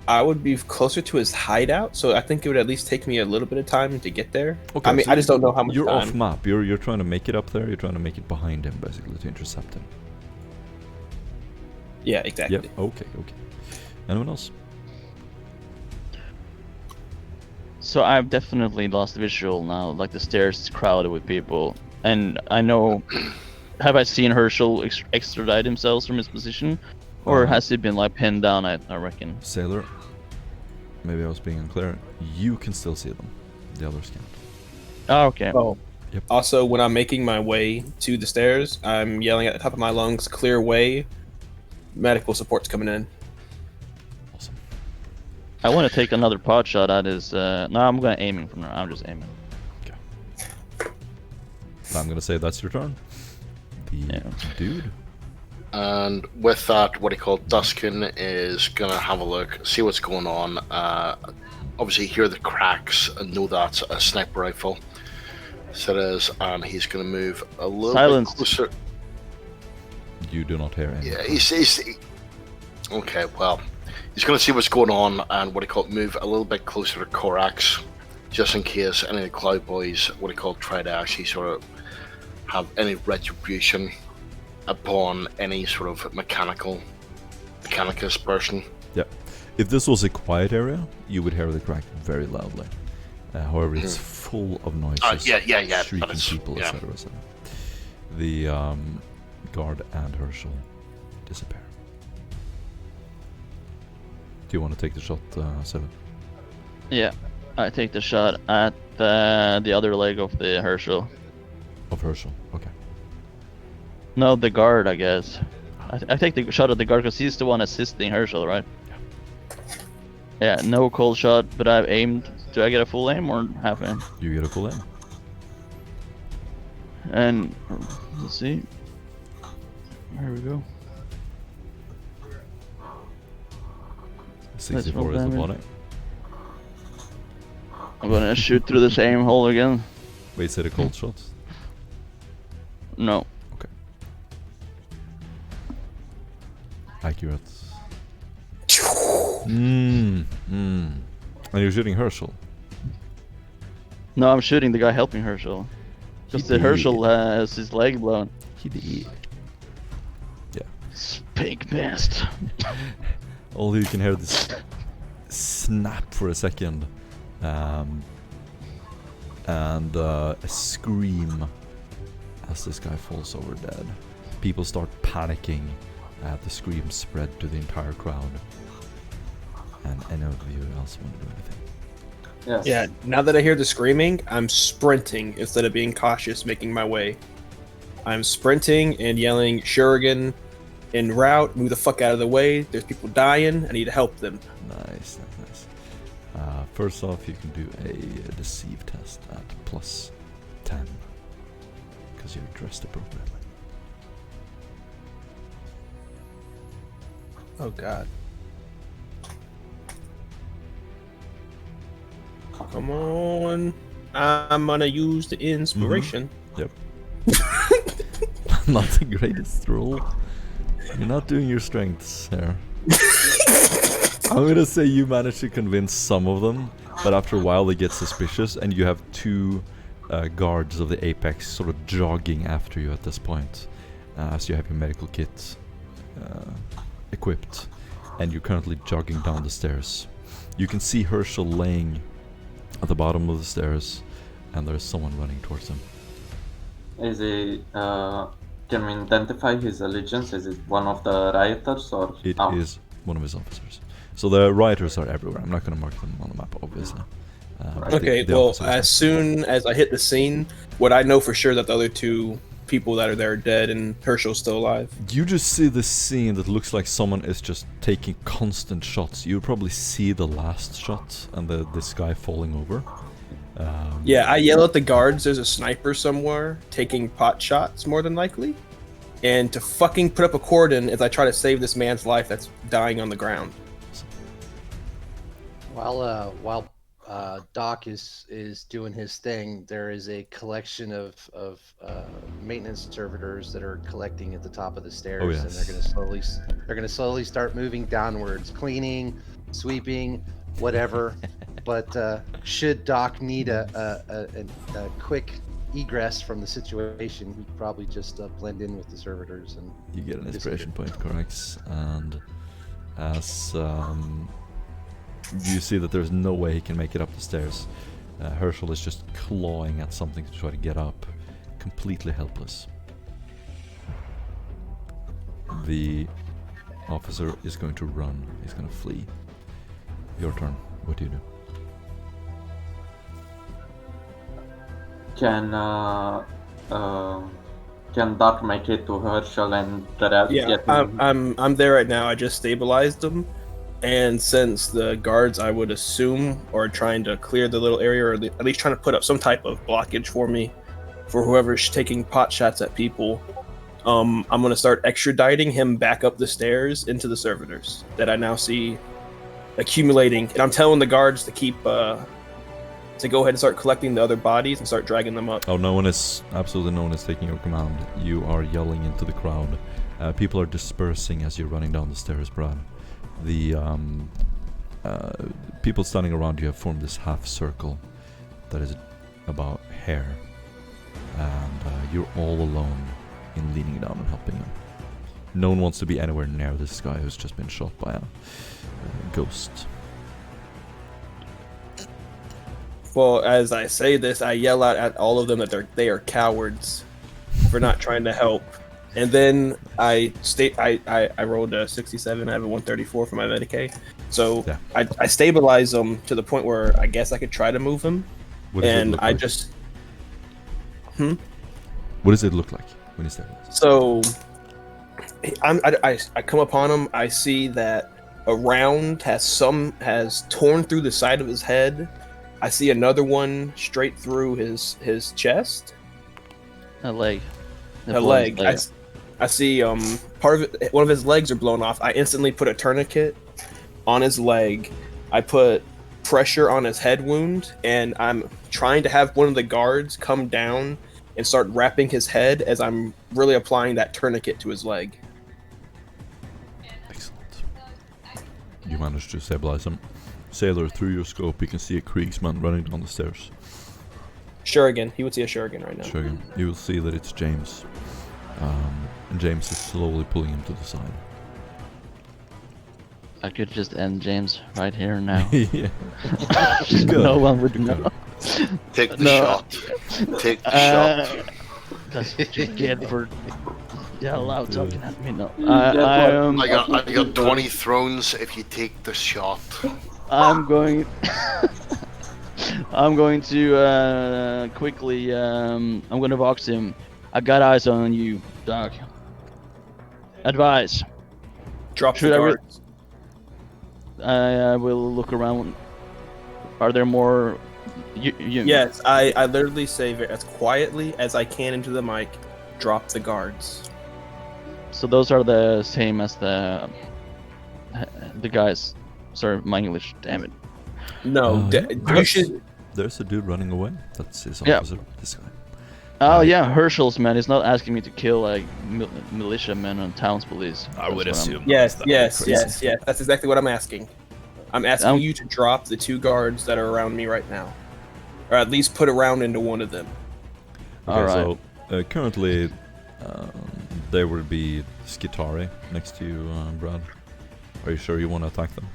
I would be closer to his hideout, so I think it would at least take me a little bit of time to get there. Okay, I mean, so I just don't know how much You're time. off map. You're trying to make it up there. You're trying to make it behind him, basically, to intercept him. Yeah, exactly. Yep. Okay. Anyone else? So I've definitely lost visual now. Like the stairs is crowded with people, and I know. Have I seen Herschel extradite himself from his position, or has he been like pinned down? I reckon. Sailor, maybe I was being unclear. You can still see them. The others can't. Oh, okay. Oh. Yep. Also, when I'm making my way to the stairs, I'm yelling at the top of my lungs, "Clear way! Medical support's coming in." Awesome. I want to take another pot shot at his. No, I'm gonna aiming from there. I'm just aiming. I'm gonna say that's your turn. The dude. And with that, what he called Duskin is gonna have a look, see what's going on. Obviously, hear the cracks and know that's a sniper rifle. So it is, and he's gonna move a little Silence. bit closer. You do not hear anything. Yeah, he's okay. Well, he's gonna see what's going on and what he called move a little bit closer to Korax, just in case any of the Cloud Boys, what he called, try to actually sort of have any retribution upon any sort of mechanicus person. Yeah. If this was a quiet area, you would hear the crack very loudly. However, it's full of noises, yeah, shrieking people, etc. etc. The guard and Herschel disappear. Do you want to take the shot, Seven? Yeah, I take the shot at the other leg of the Herschel. Of Herschel, okay. No, the guard, I guess. I take the shot at the guard because he's the one assisting Herschel, right? Yeah, no cold shot, but I've aimed. Do I get a full aim or half aim? You get a full aim. And let's see. There we go. 64 is the body. I'm gonna shoot through the same hole again. Wait, is it a cold shot? No. Okay. Accurate. And you're shooting Herschel. No, I'm shooting the guy helping Herschel. Because the Herschel has his leg blown. He did. Yeah. Spink best. All you can hear this snap for a second. And a scream as this guy falls over dead. People start panicking. The scream spread to the entire crowd. And any of you else want to do anything? Yes. Yeah, now that I hear the screaming, I'm sprinting instead of being cautious, making my way. I'm sprinting and yelling, Shuriken, en route, move the fuck out of the way. There's people dying, I need to help them. Nice. First off, you can do a deceive test at plus 10. Because you're dressed appropriately. Oh god. Come on. I'm gonna use the inspiration. Yep. Not the greatest roll. You're not doing your strengths here. I'm gonna say you managed to convince some of them, but after a while they get suspicious, and you have two guards of the Apex sort of jogging after you at this point, as you have your medical kit equipped, and you're currently jogging down the stairs. You can see Herschel laying at the bottom of the stairs, and there's someone running towards him. Is he? Can we identify his allegiance? Is it one of the rioters or? It is one of his officers. So the rioters are everywhere. I'm not going to mark them on the map, obviously. But Okay, the well, officers as soon as I hit the scene, would I know for sure that the other two people that are there are dead and Herschel's still alive? You just see this scene that looks like someone is just taking constant shots. You probably see the last shot and this guy falling over. Yeah, I yell at the guards, there's a sniper somewhere taking pot shots, more than likely. And to fucking put up a cordon as I try to save this man's life that's dying on the ground. While Doc is doing his thing, there is a collection of maintenance servitors that are collecting at the top of the stairs, Oh, yes. and they're gonna slowly start moving downwards, cleaning, sweeping, whatever. But should Doc need a quick egress from the situation, he'd probably just blend in with the servitors and You get an inspiration point, correct? And as you see that there's no way he can make it up the stairs, Herschel is just clawing at something to try to get up, completely helpless. The officer is going to run. He's going to flee. Your turn. What do you do? Can Doc make it to Herschel and the rest Yeah, get him? I'm there right now. I just stabilized him, And since the guards, I would assume, are trying to clear the little area, or at least trying to put up some type of blockage for me, for whoever's taking pot shots at people, I'm going to start extraditing him back up the stairs into the servitors that I now see accumulating. And I'm telling the guards to keep, to go ahead and start collecting the other bodies and start dragging them up. Oh, absolutely no one is taking your command. You are yelling into the crowd. People are dispersing as you're running down the stairs, Brad. The people standing around you have formed this half circle that is about hair, and you're all alone in leaning down and helping him. No one wants to be anywhere near this guy who's just been shot by a ghost. Well, as I say this, I yell out at all of them that they are cowards for not trying to help. And then I rolled a 67. I have a 134 for my Medicaid. So Yeah. I stabilize him to the point where I guess I could try to move him. What does it And look I like? just... What does it look like when he's there? So I come upon him. I see that a round has torn through the side of his head. I see another one straight through his chest. A leg. A leg. I see part of it. One of his legs are blown off. I instantly put a tourniquet on his leg. I put pressure on his head wound, and I'm trying to have one of the guards come down and start wrapping his head as I'm really applying that tourniquet to his leg. Excellent. You managed to stabilize him. Sailor, through your scope, you can see a Kriegsman running down the stairs. Shuriken. He would see a Shuriken right now. Sure, you will see that it's James. And James is slowly pulling him to the side. I could just end James right here and now. Yeah. No one would know. Take the No. shot. Take the shot. That's what you get for loud talking at me. No, I got 20 thrones if you take the shot. I'm going. I'm going to quickly. I'm going to vox him. I got eyes on you, Doc. Advise. Drop Should the I re- guards. I will look around. Are there more? Yes, I literally say as quietly as I can into the mic, drop the guards. So those are the same as the guys. Sorry, my English. Damn it. No, Yeah. you should. There's a dude running away. That's his Yeah. officer. This guy. Oh yeah, Herschel's man. He's not asking me to kill like militiamen and towns police. I would That's what assume. Yes, that would be yes, crazy. yes. That's exactly what I'm asking. I'm asking Um, you to drop the two guards that are around me right now, or at least put a round into one of them. Okay, Alright. so currently there will be Skitari next to you, Brad. Are you sure you want to attack them?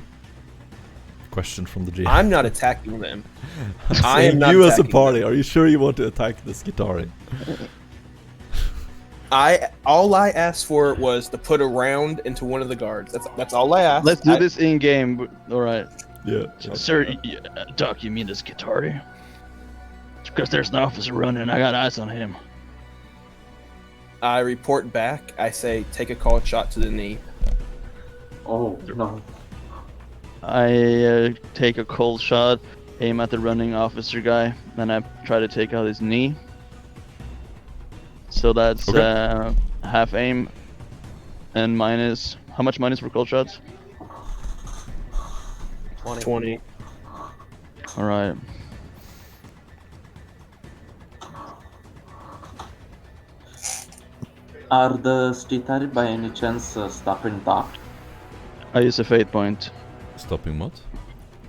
Question from the GM. I'm not attacking them. I'm I saying am not you as a attacking party. Are you sure you want to attack the Skitari? All I asked for was to put a round into one of the guards. That's all I asked. Let's do this in game. All right, Yeah. sir. Doc, you mean this guitar? Because there's an officer running. I got eyes on him. I report back. I say take a cold shot to the knee. Oh, no. I take a cold shot, aim at the running officer guy, then I try to take out his knee. So that's Okay. half aim, and minus. How much minus for cold shots? 20. All right. Are the Stitari by any chance stopping Doc? I use a fate point. Stopping what?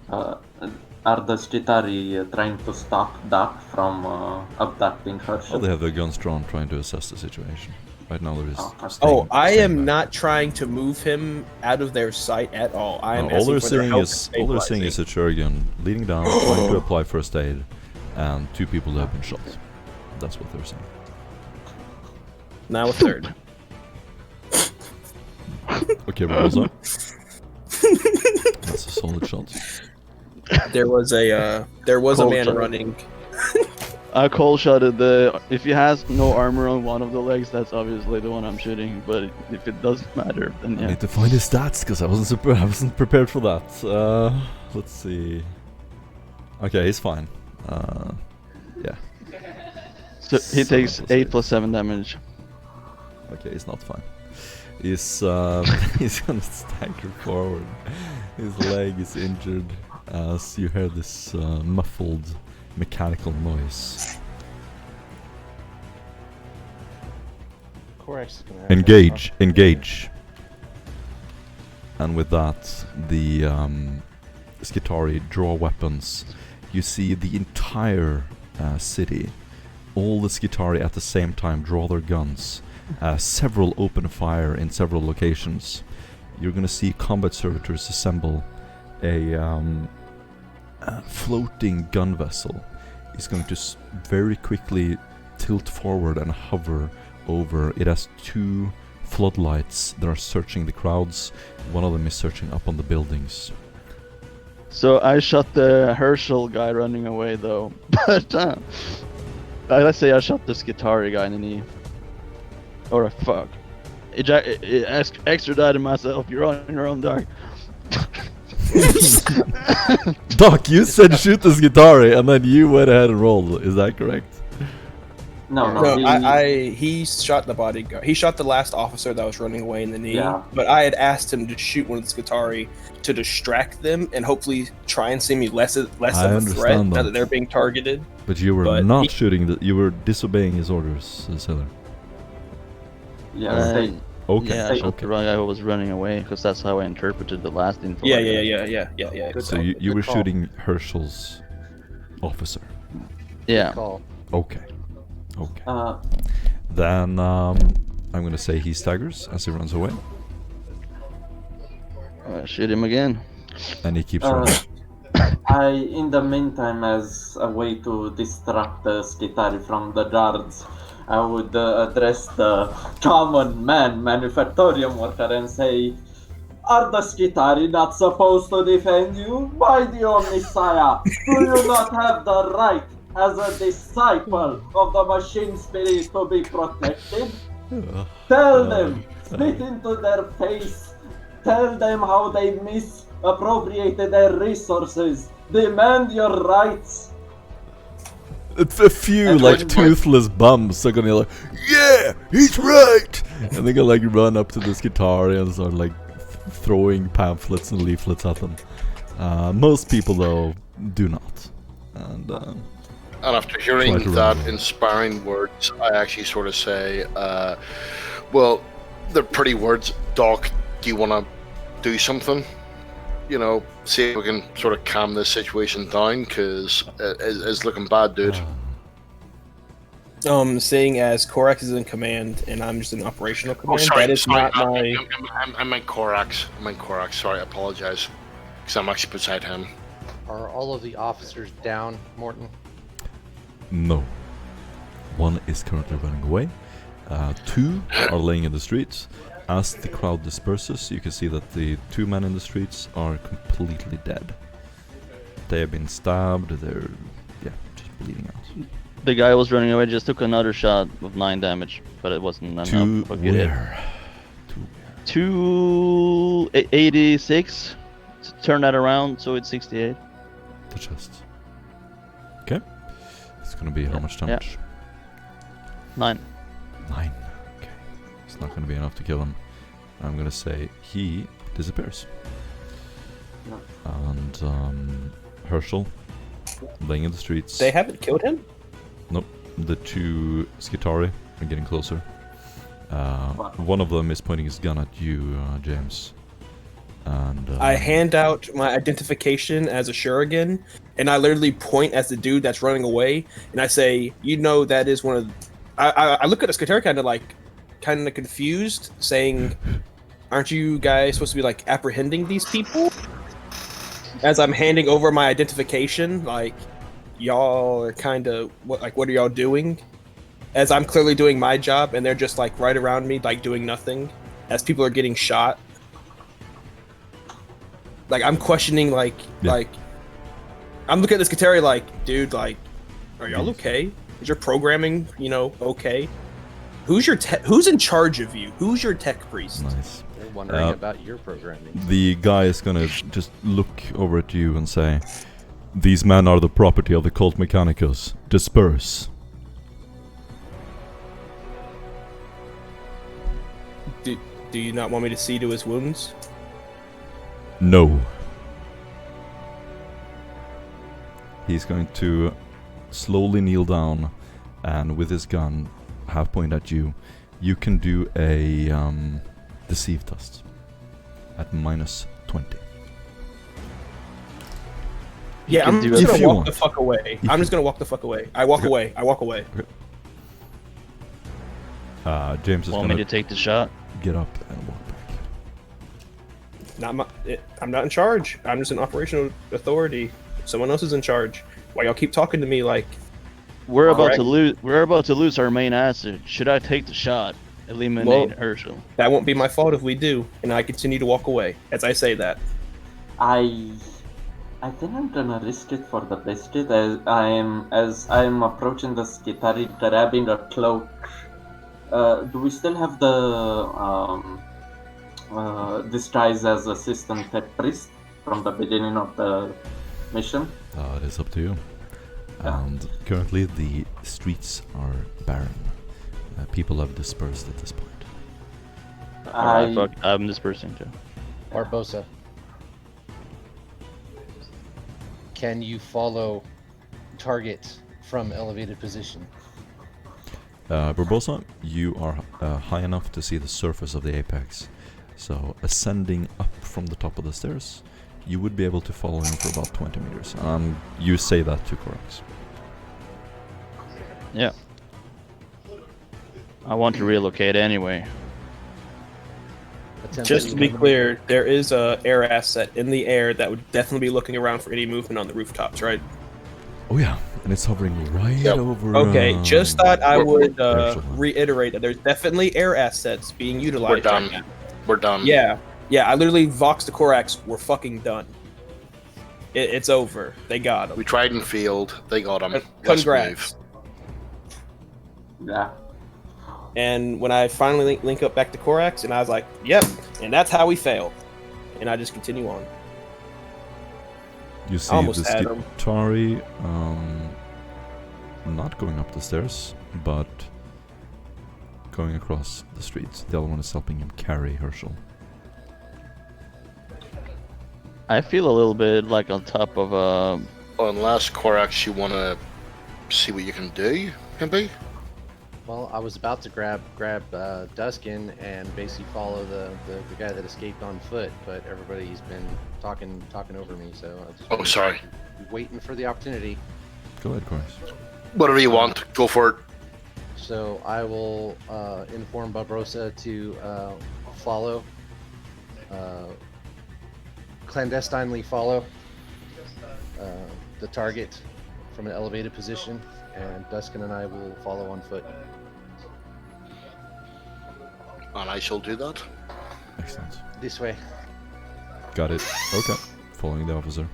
Are the Stitari trying to stop Doc from abducting Oh, Herschel? they have their guns drawn, trying to assess the situation. Right now, there is. Oh, I staying am back. not trying to move him out of their sight at all. I am No, all asking they're for their seeing help is in all they're seeing is stabilizing. a Churgan leaning down, trying to apply first aid, and two people have been shot. That's what they're saying. Now a third. Okay, what was that? That's a solid shot. There was a Cold man shot. running. I cold shotted the. If he has no armor on one of the legs, that's obviously the one I'm shooting. But if it doesn't matter, then I yeah. need to find his stats because I wasn't prepared for that. Let's see. Okay, he's fine. Yeah. So he 7 takes plus 8 plus 7 damage. Okay, he's not fine. He's he's gonna stagger forward. His leg is injured as you hear this muffled mechanical noise. Corax is gonna have to- Engage. And with that, the Skitari draw weapons. You see the entire city. All the Skitari at the same time draw their guns. Several open fire in several locations. You're gonna see combat servitors assemble a floating gun vessel. Is going to very quickly tilt forward and hover over. It has 2 floodlights that are searching the crowds. One of them is searching up on the buildings. So I shot the Herschel guy running away though. But let's say I shot the Skitari guy in the knee. Or fuck. Extradited myself. You're on your own, dog. Doc, you said shoot this Skitari and then you went ahead and rolled. Is that correct? No, No, he- he shot the bodyguard. He shot the last officer that was running away in the knee. Yeah. But I had asked him to shoot one of the Skitari to distract them and hopefully try and seem less of a threat understand now that. that they're being targeted. But you were But not he- shooting. You were disobeying his orders, Sailor. Yeah, stay. Okay. Yeah, I shot okay. the wrong guy who was running away because that's how I interpreted the last info. Yeah, I yeah, got. yeah. Good So call, you good were call. shooting Herschel's officer. Yeah. Call. Okay. Then I'm gonna say he staggers as he runs away, Shoot him again. and he keeps Uh, running. In the meantime, as a way to distract the Skitari from the guards, I would address the common man manufactorium worker and say, "Are the Skitari not supposed to defend you? By the Omnissiah, do you not have the right as a disciple of the machine spirit to be protected? Tell them, spit into their face, tell them how they misappropriated their resources, demand your rights." A few That's like what- toothless bums are gonna like, yeah, he's right, and they're gonna like run up to this guitar and start like throwing pamphlets and leaflets at them. Most people though do not, and And after hearing Try to that remember. inspiring words, I actually sort of say, well, they're pretty words. Doc, do you want to do something? You know, see if we can sort of calm this situation down, because it's looking bad, dude. Seeing as Korax is in command and I'm just in operational Oh, command, sorry, that is sorry. not my. I meant Korax. Sorry, I apologize. Because I'm actually beside him. Are all of the officers down, Morton? no. One is currently running away. 2 are laying in the streets. As the crowd disperses, you can see that the 2 men in the streets are completely dead. They have been stabbed. They're just bleeding out. The guy who was running away just took another shot with 9 damage, but it wasn't enough. 2 for a good hit. where? 286. Turn that around, so it's 68. The chest. Okay. It's gonna be how much damage? 9. 9. Okay. It's not gonna be enough to kill him. I'm gonna say he disappears. No. And Herschel, laying in the streets. They haven't killed him? The 2 Skitari are getting closer. One of them is pointing his gun at you, James. And I hand out my identification as a Shuriken, and I literally point at the dude that's running away, and I say, "You know that is one of." I look at the Skitari kind of confused, saying, "Aren't you guys supposed to be like apprehending these people?" As I'm handing over my identification, like, y'all are kind of what are y'all doing? As I'm clearly doing my job, and they're just like right around me, like doing nothing, as people are getting shot. Like I'm questioning, Yeah. like I'm looking at this Kateri like, dude, like, are y'all okay? Is your programming, okay? Who's in charge of you? Who's your tech priest? Nice. They're wondering about your programming. The guy is gonna just look over at you and say, "These men are the property of the cult Mechanicus. Disperse." Do you not want me to see to his wounds? No. He's going to slowly kneel down, and with his gun half point at you, you can do a deceive test at -20. Yeah, I'm do just it gonna if you walk want. the fuck away. If I'm you- just gonna walk the fuck away. I walk away. James is Want me gonna to take the shot? get up and walk back. I'm not in charge. I'm just an operational authority. Someone else is in charge. Why y'all keep talking to me like We're about Alright. to lose. We're about to lose our main asset. Should I take the shot? Eliminate Well- Herschel. that won't be my fault if we do? And I continue to walk away as I say that. I think I'm gonna risk it for the biscuit as I am approaching the Skitari grabbing a cloak. Do we still have the disguise as assistant tech priest from the beginning of the mission? It is up to you. And currently the streets are barren. People have dispersed at this point. I'm dispersing too. Barbosa, can you follow target from elevated position? Barbosa, you are high enough to see the surface of the apex. So ascending up from the top of the stairs, you would be able to follow him for about 20 meters. You say that to Corax. Yeah. I want to relocate anyway. Attempt Just to be eliminate- clear, there is a air asset in the air that would definitely be looking around for any movement on the rooftops, right? Oh yeah, and it's hovering right Yep. over. Okay, just thought I would Excellent. reiterate that there's definitely air assets being utilized. We're done. Right now. We're done. Yeah, I literally voxed the Korax. We're fucking done. It's over. They got him. We tried and failed. They got him. Let's Congrats. move. Yeah. And when I finally link up back to Korax, and I was like, "Yep," and that's how we failed. And I just continue on. You see almost the had him. Skitari not going up the stairs, but going across the streets. The other one is helping him carry Herschel. I feel a little bit like on top of Unless Corax, you want to see what you can do, maybe? Well, I was about to grab Duskin and basically follow the guy that escaped on foot, but everybody's been talking over me, so I just Oh, sorry. waiting for the opportunity. Go ahead, Corax. Whatever you want. Go for it. So I will inform Barbosa to follow, clandestinely follow the target from an elevated position, and Duskin and I will follow on foot. And I shall do that. Excellent. This way. Got it. Okay. Following the officer.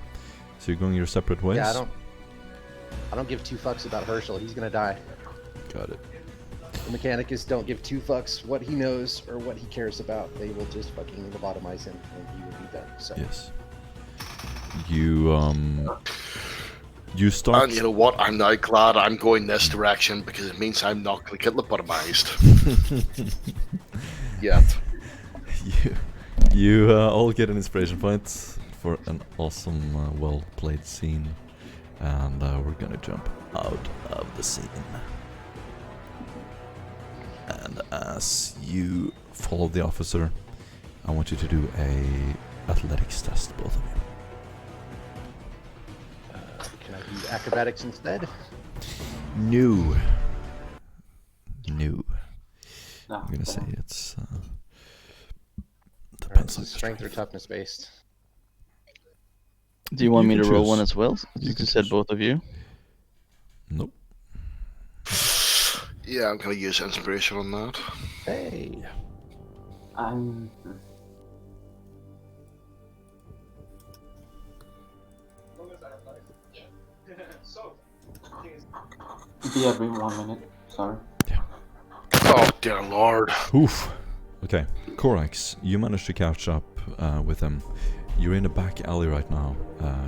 So you're going your separate ways? Yeah, I don't give two fucks about Herschel. He's gonna die. Got it. The Mechanicus don't give two fucks what he knows or what he cares about. They will just fucking lobotomize him and he will be done. So Yes. You start. And you know what? I'm now glad I'm going this direction because it means I'm not going to get lobotomized. Yet. You all get an inspiration point for an awesome, well-played scene, and we're gonna jump out of the scene. And as you follow the officer, I want you to do a athletics test, both of you. can I do acrobatics instead? No. No. I'm gonna say it's Or depends on is it strength or toughness based? Do you want You me to can roll choose. one as well? You You can said choose. both of you. Nope. Yeah, I'm going to use inspiration on that. Hey, I'm. BRB, 1 minute. Sorry. Oh dear lord. Oof. Okay, Korax, you managed to catch up with him. You're in a back alley right now.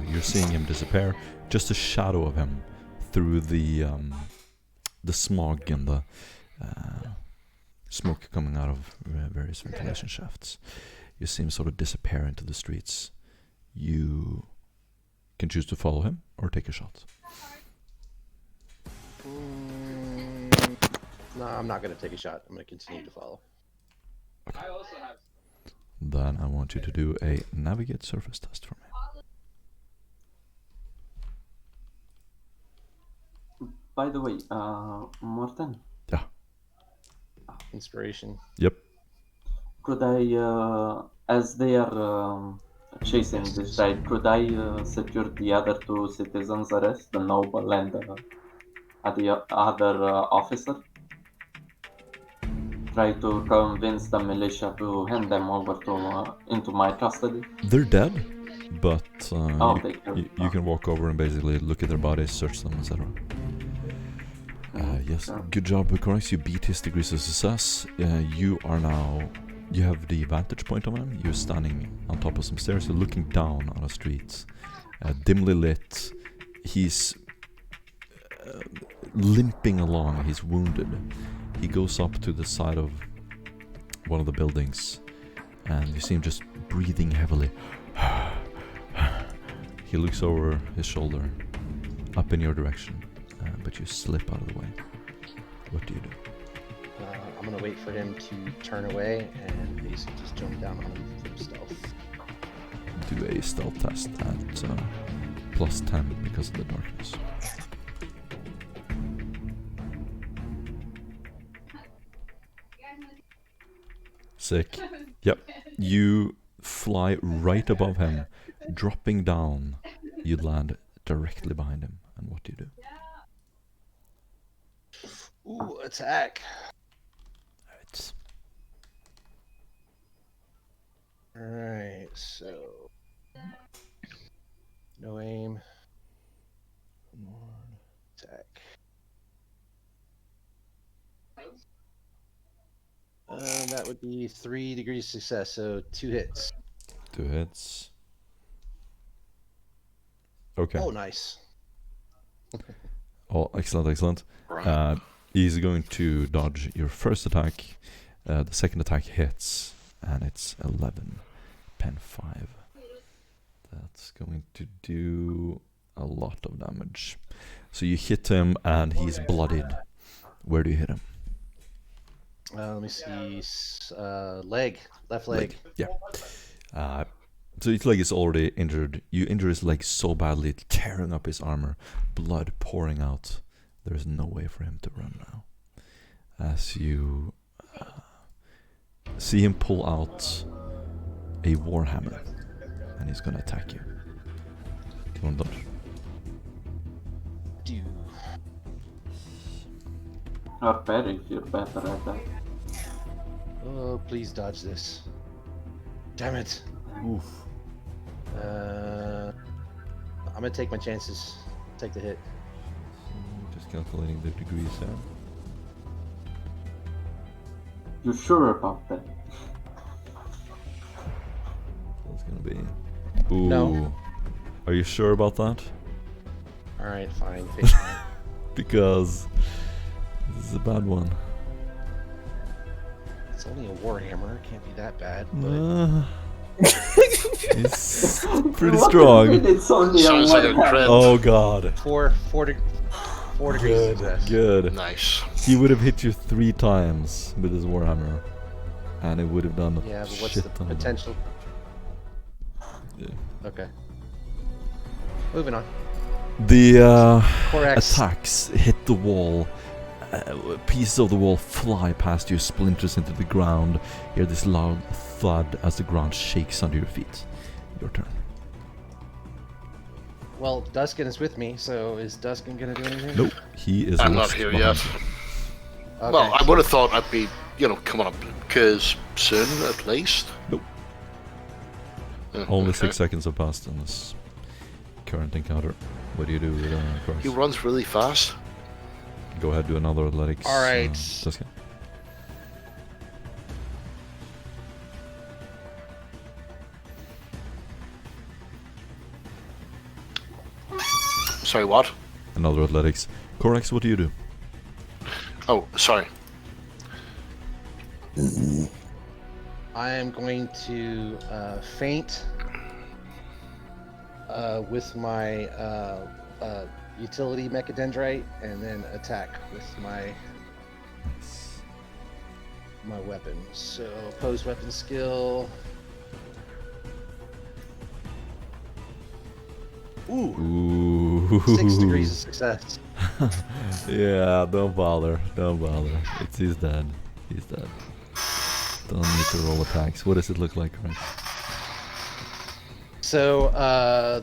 You're seeing him disappear. Just a shadow of him through the smog and the smoke coming out of various ventilation shafts. You see him sort of disappear into the streets. You can choose to follow him or take a shot. No, I'm not going to take a shot. I'm going to continue to follow. Then I want you to do a navigate surface test for me. By the way, Morten, Inspiration. Yep. could I, as they are chasing this guy, could I secure the other two citizens' arrest, the noble and the other officer? Try to convince the militia to hand them over to into my custody. They're dead, but you can walk over and basically look at their bodies, search them, etc. Yes, good job, Korax. You beat his degrees of success. You have the vantage point on him. You're standing on top of some stairs. You're looking down on a street, dimly lit. He's limping along. He's wounded. He goes up to the side of one of the buildings, and you see him just breathing heavily. He looks over his shoulder, up in your direction, but you slip out of the way. What do you do? I'm going to wait for him to turn away and basically just jump down on him from stealth. Do a stealth test at plus 10 because of the darkness. Sick. Yep. You fly right above him, dropping down. You land directly behind him. And what do you do? Ooh, attack. Alright, so no aim. Attack. That would be 3 degrees success, so 2 hits. 2 hits. Okay. Oh, nice. Oh, excellent. Right. He's going to dodge your first attack. The second attack hits, and it's 11. Pen 5. That's going to do a lot of damage. So you hit him, and he's bloodied. Where do you hit him? Let me see. Left leg. Yeah. So his leg is already injured. You injure his leg so badly, tearing up his armor, blood pouring out. There is no way for him to run now. As you see him pull out a warhammer, and he's gonna attack you. Do you want to dodge? Do. Or parry if you're better at that. Oh, please dodge this. Damn it. Oof. I'm gonna take my chances. Take the hit. Just calculating the degrees there. You sure about that? That's gonna be. Ooh. No. Are you sure about that? Alright, fine. Face down. Because this is a bad one. It's only a warhammer. It can't be that bad. But It's pretty strong. It's only Sounds like a one. crit. Oh god. 4 degrees success. Good. Nice. He would have hit you 3 times with his warhammer, and it would have done Yeah, but what's shit the ton of potential? Yeah. Okay. Moving on. The Korax. attacks hit the wall. Pieces of the wall fly past you, splinters into the ground. You hear this loud thud as the ground shakes under your feet. Your turn. Well, Duskin is with me, so is Duskin gonna do anything? Nope, he is. I'm not lost here behind yet. you. Okay. Well, I would have thought I'd be, coming up because soon at least. Nope. Only 6 seconds have passed in this current encounter. What do you do with Cross? He runs really fast. Go ahead, do another athletics. All right. Tuscan. Sorry, what? Another athletics. Corax, what do you do? Oh, sorry. I am going to feint with my utility mechadendrite, and then attack with my weapon. So opposed weapon skill. Ooh. Ooh. 6 degrees of success. Yeah, don't bother. He's dead. Don't need to roll attacks. What does it look like, right? So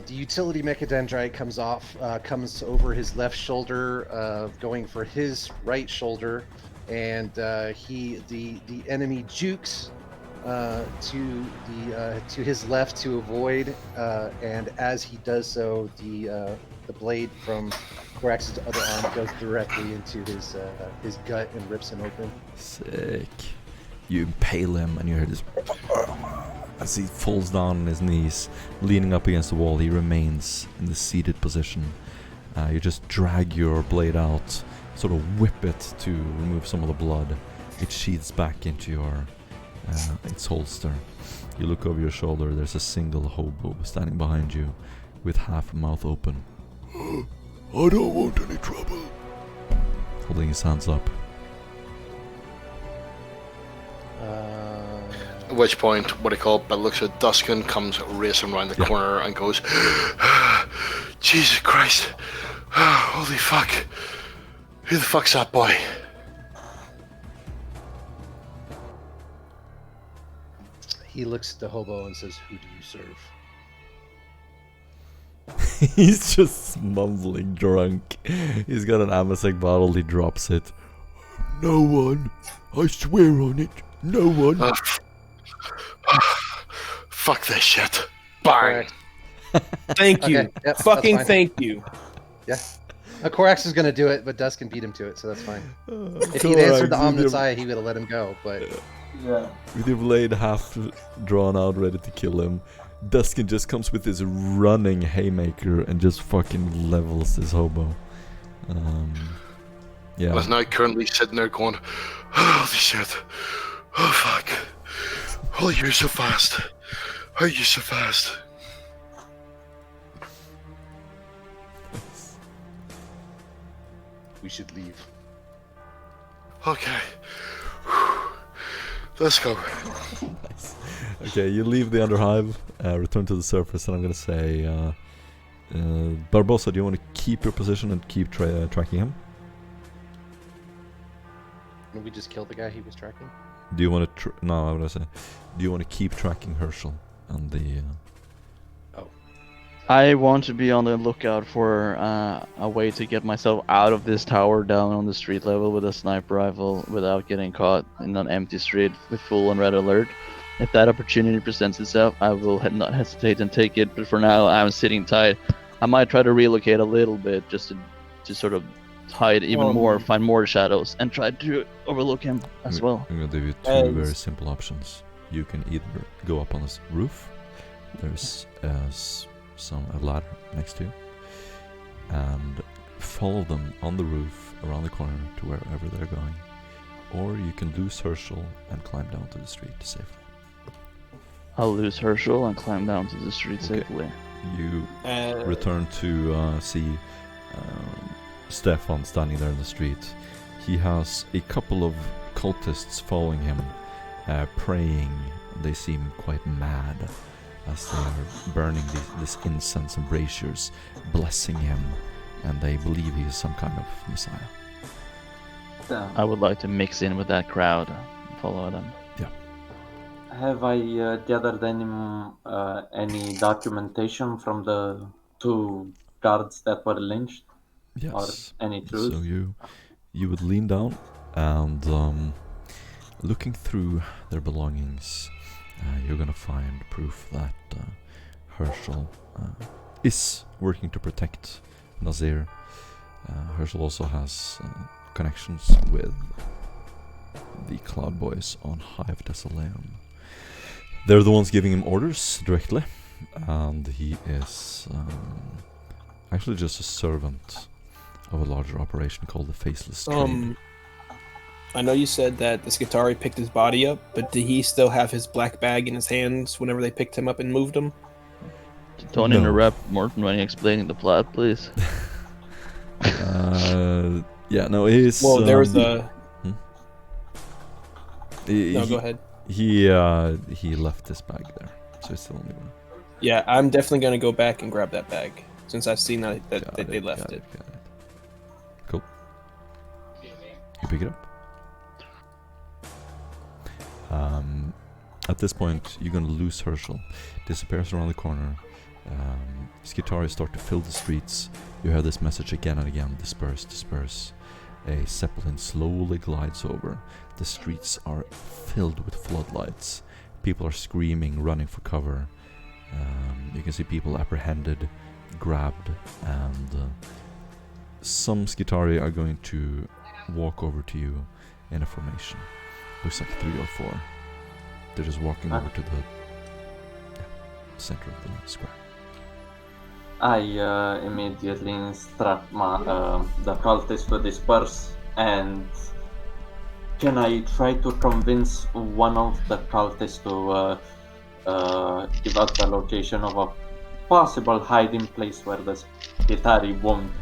the utility mechadendrite comes over his left shoulder, going for his right shoulder, and the enemy jukes to his left to avoid, and as he does so, the blade from Corax's other arm goes directly into his gut and rips him open. Sick. You impale him, and you hear this as he falls down on his knees, leaning up against the wall. He remains in the seated position. You just drag your blade out, sort of whip it to remove some of the blood. It sheathes back into your its holster. You look over your shoulder. There's a single hobo standing behind you, with half a mouth open. I don't want any trouble. Holding his hands up. At which point, what I call it, by the looks of it, Duskin comes racing around the corner and goes, Jesus Christ, holy fuck, who the fuck's that boy? He looks at the hobo and says, "Who do you serve?" He's just mumbling drunk. He's got an Amasec bottle, he drops it. No one. I swear on it. No one. Fuck this shit. Bang. Thank you. Okay, yep, Fucking that's fine. thank you. Yeah. Corax is gonna do it, but Dusk can beat him to it, so that's fine. If he'd Corax, answered the with your- Omnissiah, he would have let him go, but Yeah. With your blade half drawn out, ready to kill him, Duskin just comes with his running haymaker and just fucking levels this hobo. Yeah. I was now currently sitting there going, holy shit. Oh fuck. Oh, you're so fast. Oh, you're so fast. we should leave. Okay. Let's go. Nice. Okay, you leave the Underhive, return to the surface, and I'm gonna say, Barbosa, do you want to keep your position and keep tracking him? Did we just kill the guy he was tracking? Do you want to? No, I would say, do you want to keep tracking Herschel and the? I want to be on the lookout for a way to get myself out of this tower down on the street level with a sniper rifle without getting caught in an empty street with full and red alert. If that opportunity presents itself, I will not hesitate and take it. But for now, I'm sitting tight. I might try to relocate a little bit just to sort of hide even more, find more shadows, and try to overlook him as well. I'm gonna give you two very simple options. You can either go up on this roof. There's a ladder next to you, and follow them on the roof around the corner to wherever they're going, or you can lose Herschel and climb down to the street safely. I'll lose Herschel and climb down to the street Okay. safely. You return to see Stefan standing there in the street. He has a couple of cultists following him, praying. They seem quite mad as they are burning this incense and braziers, blessing him, and they believe he is some kind of messiah. I would like to mix in with that crowd and follow them. Have I gathered any documentation from the two guards that were lynched? Yes. Or any truth? So you would lean down and looking through their belongings, you're gonna find proof that Herschel is working to protect Nazir. Herschel also has connections with the Cloud Boys on Hive Desolation. They're the ones giving him orders directly, and he is actually just a servant of a larger operation called the Faceless Trade. I know you said that the Skitari picked his body up, but did he still have his black bag in his hands whenever they picked him up and moved him? Don't No. interrupt Morton when you're explaining the plot, please. Yeah, no, he's... Well, there was a... He, No, go ahead. he left his bag there, so it's the only one. Yeah, I'm definitely going to go back and grab that bag, since I've seen that they left Got it. Got it. Cool. You pick it up. At this point, you're gonna lose Herschel. Disappears around the corner. Skitari start to fill the streets. You hear this message again and again: disperse, disperse. A zeppelin slowly glides over. The streets are filled with floodlights. People are screaming, running for cover. You can see people apprehended, grabbed, and some Skitari are going to walk over to you in a formation. Looks like 3 or 4. They're just walking over to the center of the square. I immediately instruct the cultists to disperse, and can I try to convince one of the cultists to give us the location of a possible hiding place where the Skitari won't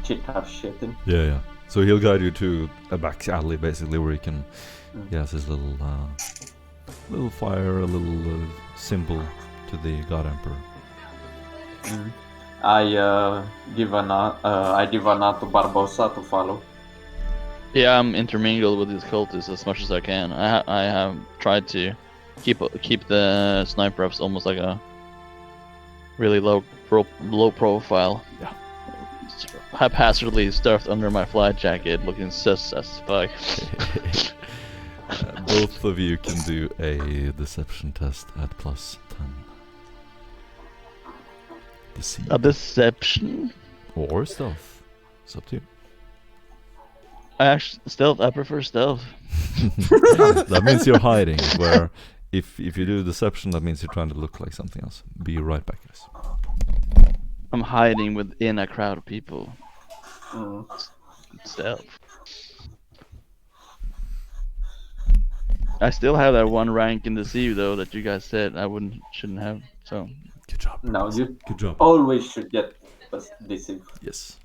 kick our shit in? Yeah. So he'll guide you to a back alley, basically, where he can... He has his little fire, a little symbol to the God Emperor. I give a nod to Barbosa to follow. Yeah, I'm intermingled with these cultists as much as I can. I have tried to keep the sniper ups almost like a really low profile. Yeah. Haphazardly stuffed under my flight jacket, looking sus as fuck. Both of you can do a deception test at +10. Deceive. A deception? Or stealth. It's up to you. Stealth. I prefer stealth. That means you're hiding. Where if you do deception, that means you're trying to look like something else. Be right back, guys. I'm hiding within a crowd of people. Stealth. I still have that 1 rank in deceive though that you guys said I shouldn't have. So good job. No, you Good job. always should get deceive. Yes.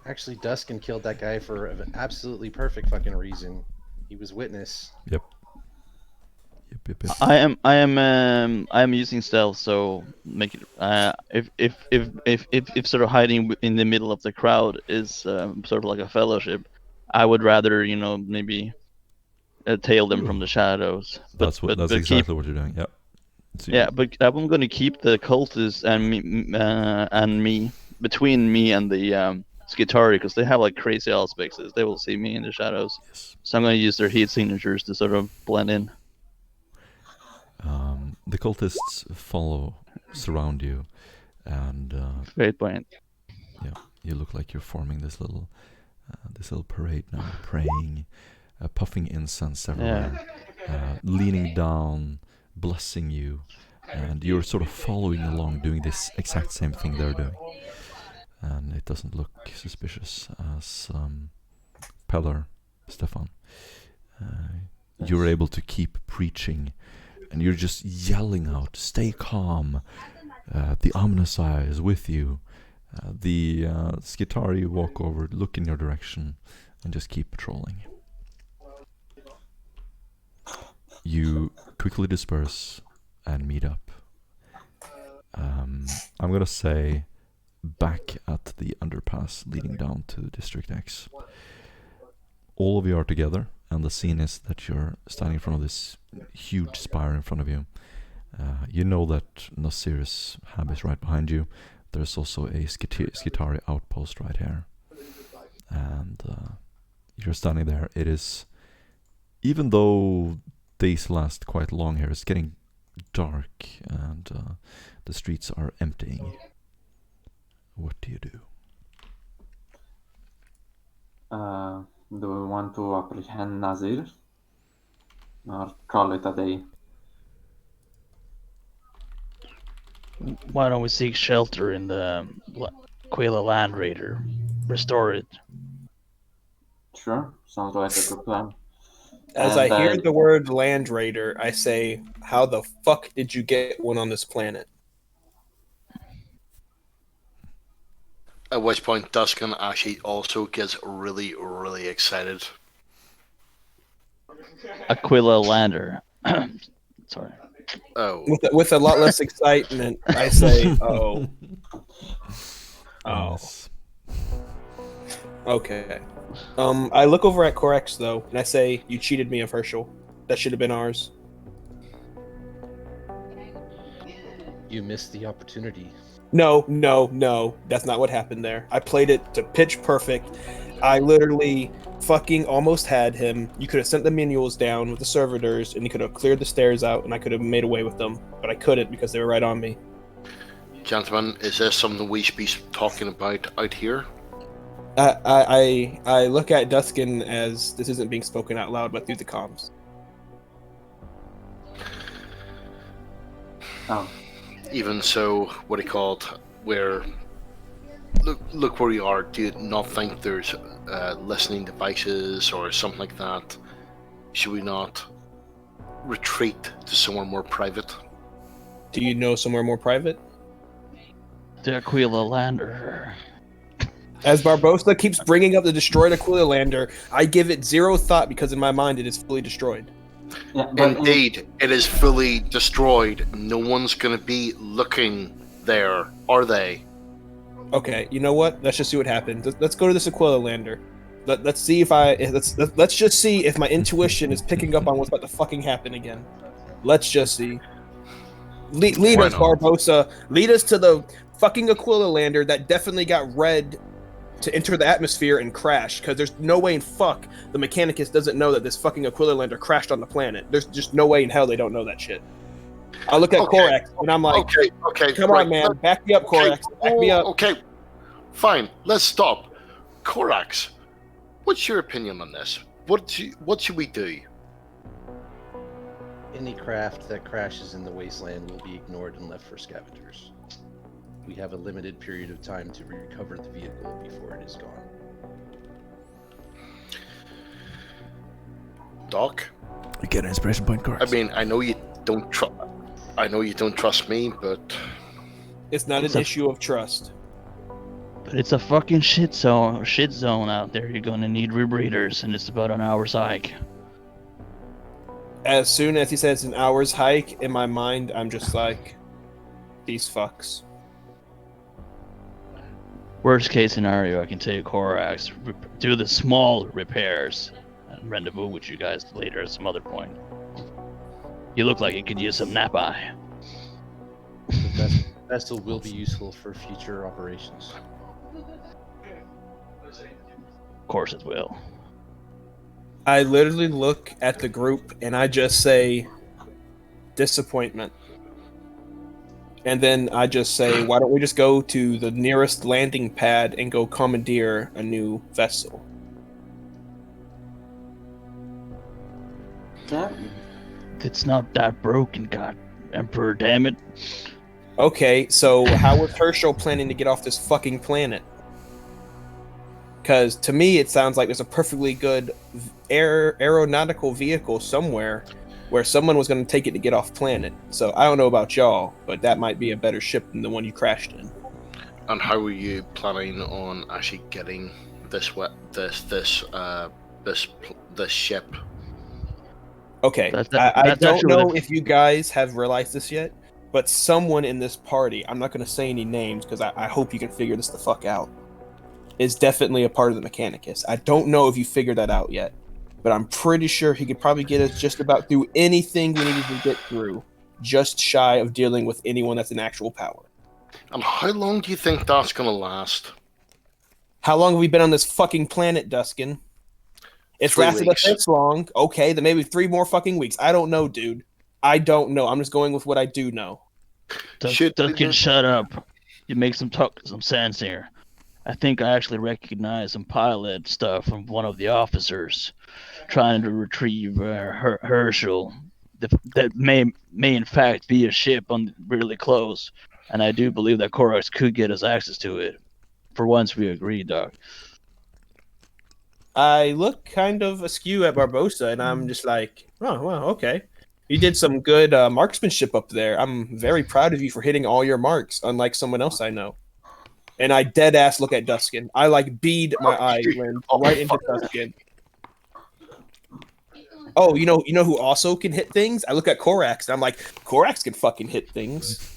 Actually, Duskin killed that guy for an absolutely perfect fucking reason. He was witness. Yep. I am using stealth, so make it. If sort of hiding in the middle of the crowd is sort of like a fellowship, I would rather maybe tail them from the shadows. That's exactly what you're doing. Yep. So yeah, but I'm going to keep the cultists and me between me and the Skitari because they have like crazy auspices. They will see me in the shadows. Yes. So I'm going to use their heat signatures to sort of blend in. The cultists surround you, and Great point. yeah, you look like you're forming this little parade now, praying, puffing incense everywhere, leaning down, blessing you, and you're sort of following along, doing this exact same thing they're doing, and it doesn't look suspicious as Peller, Stefan. You're able to keep preaching. And you're just yelling out, stay calm, the ominous eye is with you. The Skitari walk over, look in your direction, and just keep patrolling. You quickly disperse and meet up. I'm gonna say back at the underpass leading down to District X. All of you are together. And the scene is that you're standing in front of this huge spire in front of you. You know that Nasir's hab is right behind you. There's also a Skitari outpost right here. And you're standing there. It is, even though days last quite long here, it's getting dark and the streets are emptying. What do you do? Do we want to apprehend Nazir? Or call it a day? Why don't we seek shelter in the Quila Land Raider? Restore it. Sure, sounds like a good plan. As I And hear the word Land Raider, I say, how the fuck did you get one on this planet? At which point, Duskin actually also gets really, really excited. Aquila Lander. Sorry. Oh, With a lot less excitement, I say, oh. Yes. Okay. I look over at Corex, though, and I say, you cheated me of Herschel. That should have been ours. You missed the opportunity. No. That's not what happened there. I played it to pitch perfect. I literally fucking almost had him. You could have sent the manuals down with the servitors, and you could have cleared the stairs out, and I could have made away with them. But I couldn't because they were right on me. gentlemen, is this something we should be talking about out here? I look at Duskin as this isn't being spoken out loud, but through the comms. oh, Even so, what do you call it? Where look where you are. Do you not think there's listening devices or something like that? Should we not retreat to somewhere more private? Do you know somewhere more private? The Aquila Lander. As Barbosa keeps bringing up the destroyed Aquila Lander, I give it zero thought because in my mind it is fully destroyed. yeah, but Indeed, it is fully destroyed. No one's going to be looking there, are they? Okay, you know what? Let's just see what happens. Let's go to this Aquila Lander. Let's see if let's just see if my intuition is picking up on what's about to fucking happen again. Let's just see. Lead Why us, not? Barbosa. Lead us to the fucking Aquila Lander that definitely got red to enter the atmosphere and crash. Because there's no way in fuck the Mechanicus doesn't know that this fucking Aquila Lander crashed on the planet. There's just no way in hell they don't know that shit. I look at Okay. Korax and I'm like, Okay, come right, on, man, back me up, Korax. Back me up. Okay, fine. Let's stop. Korax, what's your opinion on this? What should we do? Any craft that crashes in the wasteland will be ignored and left for scavengers. We have a limited period of time to recover the vehicle before it is gone. Doc? You get an inspiration point, Corex. I mean, I know you don't trust me, but It's not It's an a- issue of trust. But it's a fucking shit zone out there. You're gonna need rebreathers, and it's about an hour's hike. As soon as he says an hour's hike, in my mind, I'm just like, these fucks. Worst case scenario, I can take Korax, do the small repairs, and rendezvous with you guys later at some other point. You look like you could use some nap-eye. The vessel will be useful for future operations. Of course it will. I literally look at the group and I just say, disappointment. And then I just say, why don't we just go to the nearest landing pad and go commandeer a new vessel? yeah, It's not that broken, God Emperor, damn it. Okay, so how was Herschel planning to get off this fucking planet? Because to me, it sounds like there's a perfectly good aeronautical vehicle somewhere where someone was going to take it to get off planet. So I don't know about y'all, but that might be a better ship than the one you crashed in. and how are you planning on actually getting this ship? Okay, That's I don't actually know what if you guys have realized this yet, but someone in this party, I'm not going to say any names because I hope you can figure this the fuck out, is definitely a part of the Mechanicus. I don't know if you figured that out yet, but I'm pretty sure he could probably get us just about through anything we needed to get through, just shy of dealing with anyone that's in actual power. And how long do you think that's gonna last? How long have we been on this fucking planet, Duskin? It's 3 lasted weeks. us this long. Okay, then maybe 3 more fucking weeks. I don't know, dude. I don't know. I'm just going with what I do know. Should- Duskin, shut up. You make some sense here. I think I actually recognize some pilot stuff from one of the officers trying to retrieve Herschel. That may in fact be a ship on really close, and I do believe that Korax could get us access to it. For once, we agree, Doc. I look kind of askew at Barbosa, and I'm just like, oh, well, okay. You did some good marksmanship up there. I'm very proud of you for hitting all your marks, unlike someone else I know. And I dead ass look at Duskin. I like bead my eyelid right into Duskin. Oh, you know who also can hit things? I look at Korax and I'm like, Korax can fucking hit things.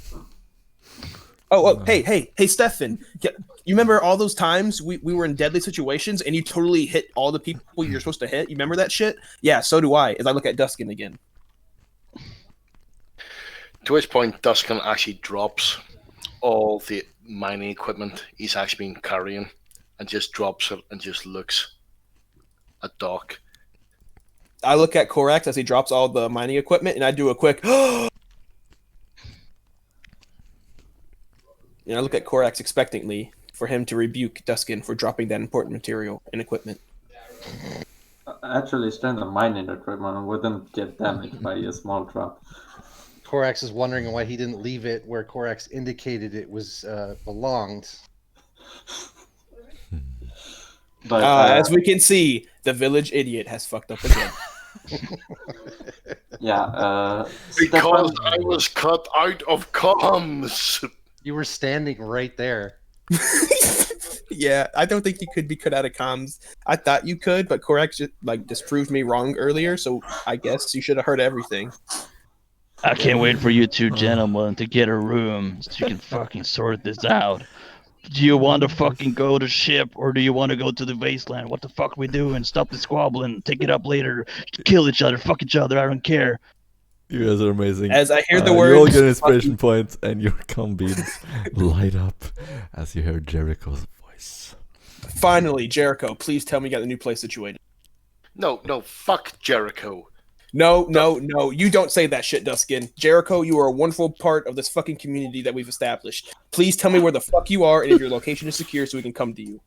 Hey, Stefan. You remember all those times we were in deadly situations and you totally hit all the people you're supposed to hit? You remember that shit? Yeah, so do I, as I look at Duskin again. To which point, Duskin actually drops all the mining equipment he's actually been carrying and just drops it and just looks at Doc. I look at Korax as he drops all the mining equipment and I do a quick and I look at Korax expectantly for him to rebuke Duskin for dropping that important material and equipment. Actually, strength of mining equipment wouldn't get damaged by a small drop. Korax is wondering why he didn't leave it where Korax indicated it was belonged. But As we can see, the village idiot has fucked up again. yeah, Because Stefan, I was cut out of comms. You were standing right there. Yeah, I don't think you could be cut out of comms. I thought you could, but Korax just disproved me wrong earlier, so I guess you should have heard everything. I can't wait for you two gentlemen to get a room so you can fucking sort this out. Do you want to fucking go to ship or do you want to go to the wasteland? What the fuck we doing? Stop the squabbling. Take it up later. Kill each other. Fuck each other. I don't care. You guys are amazing. As I hear the You all words, get inspiration points, and your com beams light up as you hear Jericho's voice. finally, Jericho, please tell me you got the new place situated. No, fuck Jericho. No, you don't say that shit, Duskin. Jericho, you are a wonderful part of this fucking community that we've established. Please tell me where the fuck you are and if your location is secure so we can come to you.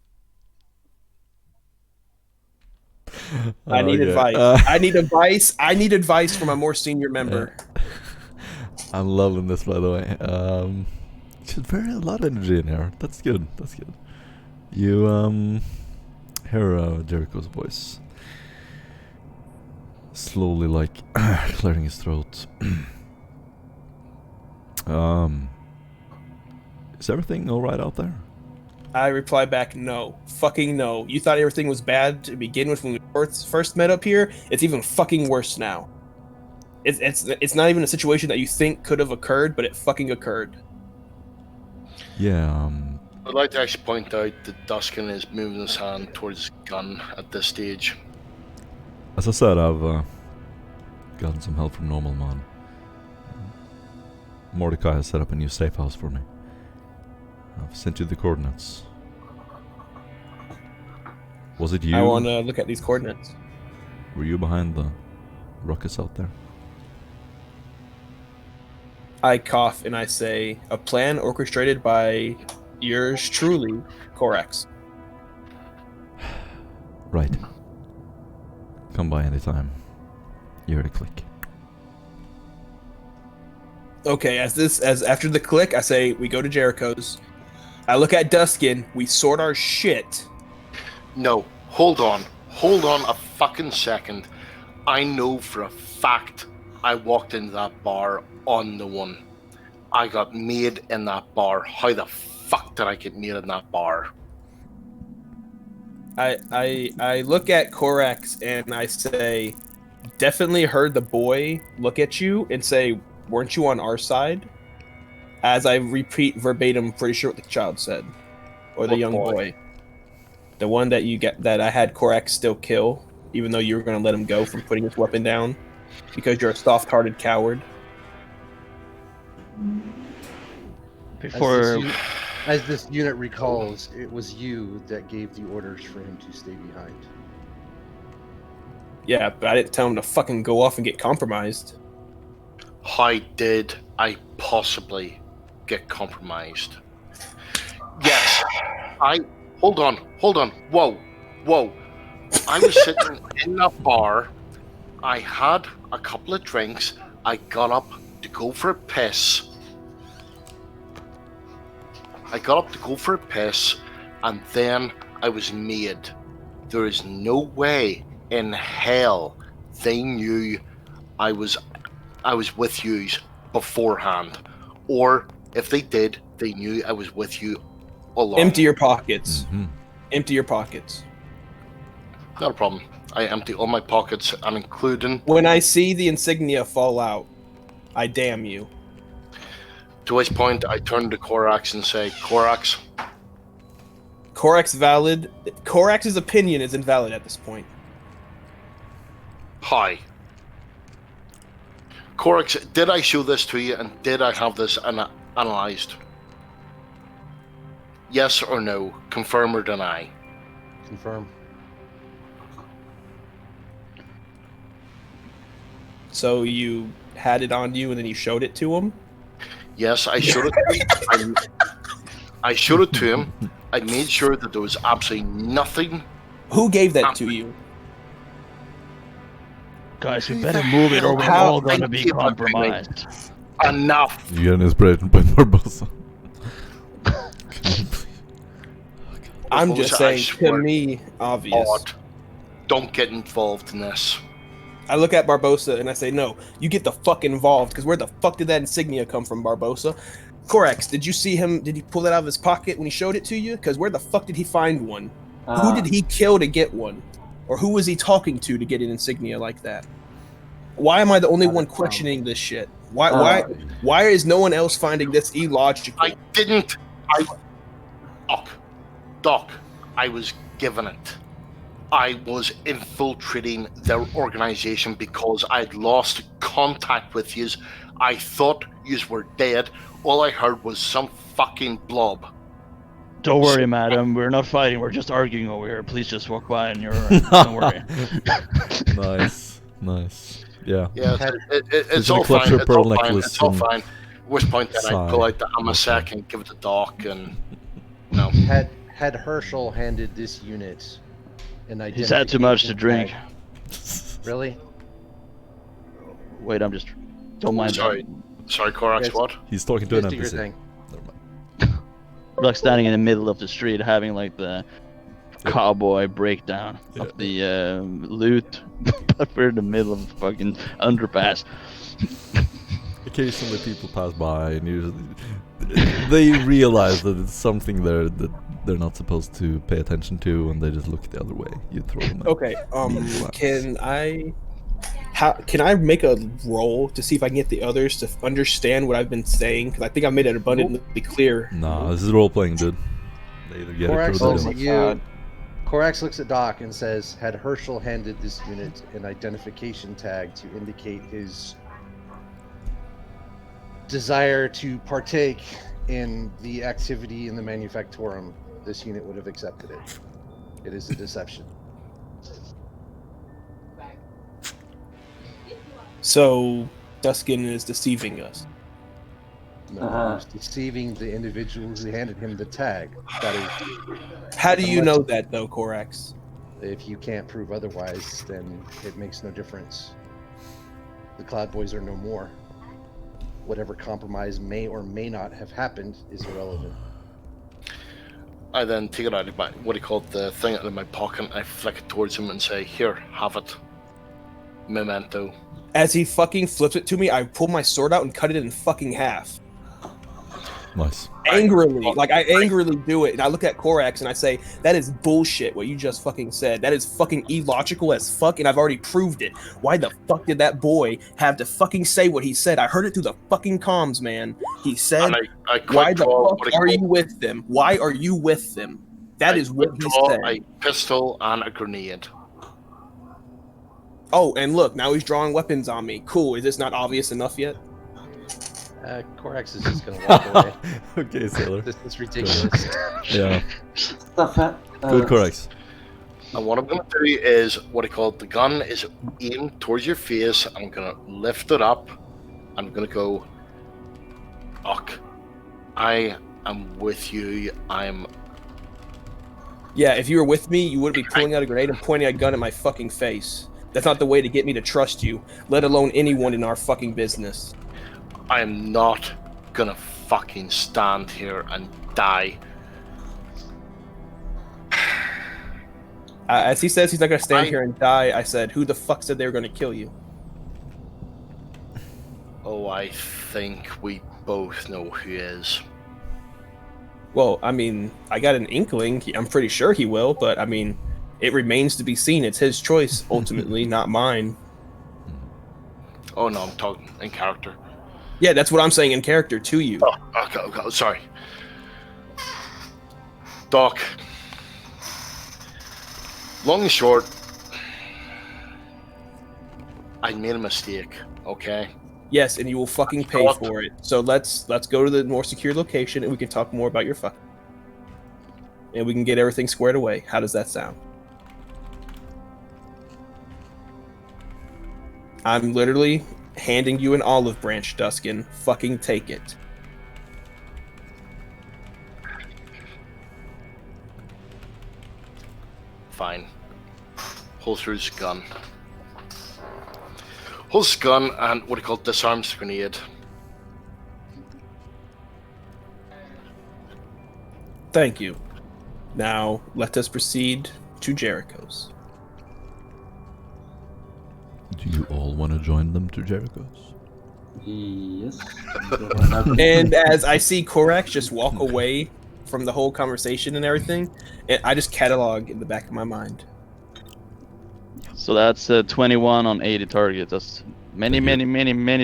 I need advice. I need advice. I need advice from a more senior member. I'm loving this, by the way. Just very a lot of energy in here. That's good. You hear Jericho's voice slowly, like clearing his throat. Is everything all right out there? I reply back, no. Fucking no. You thought everything was bad to begin with when we first met up here? It's even fucking worse now. It's not even a situation that you think could have occurred, but it fucking occurred. Yeah, I'd like to actually point out that Duskin is moving his hand towards his gun at this stage. as I said, I've gotten some help from Normal Man. Mordecai has set up a new safe house for me. I've sent you the coordinates. Was it you? I want to look at these coordinates. Were you behind the ruckus out there? I cough and I say, a plan orchestrated by yours truly, Korax. Right. Come by anytime. You heard a click. Okay, as after the click, I say, we go to Jericho's. I look at Duskin, we sort our shit. No, hold on a fucking second. I know for a fact I walked into that bar on the one. I got made in that bar. How the fuck did I get made in that bar? I look at Korax and I say, definitely heard the boy look at you and say, weren't you on our side? As I repeat verbatim, pretty sure what the child said. Or the What young boy? boy. The one that I had Korax still kill, even though you were going to let him go from putting his weapon down. Because you're a soft-hearted coward. As this unit recalls, it was you that gave the orders for him to stay behind. Yeah, but I didn't tell him to fucking go off and get compromised. How did I possibly get compromised? Yes, Hold on. Whoa. I was sitting in a bar. I had a couple of drinks. I got up to go for a piss. And then I was made. There is no way in hell they knew I was with you beforehand. Or if they did, they knew I was with you along. Empty your pockets. Mhm. Empty your pockets. Not a problem. I empty all my pockets, and including... When I see the insignia fall out, I damn you. To which point, I turn to Korax and say, Korax, Korax valid. Korax's opinion is invalid at this point. hi. Korax, did I show this to you, and did I have this analyzed? Yes or no? Confirm or deny? Confirm. So you had it on you and then you showed it to him? Yes, I showed it to him. I showed it to him. I made sure that there was absolutely nothing. Who gave that to you? Guys, we better move it or we're How- all gonna be compromised. Enough. You get an inspiration by Barbosa. Can you please- I'm just I saying, to swear me, obvious. God, don't get involved in this. I look at Barbosa and I say, no, you get the fuck involved, because where the fuck did that insignia come from, Barbosa? Korax, did you see him? Did he pull it out of his pocket when he showed it to you? Because where the fuck did he find one? Who did he kill to get one? Or who was he talking to get an insignia like that? Why am I the only one questioning this shit? Why is no one else finding this illogical? I didn't. Doc, I was given it. I was infiltrating their organization because I'd lost contact with yous. I thought yous were dead. All I heard was some fucking blob. Don't worry, madam. We're not fighting. We're just arguing over here. Please just walk by and you're alright. Don't worry. Nice. Yeah. Yeah, it's gonna all clutch fine. her pearl It's all fine. necklace It's all and fine. At which point then I sigh. pull out the Amasek and give it to Doc, and no. Had Herschel handed this unit an identification He's had too much to drink. tag- Really? Wait, I'm just... Don't mind Sorry, Korax. Yes. What? He's talking to an Just do your NPC. thing. Never mind. that. Like standing in the middle of the street having like the cowboy breakdown of the loot. But we're in the middle of the fucking underpass. Occasionally people pass by and usually they realize that it's something there that they're not supposed to pay attention to, and they just look the other way. You throw them. Okay, can I make a roll to see if I can get the others to understand what I've been saying? Because I think I made it abundantly clear. Nah, this is role playing, dude. They either get Korax it or looks they at don't. you. Korax looks at Doc and says, had Herschel handed this unit an identification tag to indicate his desire to partake in the activity in the manufactorum, this unit would have accepted it. It is a deception. So Duskin is deceiving us. No, he's deceiving the individual who handed him the tag. That is, How do you know that, though, Korax? if you can't prove otherwise, then it makes no difference. The Cloud Boys are no more. Whatever compromise may or may not have happened is irrelevant. I then take it out of my, what do you call it, the thing out of my pocket, and I flick it towards him and say, here, have it. Memento. As he fucking flips it to me, I pull my sword out and cut it in fucking half. Nice. Angrily. Like, I angrily do it, and I look at Korax and I say, that is bullshit, what you just fucking said. That is fucking illogical as fuck, and I've already proved it. Why the fuck did that boy have to fucking say what he said? I heard it through the fucking comms, man. He said, And I why quick the draw, fuck are you with them? Why are you with them? That is what he draw said. a pistol and a grenade. Oh, and look, now he's drawing weapons on me. Cool, is this not obvious enough yet? Korax is just gonna walk away. Okay, Sailor. This is ridiculous. Yeah. Stefan, Good, Korax. And what I'm going to do is, what I call it, the gun is aimed towards your face. I'm going to lift it up. I'm going to go, fuck. I am with you. I'm Yeah, if you were with me, you would be pulling out a grenade and pointing a gun at my fucking face. That's not the way to get me to trust you, let alone anyone in our fucking business. I am not gonna fucking stand here and die. As he says he's not gonna stand here and die, I said, who the fuck said they were gonna kill you? Oh, I think we both know who is. Well, I mean, I got an inkling. I'm pretty sure he will, but I mean, it remains to be seen. It's his choice, ultimately, not mine. Oh no, I'm talking in character. Yeah, that's what I'm saying in character to you. Oh, okay, sorry. Doc. Long and short, I made a mistake, okay? Yes, and you will fucking pay for it. So let's go to the more secure location and we can talk more about your fuck. And we can get everything squared away. How does that sound? I'm literally handing you an olive branch, Duskin. Fucking take it. Fine. Holsters gun. Holsters gun and what do you call it? Disarms the grenade. Thank you. Now, let us proceed to Jericho's. Do you all want to join them to Jericho's? Yes. And as I see Korak just walk away from the whole conversation and everything, I just catalog in the back of my mind. So that's 21 on 80 target. That's many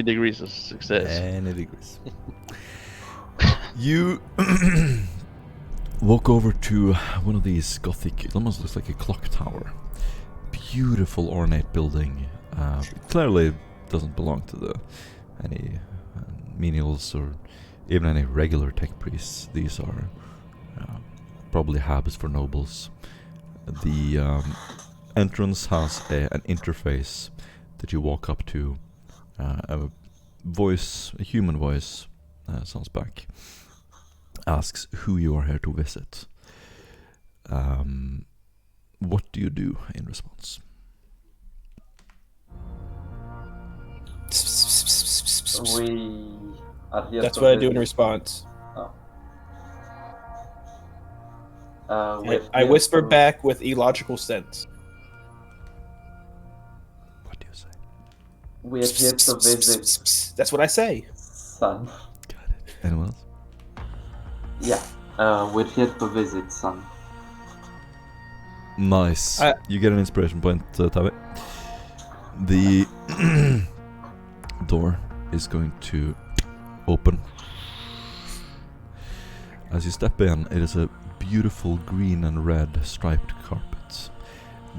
degrees of success. Many degrees. You walk over to one of these gothic, it almost looks like a clock tower. Beautiful ornate building. It clearly doesn't belong to any menials or even any regular tech priests. These are probably hubs for nobles. The entrance has an interface that you walk up to. A human voice, sounds back, asks who you are here to visit. What do you do in response? We are here. That's what I do in response. I whisper back with illogical sense. What do you say? We are here to visit. That's what I say. Son. Got it. Anyone else? Yeah. We're here to visit, son. Nice. You get an inspiration point, Tavi. The door is going to open. As you step in, it is a beautiful green and red striped carpet.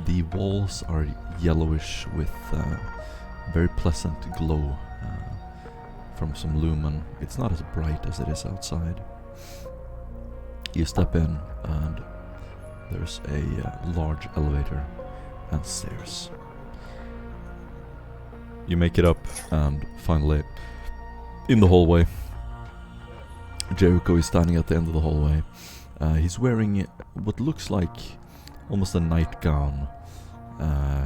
The walls are yellowish with very pleasant glow from some lumen. It's not as bright as it is outside. You step in and there's a large elevator and stairs. You make it up and finally in the hallway. Jericho is standing at the end of the hallway. He's wearing what looks like almost a nightgown.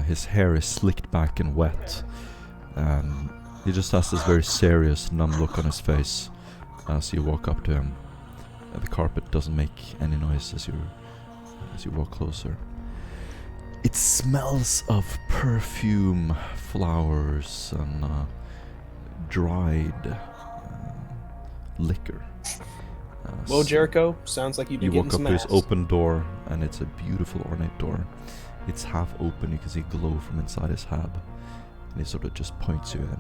His hair is slicked back and wet. And he just has this very serious, numb look on his face as you walk up to him. The carpet doesn't make any noise as you walk closer. It smells of perfume, flowers, and dried liquor. Well, Jericho, sounds like you've been getting some walk up ass. to his open door, and it's a beautiful ornate door. It's half open, you can see glow from inside his hab, and he sort of just points you in.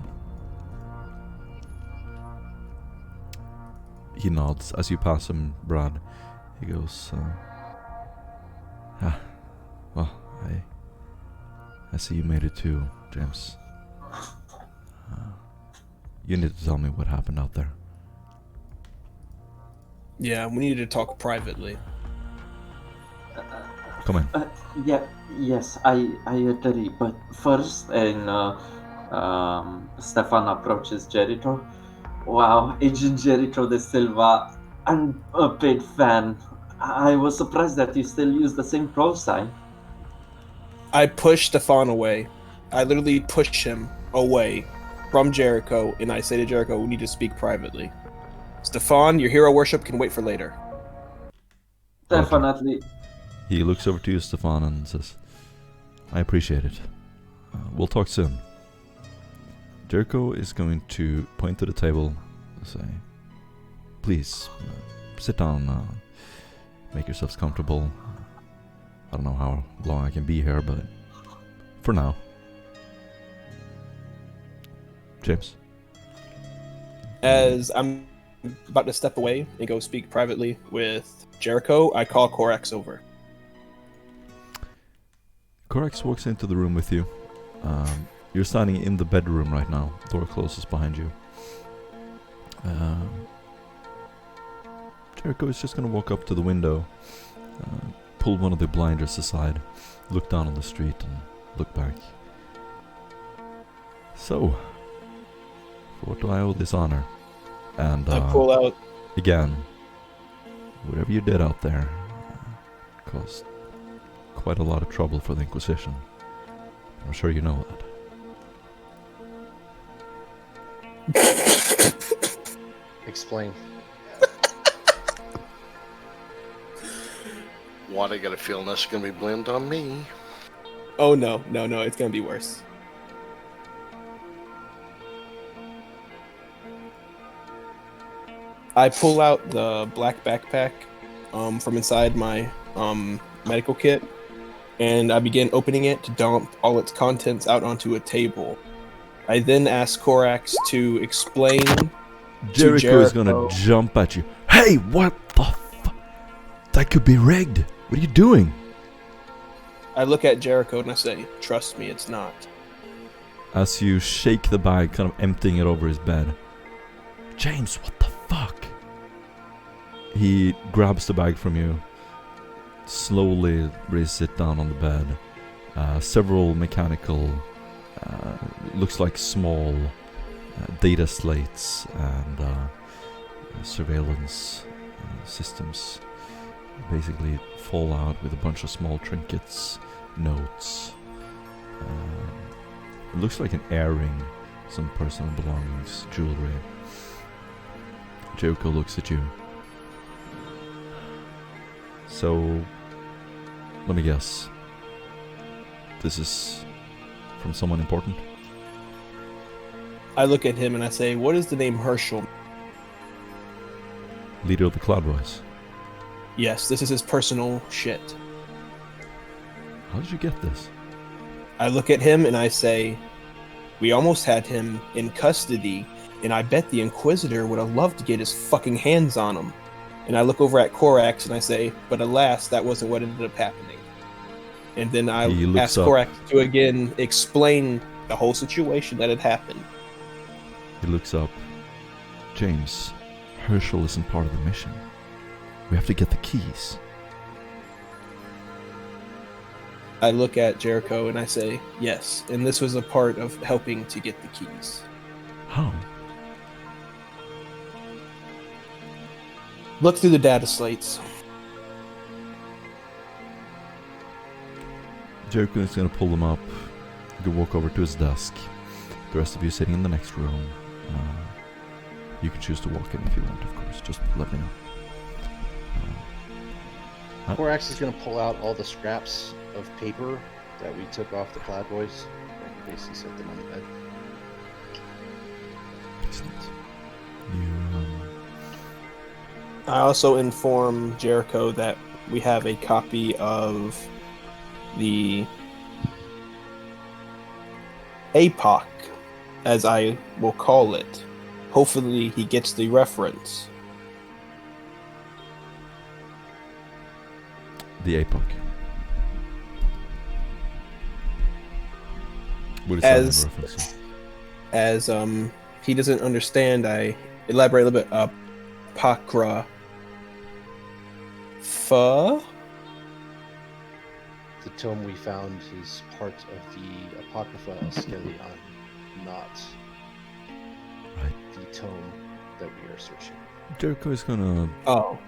He nods as you pass him, Brad. He goes, well, I see you made it too, James. You need to tell me what happened out there. Yeah, we needed to talk privately. Come in. Yes, I agree. But first, Stefan approaches Jericho. Wow, Agent Jericho de Silva, I'm a big fan. I was surprised that you still use the same pro sign. I push Stefan away. I literally push him away from Jericho, and I say to Jericho, we need to speak privately. Stefan, your hero worship can wait for later. Roger. Definitely. He looks over to you, Stefan, and says, I appreciate it. We'll talk soon. Jericho is going to point to the table and say, please, sit down, make yourselves comfortable. I don't know how long I can be here, but for now. James? As I'm about to step away and go speak privately with Jericho, I call Korax over. Korax walks into the room with you. You're standing in the bedroom right now. Door closes behind you. Jericho is just gonna walk up to the window, pull one of the blinders aside, look down on the street and look back. So, for what do I owe this honor? And I pull out. again, whatever you did out there caused quite a lot of trouble for the Inquisition. I'm sure you know that. Explain. What, I got a feeling this is going to be blamed on me. Oh no, it's gonna be worse. I pull out the black backpack from inside my medical kit, and I begin opening it to dump all its contents out onto a table. I then ask Korax to explain. Jericho is gonna jump at you. Hey, what the fuck? That could be rigged. What are you doing? I look at Jericho and I say, trust me, it's not. As you shake the bag, kind of emptying it over his bed. James, what the fuck? He grabs the bag from you, slowly raises it down on the bed. Several mechanical, looks like small data slates and surveillance systems basically fall out with a bunch of small trinkets, notes. It looks like an earring, some personal belongings, jewelry. Jericho looks at you. So, let me guess. This is from someone important? I look at him and I say, what is the name Herschel? Leader of the Cloud Boys. Yes, this is his personal shit. How did you get this? I look at him and I say, we almost had him in custody, and I bet the Inquisitor would have loved to get his fucking hands on him. And I look over at Korax and I say, but alas, that wasn't what ended up happening. And then I ask Korax to again explain the whole situation that had happened. He looks up. James, Herschel isn't part of the mission. We have to get the keys. I look at Jericho and I say, yes, and this was a part of helping to get the keys. How? Look through the data slates. Jericho is going to pull them up. You can walk over to his desk. The rest of you sitting in the next room. You can choose to walk in if you want, of course. Just let me know. Korax is going to pull out all the scraps of paper that we took off the Cloud Boys and basically set them on the bed. Excellent. I also inform Jericho that we have a copy of the APOC, as I will call it. Hopefully he gets the reference. The APOC. What is that in reference to? As he doesn't understand, I elaborate a little bit. Apocra. The tome we found is part of the Apocrypha Askellon, not Right. the tome that we are searching. Jericho is gonna Oh.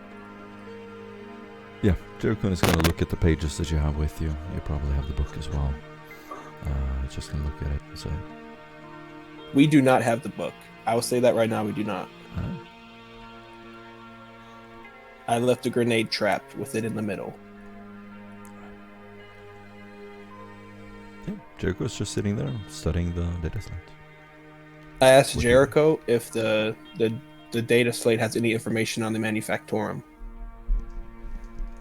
Jericho is going to look at the pages that you have with you. You probably have the book as well. He's just going to look at it and say, We do not have the book. I will say that right now, we do not. I left a grenade trapped with it in the middle. Yeah, Jericho's just sitting there studying the data slate. I asked What do Jericho if the data slate has any information on the Manufactorum.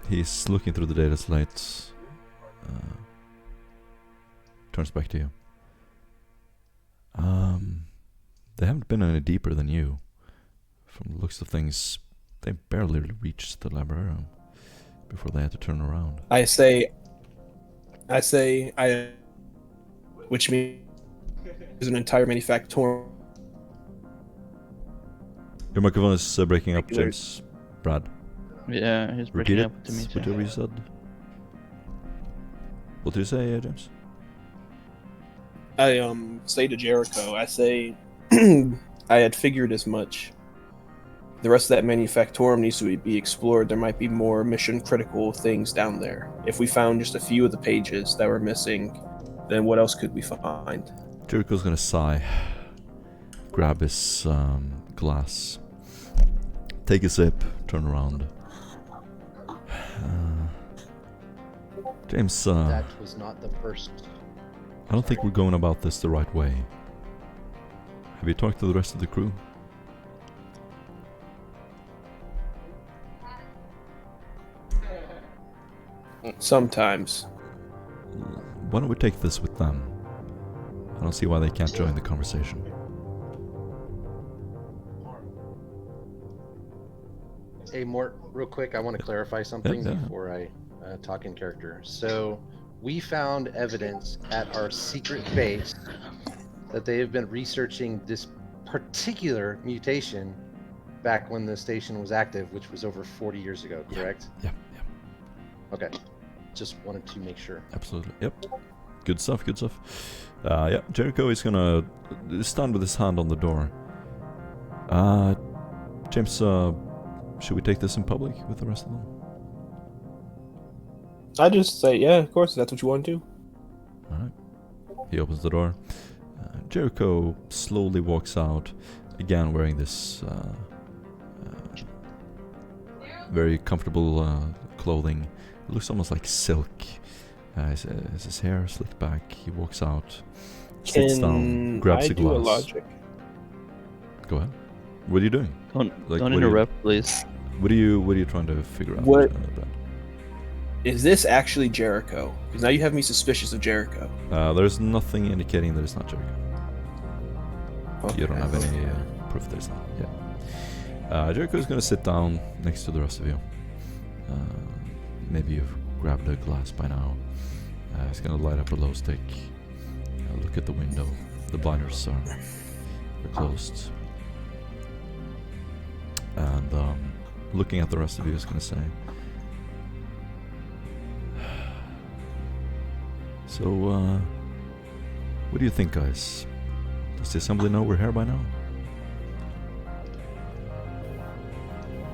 He's looking through the data slates. Turns back to you. They haven't been any deeper than you. From the looks of things, they barely reached the labyrinth before they had to turn around. I say, which means there's an entire Manufactorum. Your microphone is breaking up, James. Brad. Yeah, he's Repeat breaking it. up to me too. Whatever you said. What did you say, James? I say to Jericho, I say, I had figured as much. The rest of that Manufactorum needs to be explored. There might be more mission critical things down there. If we found just a few of the pages that were missing, then what else could we find? Jericho's gonna sigh, grab his glass, take a sip, turn around. James, That was not the first. I don't think we're going about this the right way. Have you talked to the rest of the crew? Sometimes. Why don't we take this with them? I don't see why they can't join the conversation. Hey, Mort, real quick, I want to clarify something Yeah. before I talk in character. So, we found evidence at our secret base that they have been researching this particular mutation back when the station was active, which was over 40 years ago, correct? Yeah. Okay. Just wanted to make sure. Absolutely. Yep. Good stuff. Yeah, Jericho is gonna stand with his hand on the door. James, should we take this in public with the rest of them? I just say, yeah, of course, if that's what you want to do. Alright. He opens the door. Jericho slowly walks out, again wearing this very comfortable clothing. It looks almost like silk. His hair slicked back. He walks out, sits down, grabs a glass. A logic? Go ahead. What are you doing? Don't Like, what are you- interrupt, please. What are you trying to figure out? What- Brad? Is this actually Jericho? Because now you have me suspicious of Jericho. There's nothing indicating that it's not Jericho. Okay. You don't have any proof that it's not. Yeah. Jericho's gonna sit down next to the rest of you. Maybe you've grabbed a glass by now. He's gonna light up a glow stick. Look at the window. The blinders are closed. And looking at the rest of you, he's gonna say, "So, what do you think, guys? Does the assembly know we're here by now?"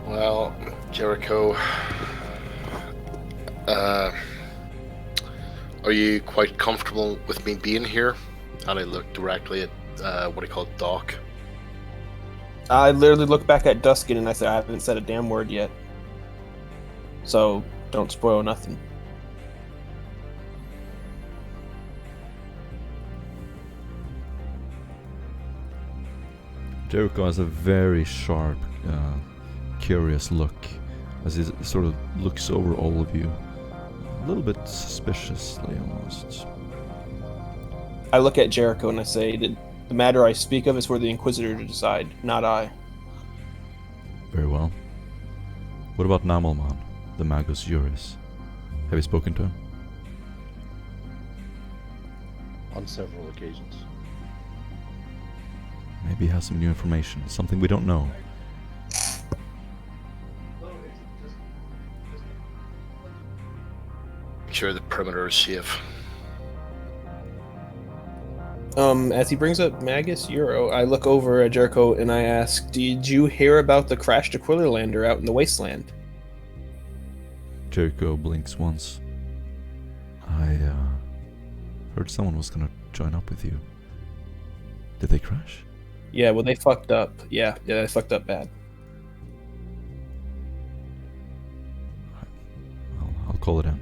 Well, Jericho, are you quite comfortable with me being here? And I look directly at what I call Doc. I literally look back at Duskin and I say, I haven't said a damn word yet. So, don't spoil nothing. Jericho has a very sharp, curious look as he sort of looks over all of you, a little bit suspiciously almost. I look at Jericho and I say, the matter I speak of is for the Inquisitor to decide, not I. Very well. What about Namelman, the Magus Juris? Have you spoken to him? On several occasions. Maybe he has some new information, something we don't know. Make sure the perimeter is safe. As he brings up Magus Euro, I look over at Jericho and I ask, did you hear about the crashed Aquila lander out in the wasteland? Jericho blinks once. I heard someone was gonna join up with you. Did they crash? Yeah, well, they fucked up. Yeah, they fucked up bad. I'll call it in.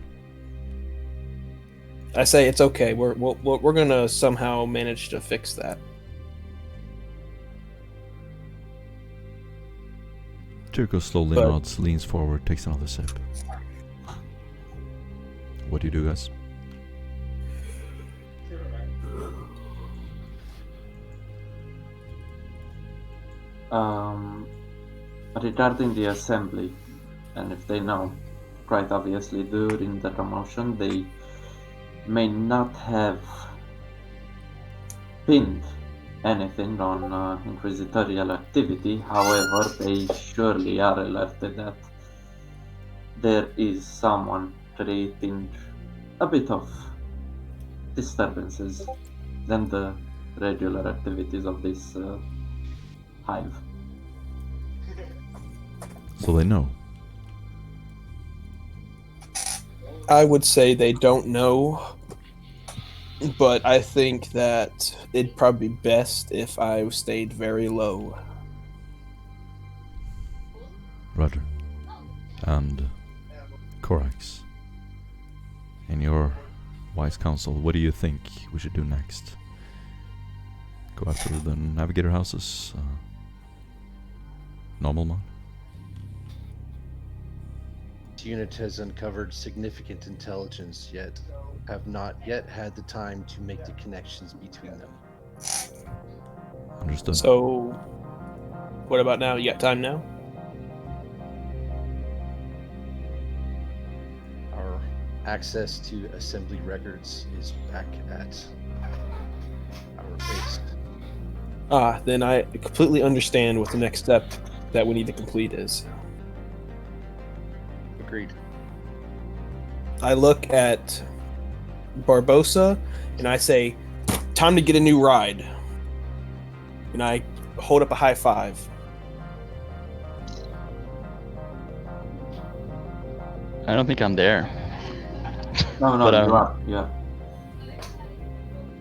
I say it's okay. We're gonna somehow manage to fix that. Jericho slowly But- nods, leans forward, takes another sip. What do you do, guys? Regarding the assembly, and if they know, quite obviously during the commotion, they may not have pinned anything on inquisitorial activity. However, they surely are alerted that there is someone creating a bit of disturbances than the regular activities of this hive. So they know. I would say they don't know, but I think that it'd probably be best if I stayed very low. Roger. And Corax, in your wise counsel, what do you think we should do next? Go after the navigator houses? Normal mode? This unit has uncovered significant intelligence, yet have not yet had the time to make the connections between them. Understood. So, what about now? You got time now? Our access to assembly records is back at our base. Then I completely understand what the next step that we need to complete is. Agreed. I look at Barbosa and I say, "Time to get a new ride." And I hold up a high five. I don't think I'm there. No, But, you are.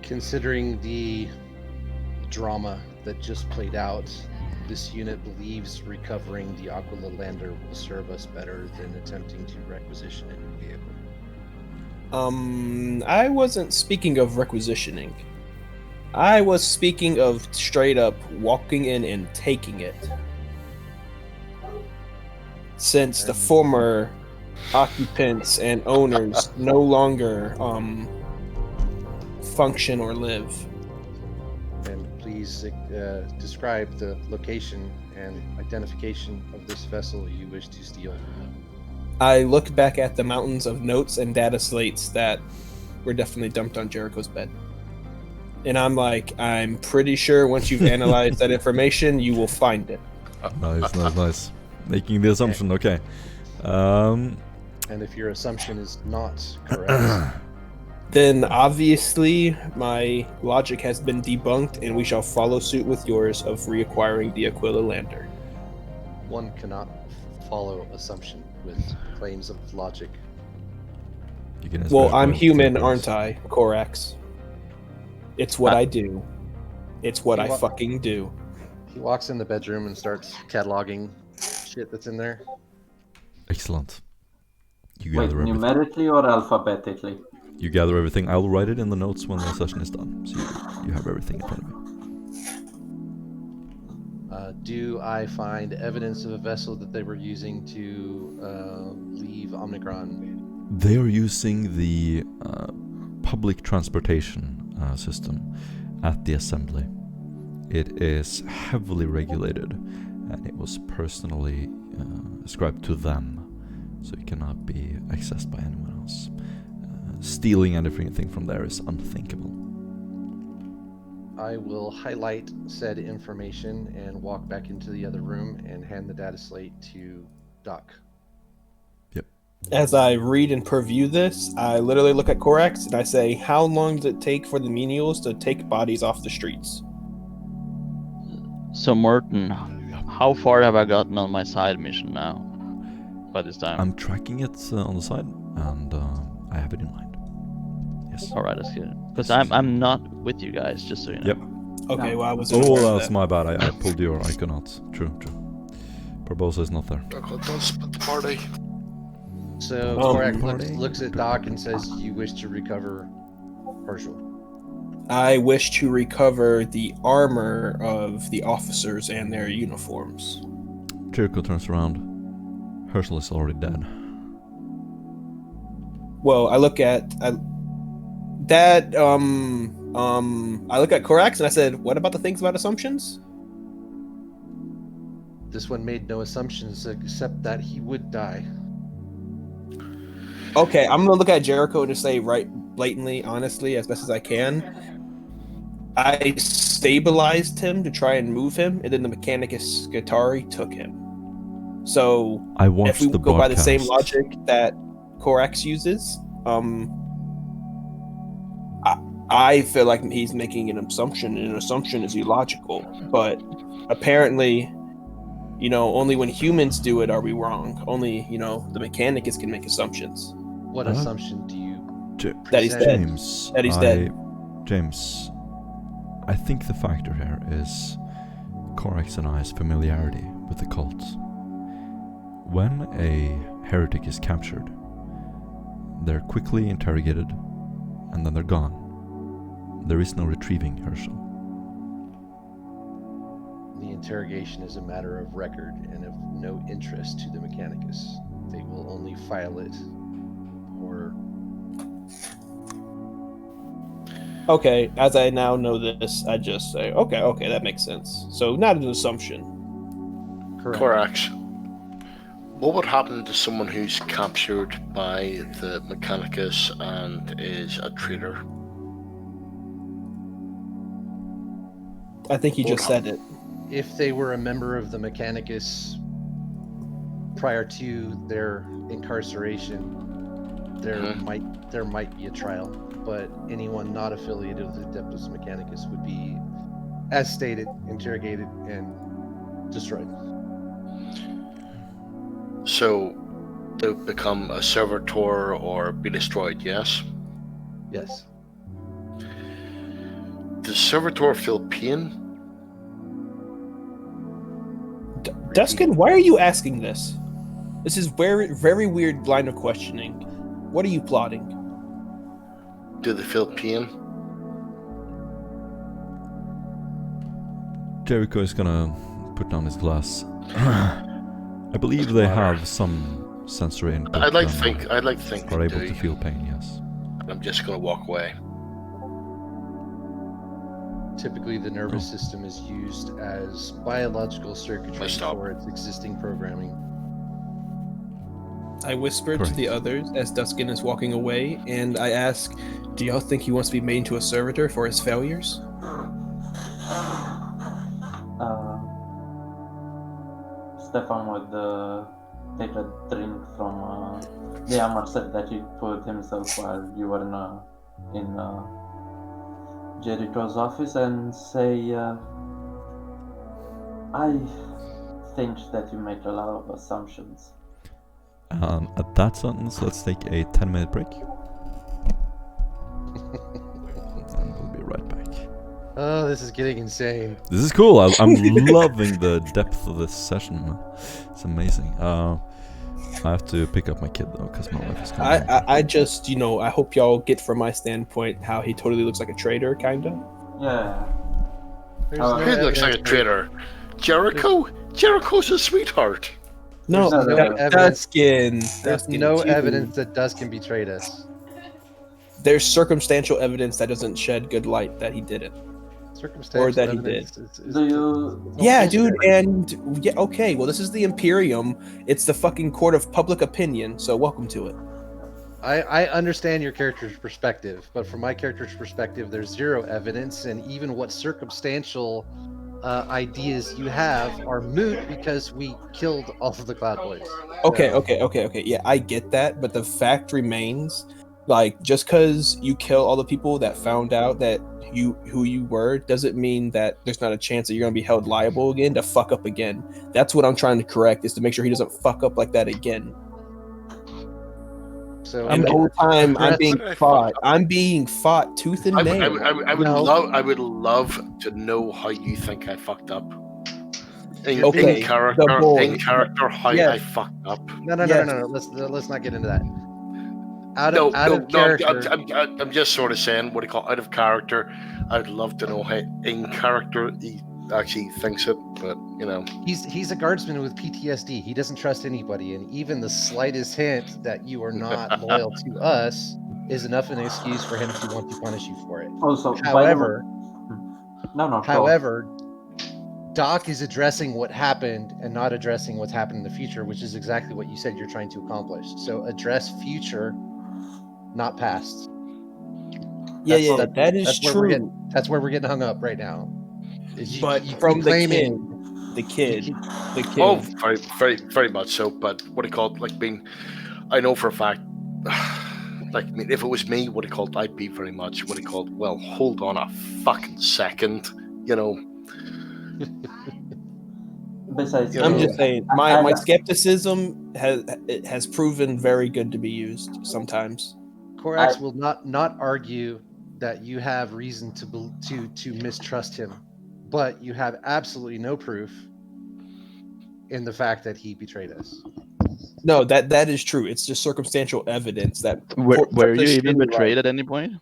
Considering the drama that just played out, this unit believes recovering the Aquila lander will serve us better than attempting to requisition a new vehicle. I wasn't speaking of requisitioning. I was speaking of straight up walking in and taking it. Since the former occupants and owners no longer function or live. And please describe the location and identification of this vessel you wish to steal. I look back at the mountains of notes and data slates that were definitely dumped on Jericho's bed. And I'm like, I'm pretty sure once you've analyzed that information, you will find it. Nice. Making the assumption, okay. And if your assumption is not correct, Then obviously my logic has been debunked and we shall follow suit with yours of reacquiring the Aquila lander. one cannot follow assumption with claims of logic. You can Well, especially I'm go human, to aren't I, Corax? It's what I do. It's what I fucking do. He walks in the bedroom and starts cataloging shit that's in there. Excellent. You Wait, gather everything. numerically or alphabetically? You gather everything. I'll write it in the notes when the session is done, so you have everything in front of you. Do I find evidence of a vessel that they were using to leave Omnicron? They are using the public transportation system at the assembly. It is heavily regulated, and it was personally ascribed to them, so it cannot be accessed by anyone else. Stealing anything from there is unthinkable. I will highlight said information and walk back into the other room and hand the data slate to Doc. As I read and preview this, I literally look at Corax and I say, how long does it take for the menials to take bodies off the streets? So Merton, how far have I gotten on my side mission now? by this time? I'm tracking it on the side, and I have it in mind. Yes. All right, that's good. Because I'm not with you guys, just so you know. Yep. Okay, well I was. Oh, that's my bad. I pulled your Iconauts. True. Barbosa is not there. Don't split the party. So Korak looks at Doc and says, "You wish to recover Herschel." I wish to recover the armor of the officers and their uniforms. Jericho turns around. Herschel is already dead. Well, I look at I look at Korax and I said, "What about the things about assumptions?" This one made no assumptions except that he would die. Okay, I'm gonna look at Jericho and just say right blatantly, honestly, as best as I can. I stabilized him to try and move him, and then the Mechanicus Guitari took him. So I watched if we the go by the same broadcast. logic that Korax uses, I feel like he's making an assumption, and an assumption is illogical. But apparently, only when humans do it are we wrong. Only, the Mechanicus can make assumptions. What assumption do you? That he's dead. James. That he's dead. James, I think the factor here is Korax and I's familiarity with the cult. When a heretic is captured, they're quickly interrogated, and then they're gone. There is no retrieving Herschel. The interrogation is a matter of record and of no interest to the Mechanicus. They will only file it or... Okay, as I now know this, I just say, okay, that makes sense. So not an assumption. Correct. What would happen to someone who's captured by the Mechanicus and is a traitor? I think he just said it. If they were a member of the Mechanicus prior to their incarceration, there might be a trial. But anyone not affiliated with the Adeptus Mechanicus would be, as stated, interrogated and destroyed. So, to become a servitor or be destroyed, yes? Yes. Does servitor feel pain? Duskin, why are you asking this? This is very, very weird line of questioning. What are you plotting? Do they feel pain? Jericho is gonna put down his glass. I believe they have some sensory input. I'd like to and think are they able do. to feel pain, yes. I'm just gonna walk away. Typically, the nervous system is used as biological circuitry for its existing programming. I whisper to Correct. the others as Duskin is walking away, and I ask, do y'all think he wants to be made into a servitor for his failures? Stefan would take a drink from the amarset that he poured himself while you were in Jericho's office and say, I think that you make a lot of assumptions. At that sentence, let's take a 10-minute break. And we'll be right back. Oh, this is getting insane. This is cool. I'm loving the depth of this session. It's amazing. I have to pick up my kid though, because my wife is coming. I just, I hope y'all get from my standpoint how he totally looks like a traitor, kinda. Yeah. He looks like a traitor. Jericho? Jericho's a sweetheart. No, There's no evidence. Duskin. There's no evidence that Duskin betrayed us. There's circumstantial evidence that doesn't shed good light that he didn't. Circumstantial Or that he evidence did. Do you... Yeah, dude, and yeah, okay, well, this is the Imperium. It's the fucking court of public opinion, so welcome to it. I understand your character's perspective, but from my character's perspective, there's zero evidence, and even what circumstantial ideas you have are moot because we killed all of the Cloud Boys. Okay. Yeah, I get that, but the fact remains, like, just because you kill all the people that found out that who you were doesn't mean that there's not a chance that you're going to be held liable again to fuck up again. That's what I'm trying to correct, is to make sure he doesn't fuck up like that again. So And the whole time I'm being I fought. fucked up. I'm being fought tooth and I nail. would love to know how you think I fucked up. In Okay, the character, boy. how Yes. I fucked up. no. Let's not get into that. Out of character. I'm just sort of saying what do you call out of character. I'd love to know how in character he actually thinks it, but you know. He's a guardsman with PTSD. He doesn't trust anybody, and even the slightest hint that you are not loyal to us is enough of an excuse for him to want to punish you for it. Also, However, no. however, Doc is addressing what happened and not addressing what's happened in the future, which is exactly what you said you're trying to accomplish. So address future, not past. That is that's true. That's where we're getting hung up right now. But from the kid. Oh, very, very, very much so. But what do you call it? Like being, I know for a fact. Like, I mean, if it was me, what do you call it? I'd be very much what do you call it? Well, hold on a fucking second, you know. Besides, I'm just saying, my skepticism has proven very good to be used sometimes. Korax will not argue that you have reason to mistrust him, but you have absolutely no proof in the fact that he betrayed us. No, that is true. It's just circumstantial evidence that. Were you even betrayed at any point?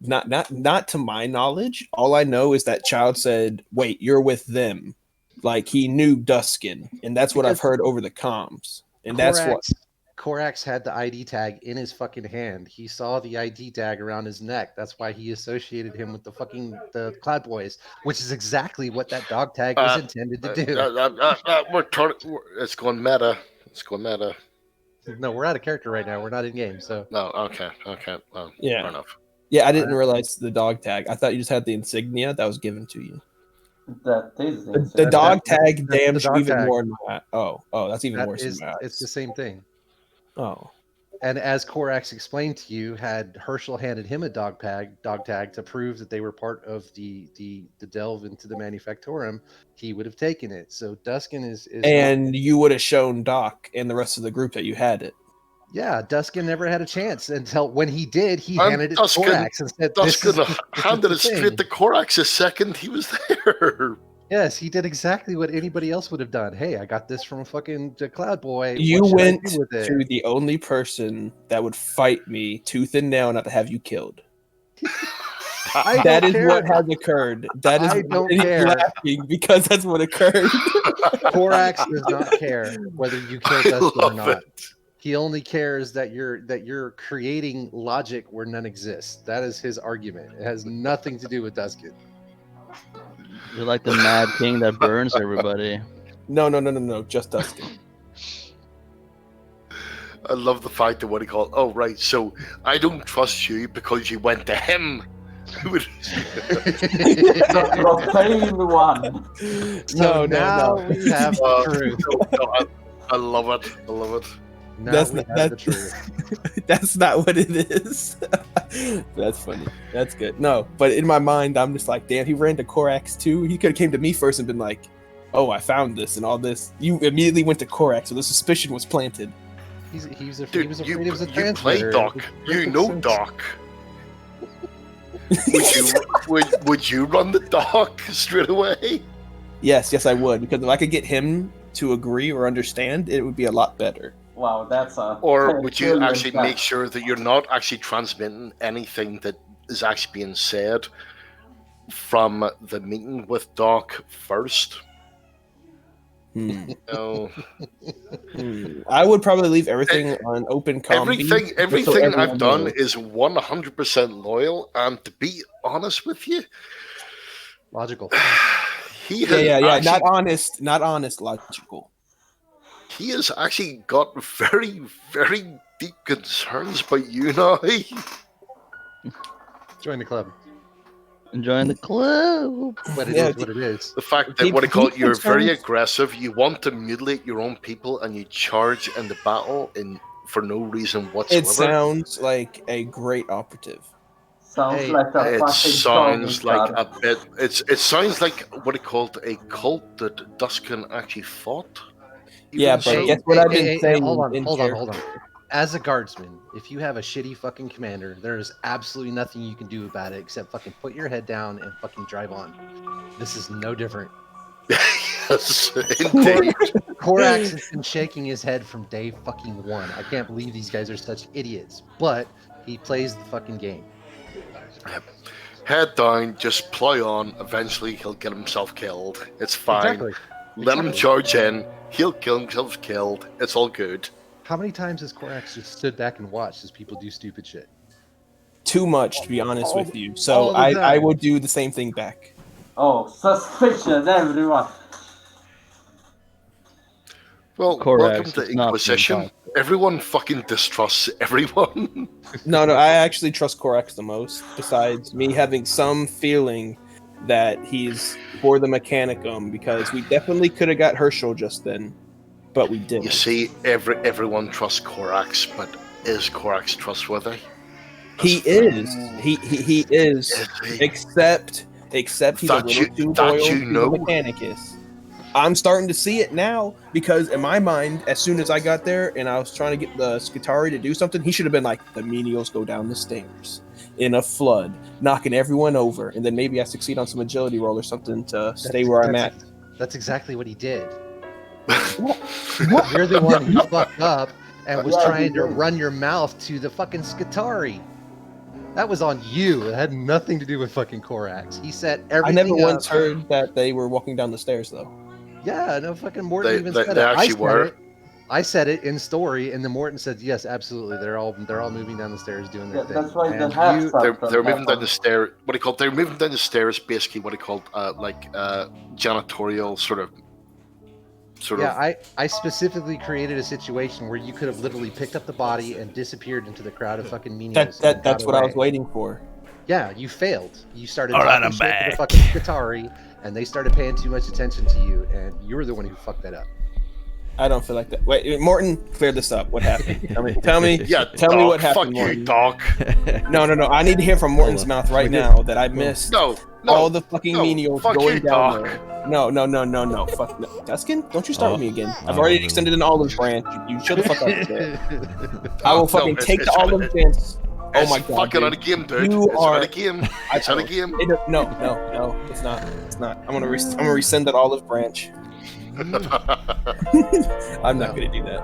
Not to my knowledge. All I know is that Child said, "Wait, you're with them." Like he knew Duskin, and that's what I've heard over the comms. And that's what Korax had the ID tag in his fucking hand. He saw the ID tag around his neck. That's why he associated him with the Cloud Boys, which is exactly what that dog tag was intended to do. It's going meta. It's going meta. No, we're out of character right now. We're not in game, so. No, okay. Well, yeah. Fair enough. Yeah, I didn't realize the dog tag. I thought you just had the insignia that was given to you. That is the dog tag damns you even tag. more than that. Oh, that's even worse than that. It's the same thing. Oh. And as Korax explained to you, had Herschel handed him a dog tag to prove that they were part of the delve into the Manufactorum, he would have taken it. So Duskin is and you would have shown Doc and the rest of the group that you had it. Yeah, Duskin never had a chance until when he did, he handed it to Korax and said, Duskin handed it straight to Korax the second he was there. Yes, he did exactly what anybody else would have done. Hey, I got this from a fucking Cloud Boy. You went to the only person that would fight me tooth and nail not to have you killed. That is what has occurred. That is I don't care. Laughing because that's what occurred. Korax does not care whether you kill Duskin or not. He only cares that you're creating logic where none exists. That is his argument. It has nothing to do with Duskin. You're like the Mad King that burns everybody. No. Just Duskin. I love the fact that what he called. Oh right, so I don't trust you because you went to him. The same one. So now we have the truth. I love it. I love it. That's the truth. That's not what it is. That's funny. That's good. No, but in my mind, I'm just like, damn, he ran to Korax too. He could have came to me first and been like, oh, I found this and all this. You immediately went to Korax, so the suspicion was planted. He was afraid Dude, it was a you play Doc. You know Doc. Would you run the Doc straight away? Yes, I would, because if I could get him to agree or understand, it would be a lot better. Wow, that's Or would you actually make sure that you're not actually transmitting anything that is actually being said from the meeting with Doc first? No. I would probably leave everything on open comms. Everything I've done is 100% loyal, and to be honest with you, logical. Not honest, logical. He has actually got very, very deep concerns about you now. Join the club. Join the club. But it is what it is. The fact that you're very aggressive, you want to mutilate your own people, and you charge in the battle for no reason whatsoever. It sounds like a great operative. Sounds like a it sounds like a bit. It sounds like what it called a cult that Duskin actually fought. Yeah, but guess what I've been saying. Hold on. as a guardsman, if you have a shitty fucking commander, there is absolutely nothing you can do about it except fucking put your head down and fucking drive on. This is no different. Yes, indeed. Korax has been shaking his head from day fucking one. I can't believe these guys are such idiots, but he plays the fucking game. Head down, just plow on. Eventually, he'll get himself killed. It's fine. Exactly. Let him charge in. He'll kill himself killed. It's all good. How many times has Korax just stood back and watched as people do stupid shit? Too much, to be honest with you. all So the I time. would do the same thing back. Oh, suspicious, everyone. Well, Korax welcome to is not Inquisition. being Everyone fucking distrusts everyone. No, I actually trust Korax the most, besides me having some feeling that he's for the Mechanicum, because we definitely could have got Herschel just then, but we didn't. You see, everyone trusts Korax, but is Korax trustworthy? He is. He is. Is he? Except he's a That little you- too that loyal you to know? the Mechanicus. I'm starting to see it now, because in my mind, as soon as I got there and I was trying to get the Skitari to do something, he should have been like, the menials go down the stairs in a flood, knocking everyone over, and then maybe I succeed on some agility roll or something to stay where I'm at. That's exactly what he did. You're the one who fucked up and was trying to run your mouth to the fucking Skitari. That was on you. It had nothing to do with fucking Korax. He set I everything never up. once heard that they were walking down the stairs, though. Yeah, no fucking Morton even They said it. actually were. I said it in story, and then Morton said, "Yes, absolutely. They're all moving down the stairs, doing their Yeah, thing." that's why the And half you- stuff They're moving down the stairs. What do you call? They're moving down the stairs. Basically, what do you call? Janitorial sort of. Yeah, I specifically created a situation where you could have literally picked up the body and disappeared into the crowd of fucking menials. That's what I was waiting for. Yeah, you failed. You started All right, talking I'm shit to back. the fucking Qatari, and they started paying too much attention to you, and you were the one who fucked that up. I don't feel like that. Wait, Morton, clear this up. What happened? Tell me. Yeah, Tell me Doc, what happened, Fuck Morton. you, Doc. No. I need to hear from Morton's Hold on. mouth right We did- now that I missed No. all the fucking no, menials fuck going you, down Doc. there. No. Fuck no. Duskin, don't you start with me again. I've Oh, already no. extended an olive branch. You shut the fuck up with that. I will No, fucking it's- take it's the out of- olive branch. Oh It's my god. fucking dude. out of game, dude. You It's are- out of game. It's out of game. No, it's not. It's not. I'm gonna rescind that olive branch. I'm not gonna do that.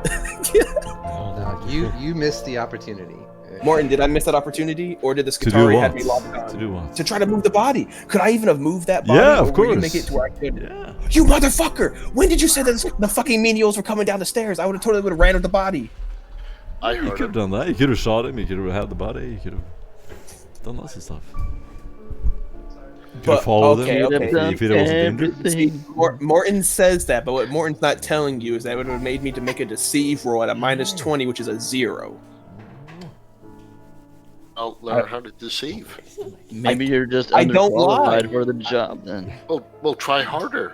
No, you missed the opportunity. Morton, did I miss that opportunity, or did the To do Skitari what? have me locked on? To do what? To try to move the body. Could I even have moved that body? Yeah, or of were you course. Make it to where I could? Yeah. You motherfucker! When did you say that the fucking menials were coming down the stairs? I would have ran with the body. I You heard could have it. done that. You could have shot him. You could have had the body. You could have done lots of stuff. You could have followed okay, him okay. if it wasn't injured. See, Morton says that, but what Morton's not telling you is that it would have made me to make a deceive roll at a -20, which is a 0. I'll learn how to deceive. Maybe you're just I don't underqualified lie. for the job then. We'll try harder.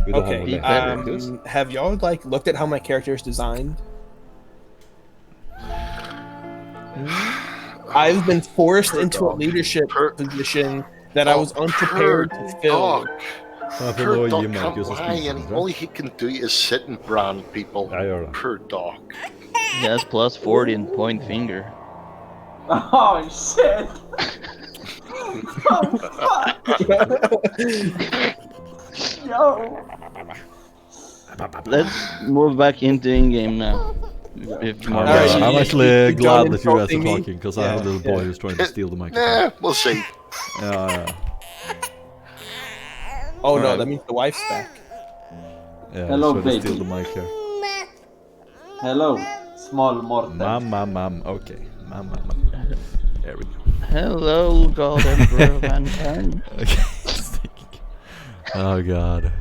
We don't have Okay. a map like this. Have y'all looked at how my character is designed? I've been forced into a leadership position that I was unprepared to fill. Doc. Ja, för Poor då Doc ger Marcus can't en lie, spik, and va? all he can do is sit and brand people. Jag gör det. Poor Doc. He has plus 40 in point finger. Oh shit! Oh fuck! Yo! Let's move back into in-game now. If I'm, Marcus- Alright, I'm you- actually you glad done that you guys are insulting me? talking because I have a Yeah, little boy yeah. who's trying to steal the microphone. Nah, we'll see. Yeah. Oh no, Alright. that means the wife's back. Yeah, Hello, he's trying to baby. steal the mic here. Hello, small Morten. Mam. Okay. Mam. There we go. Hello, God Emperor Mankind. Okay. Oh god.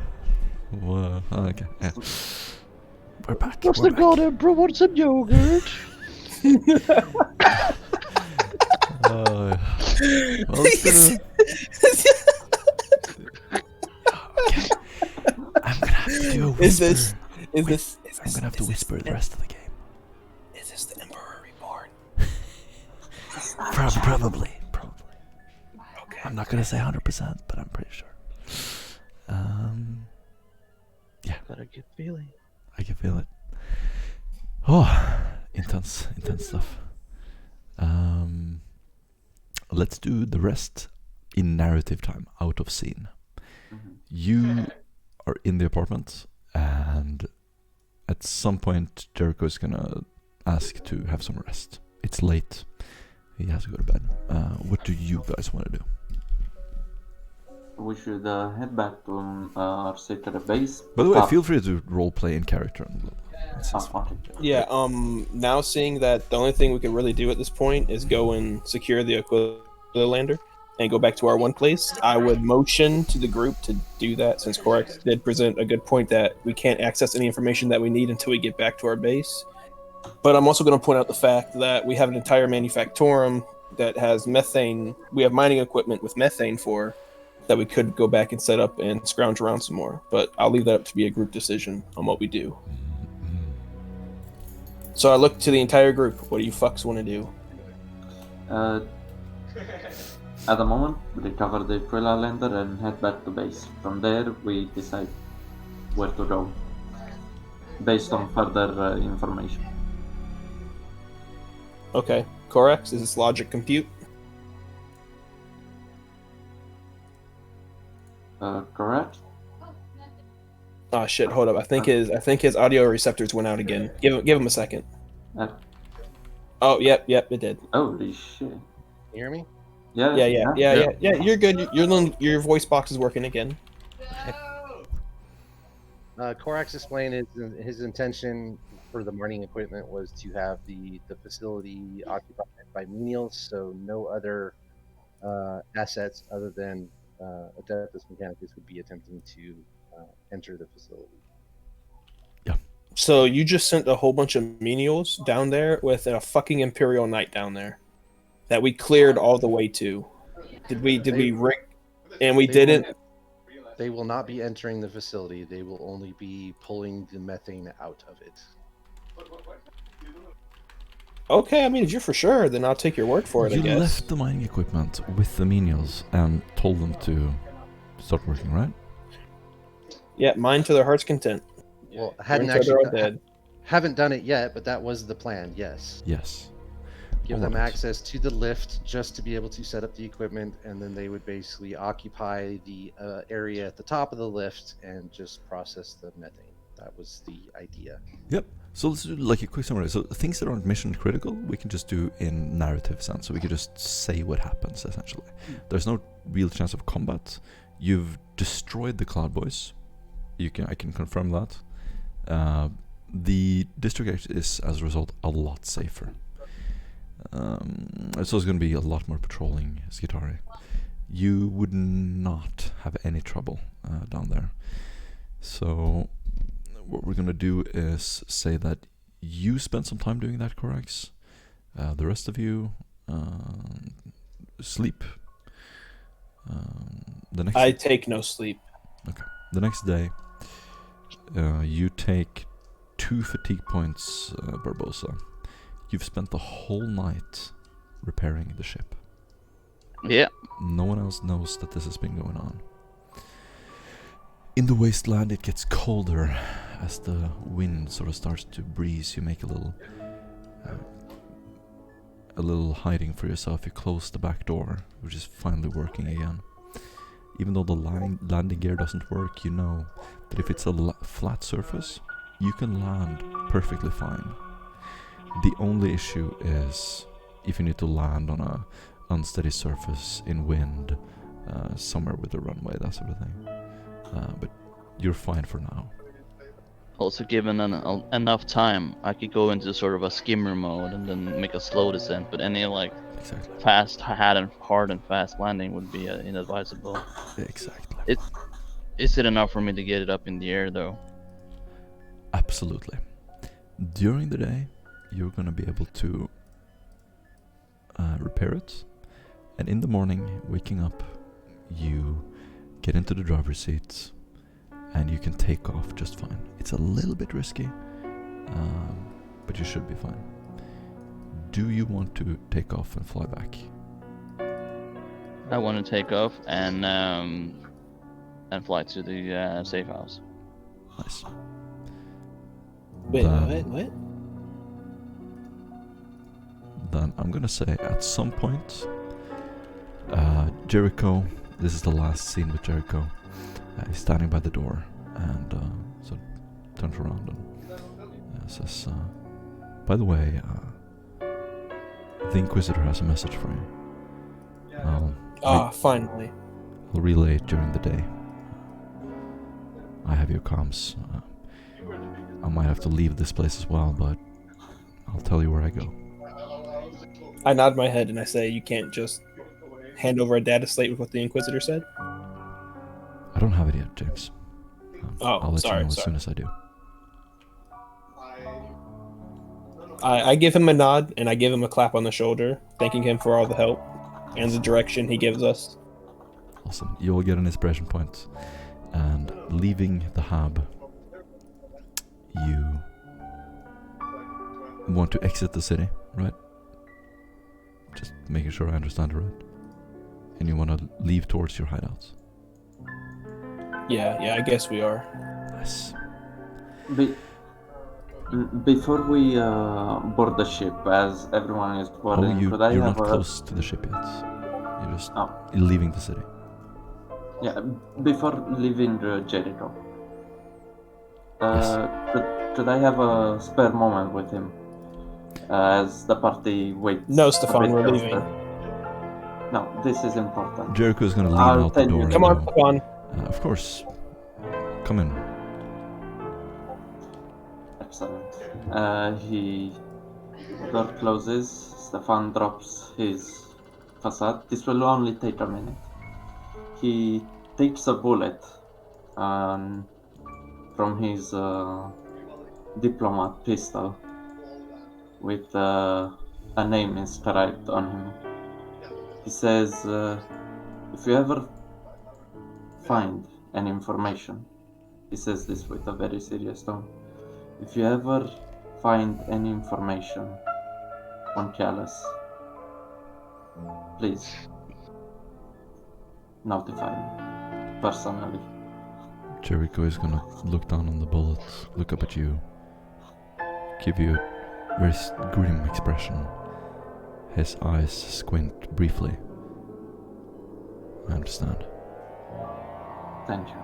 Whoa. Okay. Yeah. We're back. What's we're the back. God Emperor? Want some yogurt? Oh, yeah. Well, it's been okay. I'm gonna have to do a Is whisper. this? I'm gonna have to whisper the rest of the game. Is this the Emperor Reborn? Probably. Okay. I'm not gonna say 100%, but I'm pretty sure. Yeah, Got a good feeling. I can feel it. Oh, intense stuff. Let's do the rest in narrative time, out of scene. You are in the apartment, and at some point Jericho is gonna ask to have some rest. It's late. He has to go to bed. What do you guys want to do? We should head back to our seat at the base. By the way, feel free to role play in character. Okay. Yeah. Now seeing that the only thing we can really do at this point is go and secure the Aquila and go back to our one place, I would motion to the group to do that, since Korax did present a good point that we can't access any information that we need until we get back to our base. But I'm also going to point out the fact that we have an entire manufactorum that has methane. We have mining equipment with methane for that we could go back and set up and scrounge around some more. But I'll leave that up to be a group decision on what we do. So I look to the entire group. What do you fucks want to do? At the moment, we recover the Aquila lander and head back to base. From there, we decide where to go, based on further information. Okay. Korax, is this logic compute? Correct? Oh shit, hold up. I think his audio receptors went out again. Give him a second. Oh, yep, it did. Holy shit. You hear me? Yeah. You're good. Your voice box is working again. Korax explained his intention for the mining equipment was to have the facility occupied by menials, so no other assets other than Adeptus Mechanicus would be attempting to enter the facility. So you just sent a whole bunch of menials down there with a fucking Imperial Knight down there that we cleared all the way to. Did we rig? And we didn't. They will not be entering the facility. They will only be pulling the methane out of it. Okay, I mean, if you're for sure, then I'll take your word for it, You I guess. left the mining equipment with the menials and told them to start working, right? Yeah, mine to their heart's content. Well, haven't done it yet, but that was the plan. Yes. Yes. Give them Alright. access to the lift just to be able to set up the equipment, and then they would basically occupy the area at the top of the lift and just process the methane. That was the idea. Yep. So let's do like a quick summary. So things that aren't mission critical, we can just do in narrative sense. So we can just say what happens essentially. There's no real chance of combat. You've destroyed the Cloud Boys. I can confirm that. The district is as a result a lot safer. So there's going to be a lot more patrolling Skitari. You would not have any trouble down there. So what we're going to do is say that you spent some time doing that, Korax. The rest of you sleep. I take no sleep. Okay. The next day, you take 2 fatigue points, Barbosa. You've spent the whole night repairing the ship. Yeah. No one else knows that this has been going on. In the wasteland, it gets colder as the wind sort of starts to breeze. You make a little hiding for yourself. You close the back door, which is finally working again. Even though the landing gear doesn't work, you know that if it's a flat surface, you can land perfectly fine. The only issue is if you need to land on a unsteady surface in wind, somewhere with a runway, that sort of thing. But you're fine for now. Also, given enough time, I could go into sort of a skimmer mode and then make a slow descent. But any like Exactly. hard and fast landing would be inadvisable. Exactly. Is it enough for me to get it up in the air though? Absolutely. During the day, you're gonna be able to repair it, and in the morning, waking up, you get into the driver's seat, and you can take off just fine. It's a little bit risky, but you should be fine. Do you want to take off and fly back? I want to take off and fly to the safe house. Nice. Wait, Then what? then I'm gonna say at some point, Jericho. This is the last scene with Jericho. He's standing by the door and so turns around and says, "By the way, the Inquisitor has a message for you. Finally. I'll relay it during the day. I have your comms. I might have to leave this place as well, but I'll tell you where I go." I nod my head and I say, "You can't just hand over a data slate with what the Inquisitor said?" I don't have it yet, James. I'll let sorry, you know as sorry. soon as I do. I give him a nod and I give him a clap on the shoulder, thanking him for all the help and the direction he gives us. Awesome. You'll get an inspiration point. And leaving the hub, you want to exit the city, right? Just making sure I understand it right. And you want to leave towards your hideouts. Yeah, I guess we are. Nice. Before we board the ship, as everyone is boarding, could I you're have not close to the ship yet. You're just Oh. leaving the city. Yeah, before leaving Jericho. Yes. Could I have a spare moment with him? As the party waits. No, Stefan, we're leaving. No, this is important. Jericho's gonna lean I'll out the tell you. door. Come on, and go, Stefan. of course. Come in. Excellent. Door closes. Stefan drops his facade. This will only take a minute. He takes a bullet from his diplomat pistol with a name inscribed on him. He says, "If you ever find any information," he says this with a very serious tone, "if you ever find any information on Callus, please notify me personally." Jericho is gonna look down on the bullet, look up at you, give you a very grim expression. His eyes squint briefly. I understand. Thank you.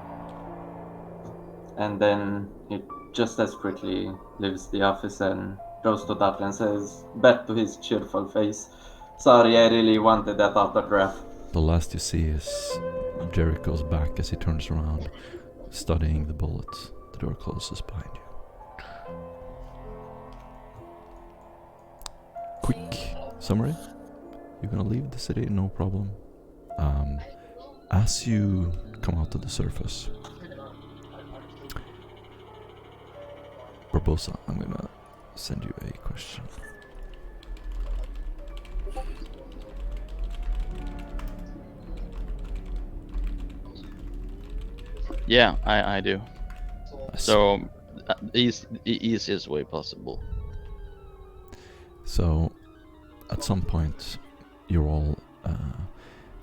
And then he just as quickly leaves the office and goes to Dart and says, back to his cheerful face, "Sorry, I really wanted that autograph." The last you see is Jericho's back as he turns around, studying the bullet. The door closes behind you. Quick summary. You're gonna leave the city, no problem. As you come out to the surface, Barbosa, I'm gonna send you a question. Yeah, I do. Nice. So, the easiest way possible. So, at some point, you're all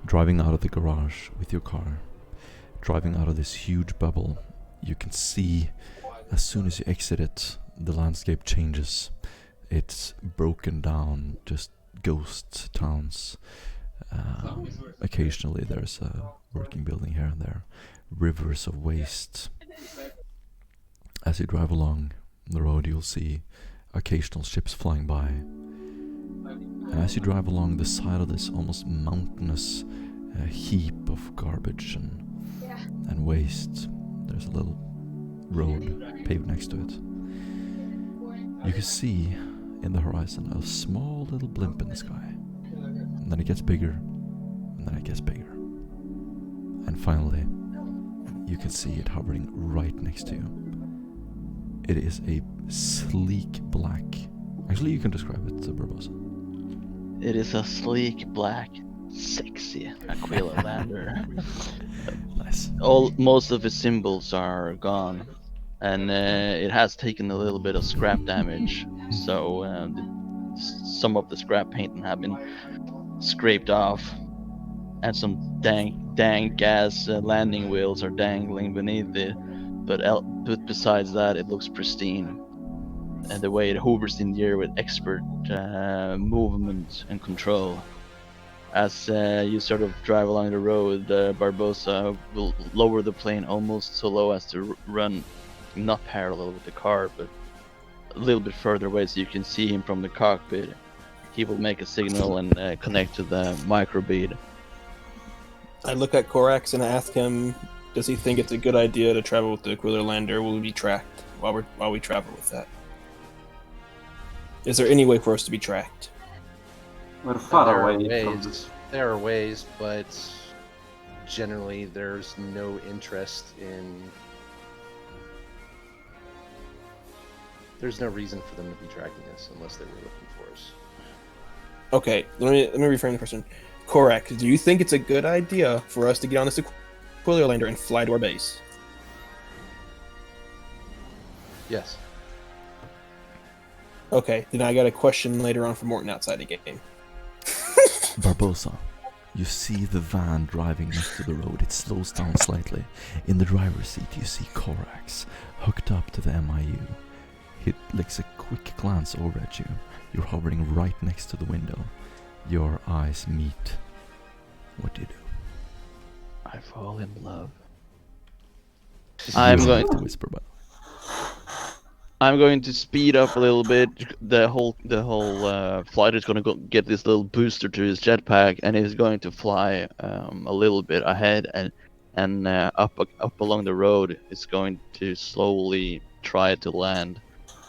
driving out of the garage with your car, driving out of this huge bubble. You can see, as soon as you exit it, the landscape changes. It's broken down, just ghost towns. Occasionally there's a working building here and there. Rivers of waste. As you drive along the road, you'll see occasional ships flying by. And as you drive along the side of this almost mountainous heap of garbage and waste, there's a little road paved next to it. You can see in the horizon a small little blimp in the sky. And then it gets bigger, and then it gets bigger. And finally, you can see it hovering right next to you. It is a sleek black... Actually, you can describe it, Barbosa. It is a sleek, black, sexy Aquila Lander. Nice. Most of its symbols are gone, and it has taken a little bit of scrap damage. So some of the scrap painting have been scraped off, and some dang gas landing wheels are dangling beneath it. But besides that, it looks pristine. the way it hovers in the air with expert movement and control. As you sort of drive along the road, Barbosa will lower the plane almost so low as to run not parallel with the car, but a little bit further away so you can see him from the cockpit. He will make a signal and connect to the microbead. I look at Korax and I ask him, does he think it's a good idea to travel with the Aquila lander, or will we be tracked while we travel with that? Is there any way for us to be tracked? We're far There are away from ways. There are ways, but generally there's no interest in. There's no reason for them to be tracking us unless they were looking for us. Okay, let me reframe the question. Korax, do you think it's a good idea for us to get on this Aquila lander and fly to our base? Yes. Okay, then I got a question later on for Morton outside the game. Barbosa, you see the van driving next to the road. It slows down slightly. In the driver's seat, you see Korax hooked up to the MIU. He licks a quick glance over at you. You're hovering right next to the window. Your eyes meet. What do you do? I fall in love. You don't have to whisper, but I'm going to speed up a little bit. The whole flight is going to get this little booster to his jetpack, and he's going to fly a little bit ahead and up along the road. It's going to slowly try to land,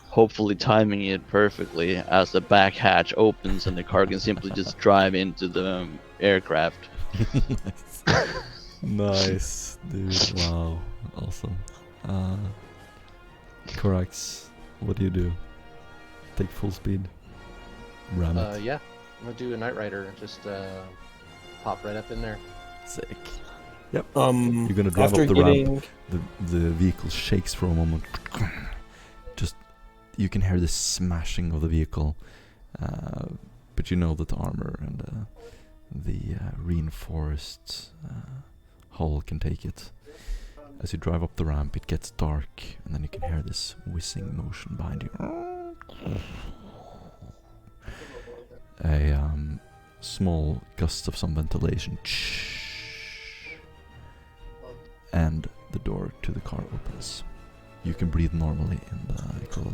hopefully timing it perfectly as the back hatch opens and the car can simply just drive into the aircraft. nice, dude. Wow, awesome. Korax, what do you do? Take full speed? Ram it? Yeah. I'm gonna do a Night Rider. Just pop right up in there. Sick. Yep. You're You're gonna drive up the ramp. The vehicle shakes for a moment. Just, you can hear the smashing of the vehicle, but you know that the armor and the reinforced hull can take it. As you drive up the ramp, it gets dark, and then you can hear this whizzing motion behind you. A small gust of some ventilation. And the door to the car opens. You can breathe normally in the Aquila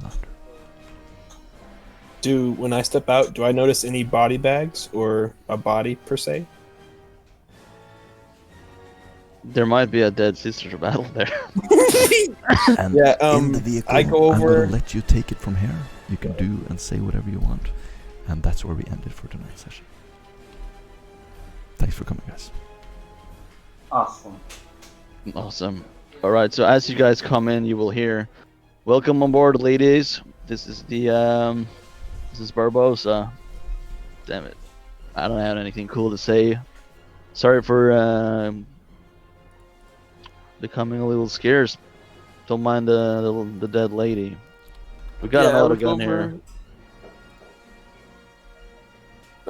lander. When I step out, do I notice any body bags or a body per se? There might be a dead sister battle there. And Yeah, in the vehicle, I go I'm over- gonna let you take it from here. You can do and say whatever you want. And that's where we end it for tonight's session. Thanks for coming, guys. Awesome. Awesome. All right, so as you guys come in, you will hear, "Welcome on board, ladies. This is this is Barbosa." Damn it, I don't have anything cool to say. Sorry for becoming a little scarce. Don't mind the dead lady. We got an auto gun here.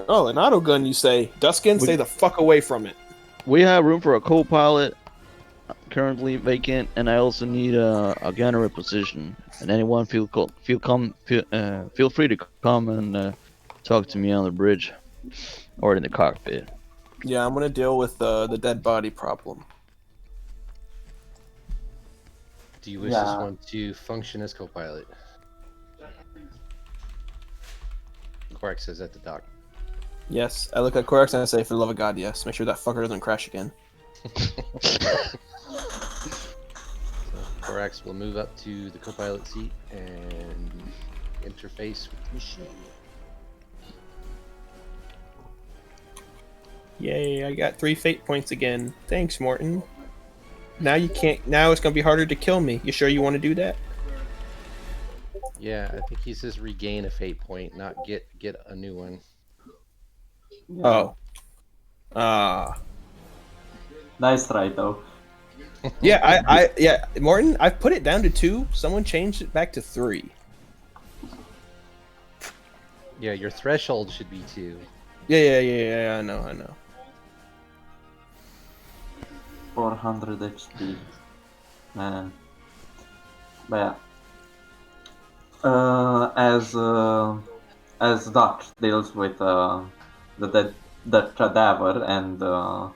Oh, an auto gun, you say? Duskin, stay the fuck away from it. We have room for a co-pilot, currently vacant, and I also need a gunnery position. And anyone feel free to come and talk to me on the bridge or in the cockpit. Yeah, I'm gonna deal with the dead body problem. Do you wish this one to function as co-pilot? Quark says at the dock. Yes, I look at Korax and I say, for the love of God, yes. Make sure that fucker doesn't crash again. Korax will move up to the co-pilot seat and interface with the machine. Yay, I got 3 fate points again. Thanks, Morton. Now you can't. Now it's gonna be harder to kill me. You sure you want to do that? Yeah, I think he says regain a fate point, not get a new one. Oh. Nice try, though. Yeah, Morton, I've put it down to 2. Someone changed it back to 3. Yeah, your threshold should be 2. Yeah, I know. 400 XP. But yeah. as Doc deals with the dead cadaver and